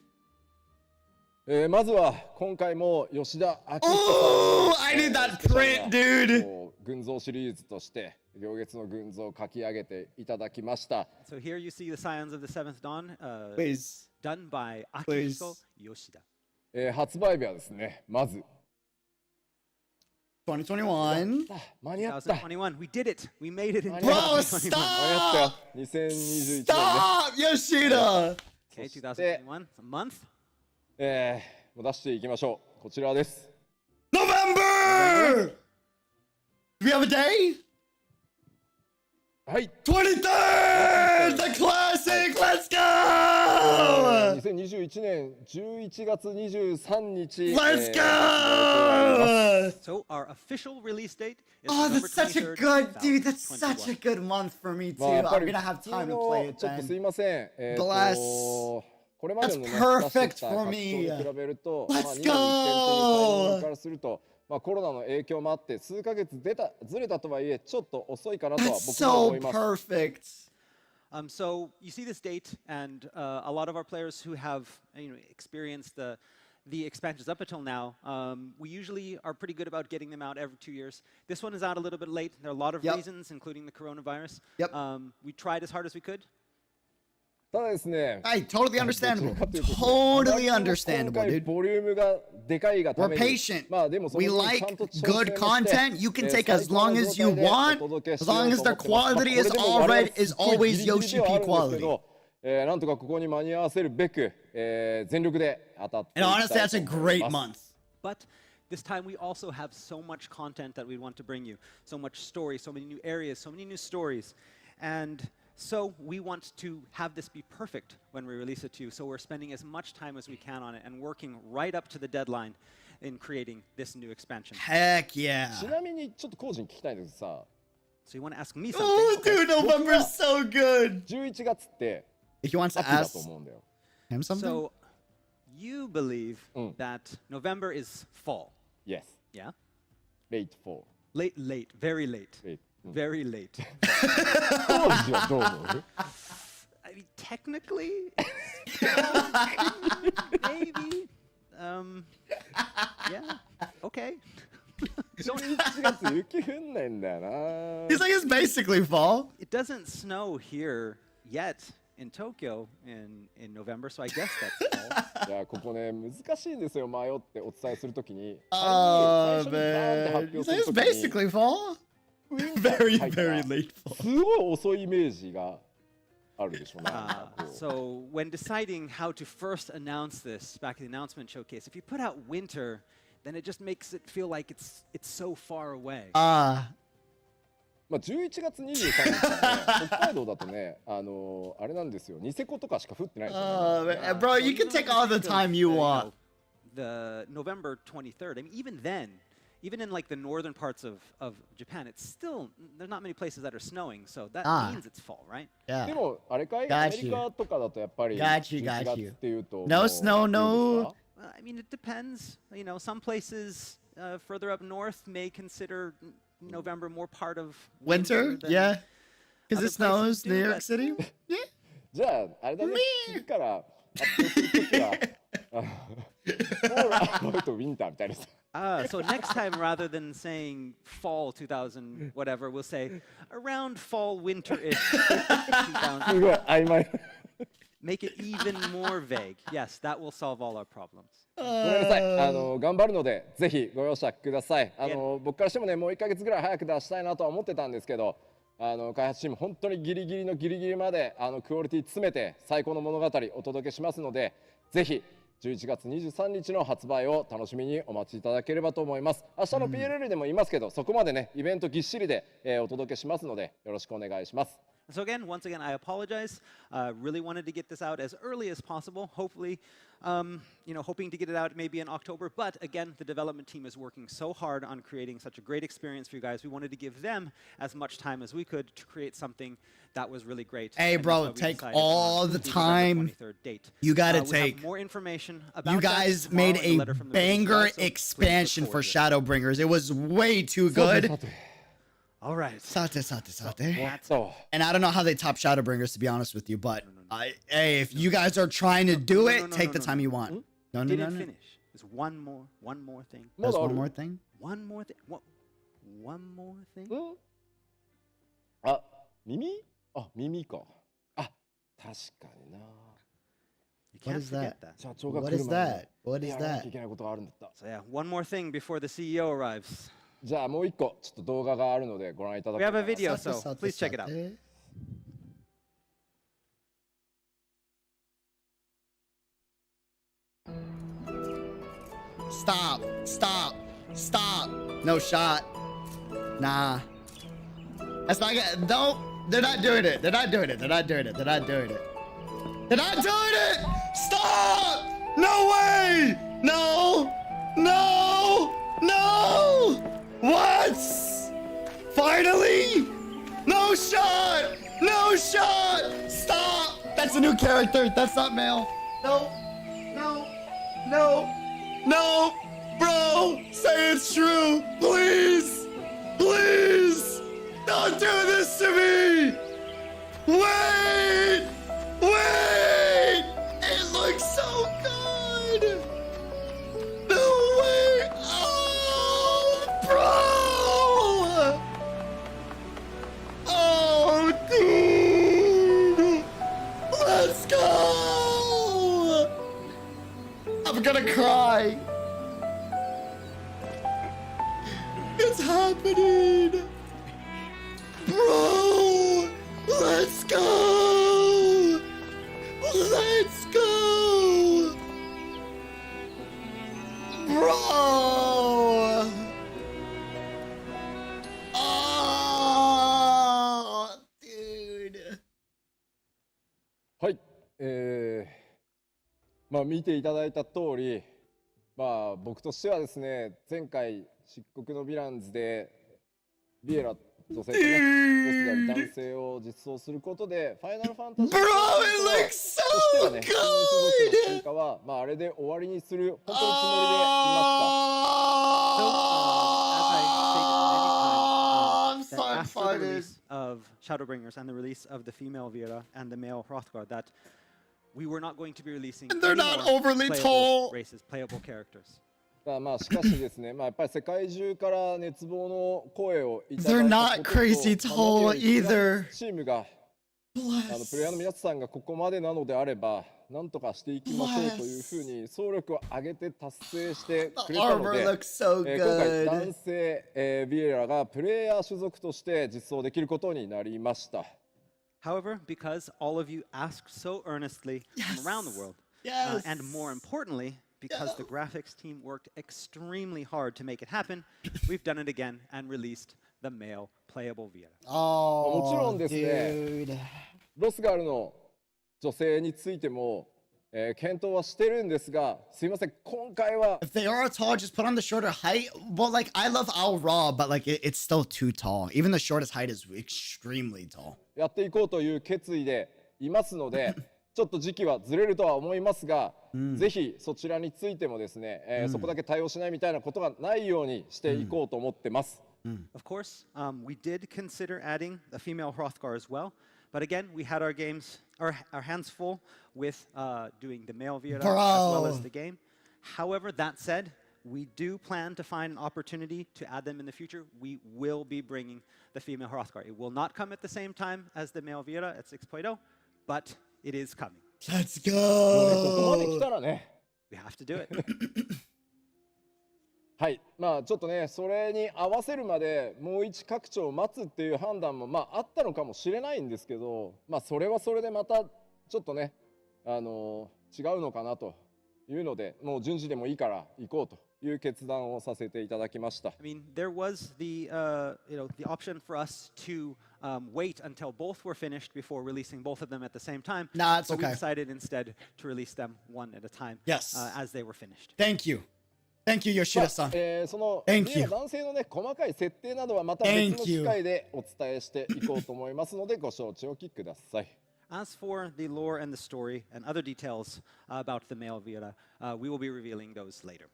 まずは今回も吉田明人 Oh, さん I に need that スペシャ print, ルな dude. こう群像シリーズとして行月の群像を書き上げていただきました。 So here you see the Scions of the Seventh Dawn, Please. done by Please. Akihiko Yoshida. 発売日はですね、まず2021. 間に合った。 2021, we did it. We made it in Bro, 間に合ったよ stop! 2021年 Stop, Yoshida! Okay, 2021, a month. もう出していきましょう。こちらです。 November! Do we have a day? はい。 23rd! The classic! Link, let's go! 2021年11月23日 Let's 予定があります go! So our official release date is Oh, November that's such a 23rd, good, dude. That's such a 2021. good month for me too. まあやっぱ I'm り gonna have 普通 time to の play it ちょっとす then. いません。Bless. これまでのね That's 出して perfect きた for 格 me. 闘に比べると、 Let's まあ、21点っていうタイミン go. グからすると、まあ、コロナの影響もあって数ヶ月ずれたとはいえちょっと遅いかなとは That's 僕は思 so います。 perfect. So you see this date, and a lot of our players who have experienced the expansions up until now, we usually are pretty good about getting them out every 2 years. This one is out a little bit late. There are a lot of Yep. reasons, including the coronavirus. Yep. We tried as hard as we could. ただですね、 Hey, totally understandable. どちらかというとですね Totally あまりにも understandable, 今回 dude. ボリュームがでかいがた We're めに patient. まあでもその We 分 like ちゃんと調整 good もして content. You can 最 take as 高の long 状 as you 態でお want, 届けし as よう long と as 思 the ってます quality まあこれ is でも我々 alright, is すっごい always ギリギリで Yoshi はあ P るんですけ quality. どなんとかここに間に合わせるべく、全力で当たってい And き honestly, たい that's と a 思い great ます。 month. But this time we also have so much content that we want to bring you, so much story, so many new areas, so many new stories. And so we want to have this be perfect when we release it to you. So we're spending as much time as we can on it and working right up to the deadline in creating this new expansion. Heck yeah. ちなみにちょっとコージに聞きたいんですけどさ、 So you want to ask me something? Oh, dude, November's so good. 11月って If he wants to 秋だ ask と思うんだよ。 him something, So you believe Mm. that November is fall, Yes, yeah? late fall. Late, very late. Late. Very late. コージはどう思う I mean, technically, maybe. Yeah. Okay. 11月雪降んないんだよな。 he's like, it's basically fall. It doesn't snow here yet in Tokyo in November, so I guess that's fall. いやここね難しいんですよ迷ってお伝えするときに。 Oh, 最初にバーンって man. 発 He's 表す like, る it's ときに basically fall. ウィンター Very, に入ったら very late fall. すごい遅いイメージがあるでしょうな。こう So when deciding how to first announce this back at the announcement showcase, if you put out winter, then it just makes it feel like it's so far away. まあ11月23日はね北海道だとねあれなんですよニセコとかしか降ってないですよね。 Man, bro, you can take all the time you want. The November 23rd. I mean, even then, even in like the northern parts of Japan, it's still there's not many places that are snowing, so that means it's fall, right? で Yeah. もあれかい Got アメリカとかだとやっぱり Got you, 11 got 月 you. っていうと No もう snow, いい no- ですか Well, I mean, it depends. You know, some places further up north may consider November more part of Winter? than Yeah. Because other it snows places New do, York but- City? Yeah. じゃああれだね次から発表するときはフォールアバウトウィンターみたいなさ So next time, rather than saying fall 2000 whatever, we'll say around fall winter-ish 2000. すごい曖昧 Make it even more vague. Yes, that will solve all our problems. ごめんなさい頑張るのでぜひご容赦ください僕からしてもねもう1ヶ月ぐらい早く出したいなとは思ってたんですけど開発チーム本当にギリギリのギリギリまでクオリティ詰めて最高の物語お届けしますのでぜひ11月23日の発売を楽しみにお待ちいただければと思います明日の PLL でも言いますけどそこまでねイベントぎっしりでお届けしますのでよろしくお願いします So again, once again, I apologize. Really wanted to get this out as early as possible. Hopefully, hoping to get it out maybe in October. But again, the development team is working so hard on creating such a great experience for you guys. We wanted to give them as much time as we could to create something that was really great. Hey, And that's bro, why we take decided all on the November time 23rd date. you gotta We have take. more information about You that guys tomorrow made in the a letter from the release banger guide, so please look expansion for forward to it. Shadowbringers. It was way too good. All right. Sate. So And I don't know how they top Shadowbringers, to be honest with you, but hey, if you guys are trying to do it, take the time you want. No, Didn't finish. There's one more thing. There's one more thing. One more thing. One more thing. あ耳耳か確かにな You can't What is forget that? that. 社長が What 来る is 前 that? に What is やらな that? きゃいけないことがあるんだった So yeah, one more thing before the CEO arrives. じゃあもう一個ちょっと動画があるのでご覧いただ We き have a ます video, so please check it out. Stop. No shot. Nah. That's not good. No, they're not doing it. They're not doing it. Did I do it? Stop! No way! No! No! No! What? Finally? No shot! No shot! Stop! That's a new character. That's not male. No. No. No. No. Bro, say it's true. Please. Please. Don't do this to me. Wait. Wait. It looks so good. No way. Oh, bro. Oh, dude. Let's go. I'm gonna cry. It's happening. Bro, let's go. Let's go. Bro. Oh, dude. はい、まあ見ていただいた通り、まあ僕としてはですね、前回漆黒のヴィランズでビエラ女性とね、ロスである男性を実装することで、ファイナルファンタジー Bro, it looks としては so ね、 good. 新種族の進化はまああれで終わりにする本当につもりでいました So, I'm as so I excited. stated, the release of Shadowbringers and the release of the female Viera and the male Hrothgar, that we were not going to be releasing And they're any not more overly playable tall. races, playable characters. まあしかしですね、まあやっぱり世界中から熱望の声をいただ They're いた not ことと crazy まあ tall 何より either. チームがプレイヤーの皆さんがここまでなのであれば、なんとかしていきましょうというふうに総力を挙げて達成してく The れたの armor で、 looks so 今回男 good. 性、ビエラがプレイヤー種族として実装できることになりました。However, because all of you asked so earnestly from around the world, Yes. and more importantly, because the graphics team worked extremely hard to make it happen, we've done it again and released the male playable Viera. もちろ Oh, んですね、 dude. ロスガールの女性についても、検討はしてるんですが、すいません、今回は If they are tall, just put on the shorter height. Well, like, I love Al Raw, but like, it's still too tall. Even the shortest height is extremely tall. やっていこうという決意でいますので、ちょっと時期はずれるとは思いますが、ぜひそちらについてもですね、そこだけ対応しないみたいなことがないようにしていこうと思ってます。Of course, we did consider adding the female Hrothgar as well, but again, we had our hands full with doing the male Viera as well as Bro. the game. However, that said, we do plan to find an opportunity to add them in the future. We will be bringing the female Hrothgar. It will not come at the same time as the male Viera at 6.0, but it is coming. Let's ここまで来 go. たらね、 We have to do it. はい、まあちょっとね、それに合わせるまでもう一拡張を待つっていう判断もまああったのかもしれないんですけど、まあそれはそれでまたちょっとね、違うのかなというので、もう順次でもいいから行こうという決断をさせていただきました。 I mean, there was the the option for us to wait until both were finished before releasing both of them at the same time. Nah, it's but we okay. decided instead to release them one at a time. Yes. As they were finished. Thank you. Thank you, まあ Yoshida-san. その Thank you. 男性のね細かい設定などはまた別の Thank you. 機会でお伝えしていこうと思いますのでご承知おきください。 As for the lore and the story and other details about the male Viera, we will be revealing those later.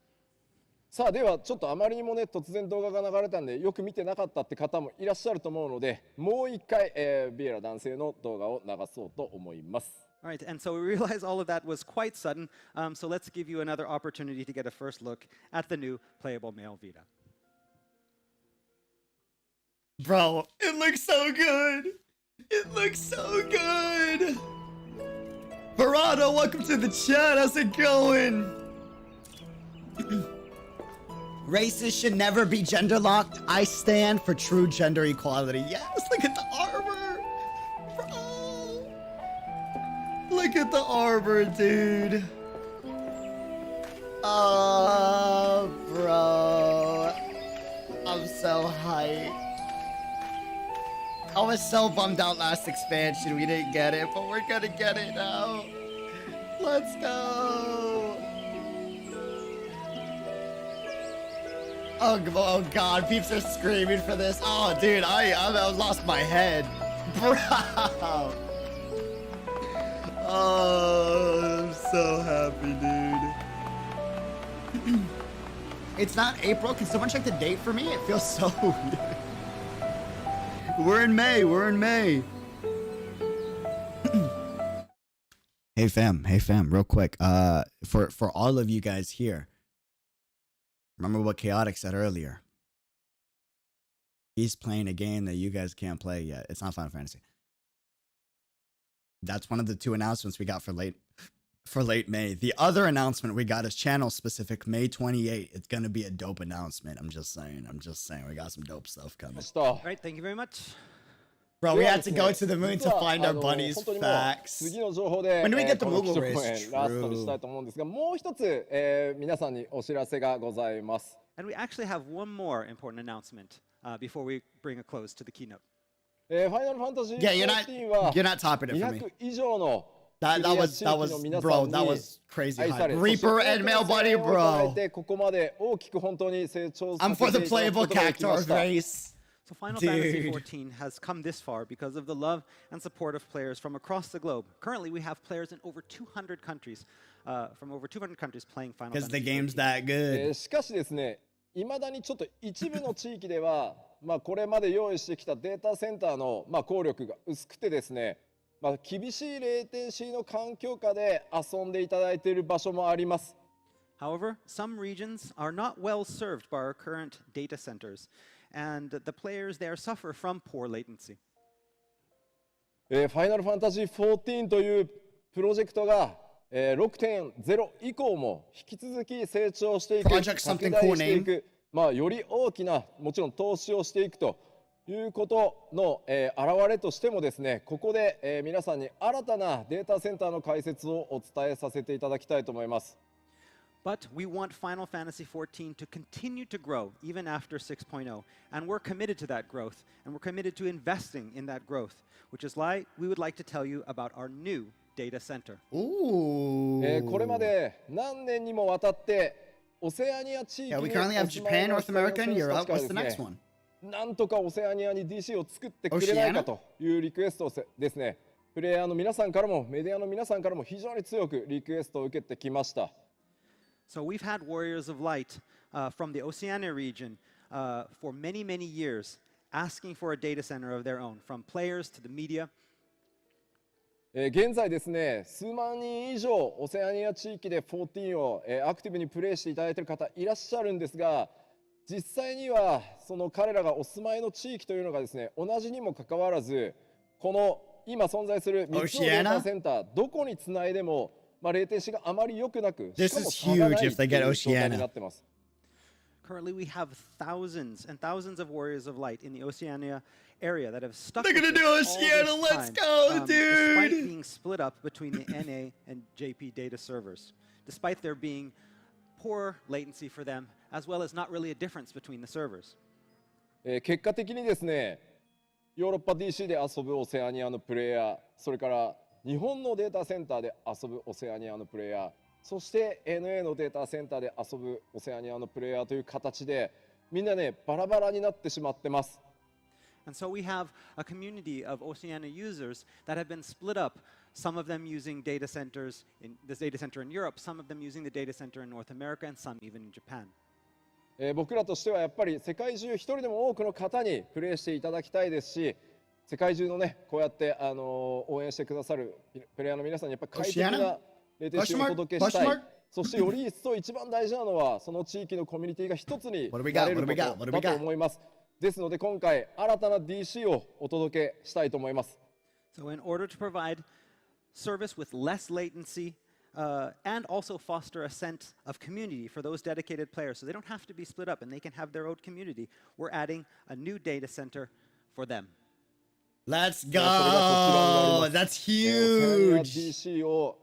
さあではちょっとあまりにもね突然動画が流れたんでよく見てなかったって方もいらっしゃると思うので、もう一回、ビエラ男性の動画を流そうと思います。 All right, and so we realize all of that was quite sudden, so let's give you another opportunity to get a first look at the new playable male Viera. Bro, it looks so good. It looks so good. Verado, welcome to the chat. How's it going? Races should never be gender locked. I stand for true gender equality. Yes, look at the armor. Bro. Look at the armor, dude. Oh, bro. I'm so hyped. I was so bummed out last expansion we didn't get it, but we're gonna get it now. Let's go. Oh God, peeps are screaming for this. Oh, dude, I lost my head, bro. Oh, I'm so happy, dude. It's not April. Can someone check the date for me? It feels so weird. We're in May. We're in May. Hey fam, real quick. For all of you guys here, remember what Chaotic said earlier. He's playing a game that you guys can't play yet. It's not Final Fantasy. That's one of the two announcements we got for late May. The other announcement we got is channel specific, May 28th. It's gonna be a dope announcement. I'm just saying. We got some dope stuff coming. All right, thank you very much. Bro, we had to go to the moon to find our bunnies. Facts. When do we get the Moogle race? ラストにしたいと思うんですが、もう一つ、皆さんにお知らせがございます。 And we actually have one more important announcement before we bring a close to the keynote. ファイナルファンタジー Yeah, 14は you're not topping it for me. 200以上の That was bro, that was crazy hype. Reaper and Male Buddy, bro. ここまで大きく本当に成長さ I'm せ for て the いただく playable ことができま Cactuar した。 race. So Final Dude. Fantasy XIV has come this far because of the love and support of players from across the globe. Currently, we have players in over 200 countries, from over 200 countries playing Final Because the Fantasy game's XIV. that good. しかしですね、いまだにちょっと一部の地域では、これまで用意してきたデータセンターの、効力が薄くてですね、厳しいレイテンシーの環境下で遊んでいただいている場所もあります。However, some regions are not well served by our current data centers, and the players there suffer from poor latency. ファイナルファンタジー14というプロジェクトが、6.0 以降も引き続き成長していく、 Project 拡 something 大 cool してい name. く、より大きなもちろん投資をしていくということの、表れとしてもですね、ここで、皆さんに新たなデータセンターの開設をお伝えさせていただきたいと思います。 But we want Final Fantasy XIV to continue to grow even after 6.0, and we're committed to that growth, and we're committed to investing in that growth, which is why we would like to tell you about our new data center. Ooh. これまで何年にもわたってオセアニア地域 Yeah, に we currently have お住まい Japan, の North 選手 America, た and ち Europe. から What's で the す next ね one? なんとかオセアニアに DC を作ってくれないかというリクエストをですね、プレイヤーの皆さんからもメディアの皆さんからも非常に強くリクエストを受けてきました。 So we've had Warriors of Light from the Oceania region for many, many years, asking for a data center of their own, from players to the media. 現在ですね、数万人以上オセアニア地域で14をアクティブにプレイしていただいている方いらっしゃるんですが、実際にはその彼らがお住まいの地域というのがですね、同じにもかかわらず、この今存在する3つのデータセンター、どこにつないでもレイテンシーがあまり良くなく、しかも差がないという状態になってます。 Currently, we have thousands and thousands of Warriors of Light in the Oceania area that have stuck They're with gonna us do all Oceania, this let's time, go, despite dude! being split up between the NA and JP data servers, despite there being poor latency for them, as well as not really a difference between the servers. 結果的にですね、ヨーロッパ DC で遊ぶオセアニアのプレイヤー、それから日本のデータセンターで遊ぶオセアニアのプレイヤー、そして NA のデータセンターで遊ぶオセアニアのプレイヤーという形でみんなねバラバラになってしまってます。 And so we have a community of Oceania users that have been split up, some of them using data centers in this data center in Europe, some of them using the data center in North America, and some even in Japan. 僕らとしてはやっぱり世界中一人でも多くの方にプレイしていただきたいですし、世界中のねこうやって応援してくださるプレイヤーの皆さんにやっぱり快適なレイテンシーをお届けしたい。そしてより一層一番大事なのはその地域のコミュニティが一つになれることだと思います。ですので今回新たな DC をお届けしたいと思います。 So in order to provide service with less latency and also foster a sense of community for those dedicated players, so they don't have to be split up and they can have their own community, we're adding a new data center for them. Let's go! That's huge!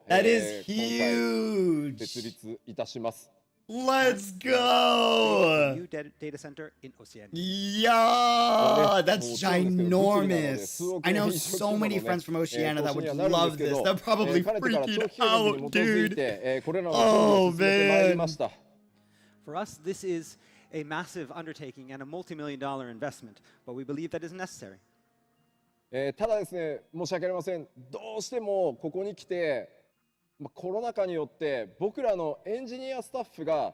That is huge! 設立いたします。Let's A go. new data center in Oceania. Yeah, that's ginormous. I know so many friends from Oceania that would love this. They're probably freaking out, dude. Oh, man. For us, this is a massive undertaking and a multi-million-dollar investment, but we believe that is necessary. ただですね、申し訳ありません。どうしてもここに来て、コロナ禍によって僕らのエンジニアスタッフが、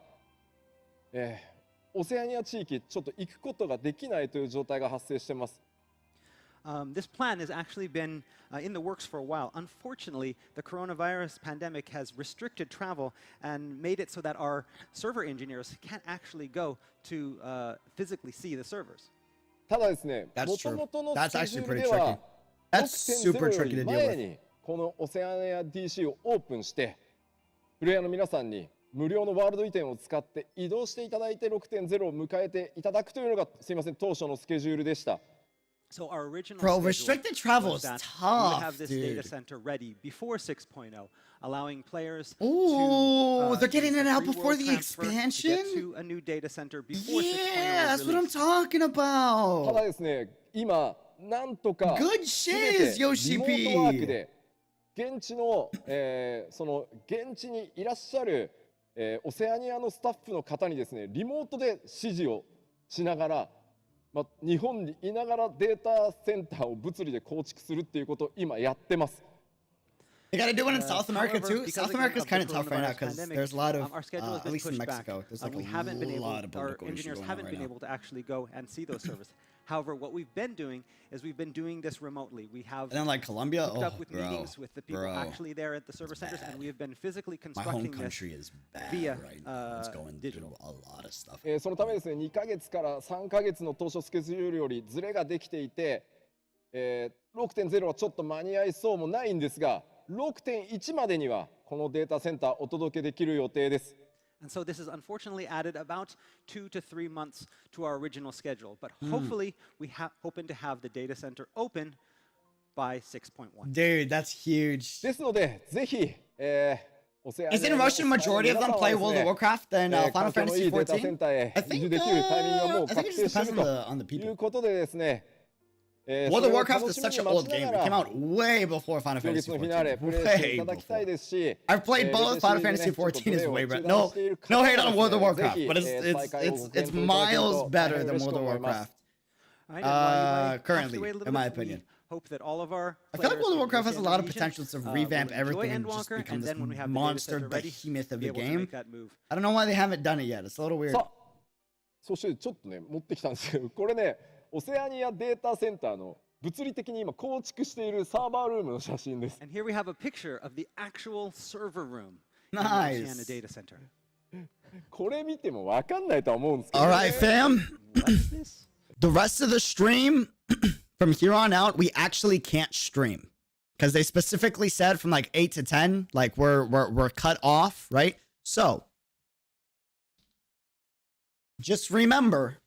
オセアニア地域ちょっと行くことができないという状態が発生しています。This plan has actually been in the works for a while. Unfortunately, the coronavirus pandemic has restricted travel and made it so that our server engineers can't actually go to physically see the servers. ただですね、もともとのスケジュールでは 6.0 より前にこのオセアニア DC をオープンしてプレイヤーの皆さんに無料のワールド移転を使って移動していただいて 6.0 を迎えていただくというのがすいません当初のスケジュールでした。So our original Bro, restricted travel is we would tough, have this dude. data center ready before 6.0, allowing players Ooh, to they're getting it out free before world the transfer to get expansion? to a new data center before 6.0 Yeah, that's was what I'm released. talking ただ about. ですね、今なんとか Good 全 shiz, てリモートワーク Yoshi で現地の、その現地にいらっしゃる、オセアニアのスタッフの方にですねリモートで指示をしながら、日本にいながらデータセンターを物理で構築するっていうことを今やってます。They gotta do it in South America However, too. because South again America's of kind of the tough right now coronavirus because pandemic, there's a lot of, our schedule has at been least in pushed back. Mexico, there's like We a haven't been able, lot of our political engineers issues going on haven't right been now. able to actually go and see those servers. However, what we've been doing is we've been doing this remotely. We have And then like Colombia, hooked oh, up with bro, meetings with the people actually there at the server centers, and we have been physically my home constructing this country is bad via right now. It's going digital. through a lot of stuff. そのためですね2ヶ月から3ヶ月の当初スケジュールよりズレができていて、6.0 はちょっと間に合いそうもないんですが 6.1 までにはこのデータセンターお届けできる予定です。 And so this has unfortunately added about 2 to 3 months to our original schedule. But hopefully, we hoping to have the data center open by 6.1. Dude, that's huge. ですのでぜひ、オセアニア Isn't a Russian majority of them play World of Warcraft than Final 環境のい Fantasy いデータセ 14? ンターへ I 移住 think, できるタイミングがも I う think 確 it 定 just してい depends る on the とい people. うことでですね、World of それを Warcraft 楽 is しみ such に an 待 old ちな game. が It came ら out way before Final 今 Fantasy 月のフィナーレ 14. プレイしてい Way ただきたい before. ですし I've played both Final Fantasy 14 is way better. No, no hate on World of Warcraft, but it's miles better than World of Warcraft. Currently, in my opinion. Hope that all of our I feel like World of Warcraft has a lot of region, potential to revamp will enjoy everything and just Endwalker, become and this then when we have the data monster center ready, behemoth of be a able to game. make that move. I don't know why they haven't done it yet. It's a little weird. さあそしてちょっとね持ってきたんですけどこれねオセアニアデータセンターの物理的に今構築しているサーバールームの写真です。 And here we have a picture of the actual server room in the Nice. Oceania data center. これ見ても分かんないとは思うんですけど、 All ね。 right, fam. What is this? The rest of the stream, from here on out, we actually can't stream. Because they specifically said from like 8 to 10, like we're cut off, right? So, just remember,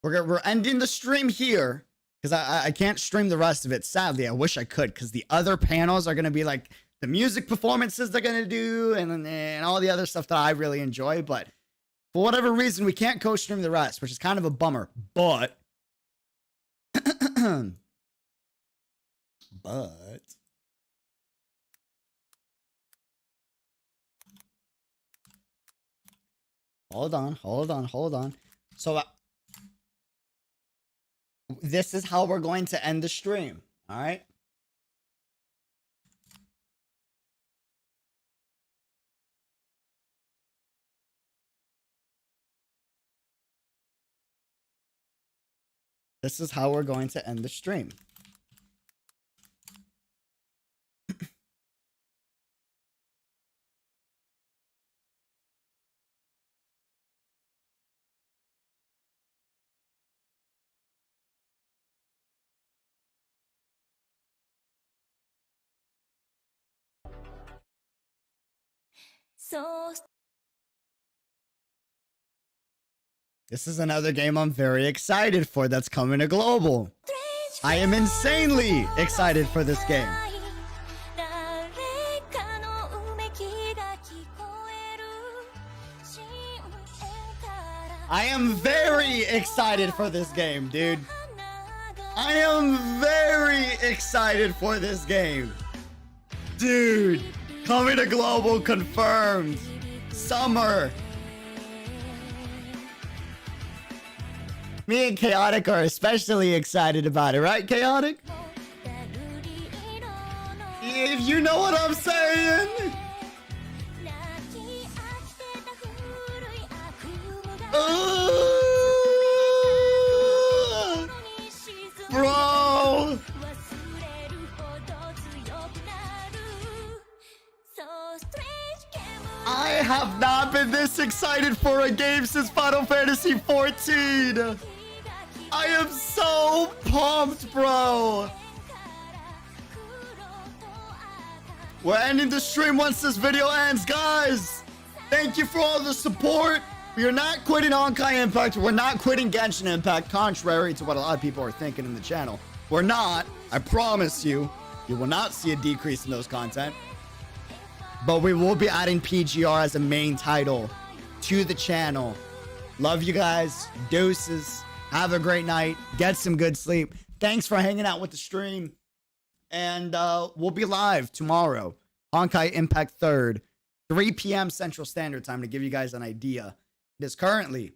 we're ending the stream here. Because I can't stream the rest of it. Sadly, I wish I could. Because the other panels are going to be like the music performances they're going to do. And all the other stuff that I really enjoy. But for whatever reason, we can't co-stream the rest. Which is kind of a bummer. But... Hold on. So... this is how we're going to end the stream. All right. This is how we're going to end the stream. This is another game I'm very excited for that's coming to global. I am insanely excited for this game. I am very excited for this game, dude. I am very excited for this game. Dude, coming to global confirmed. Summer. Me and Chaotic are especially excited about it, right, Chaotic? If you know what I'm saying. Bro. I have not been this excited for a game since Final Fantasy XIV. I am so pumped, bro. We're ending the stream once this video ends, guys. Thank you for all the support. We are not quitting Honkai Impact. We're not quitting Genshin Impact, contrary to what a lot of people are thinking in the channel. We're not. I promise you, you will not see a decrease in those content. But we will be adding PGR as a main title to the channel. Love you guys. Deuces. Have a great night. Get some good sleep. Thanks for hanging out with the stream. And we'll be live tomorrow. Honkai Impact 3rd, 3 p.m. Central Standard Time, to give you guys an idea. It is currently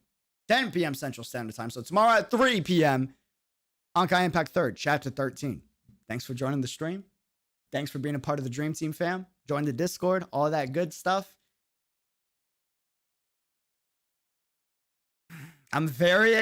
10 p.m. Central Standard Time. So tomorrow at 3 p.m., Honkai Impact 3rd, Chapter 13. Thanks for joining the stream. Thanks for being a part of the Dream Team, fam. Join the Discord, all that good stuff. I'm very excited.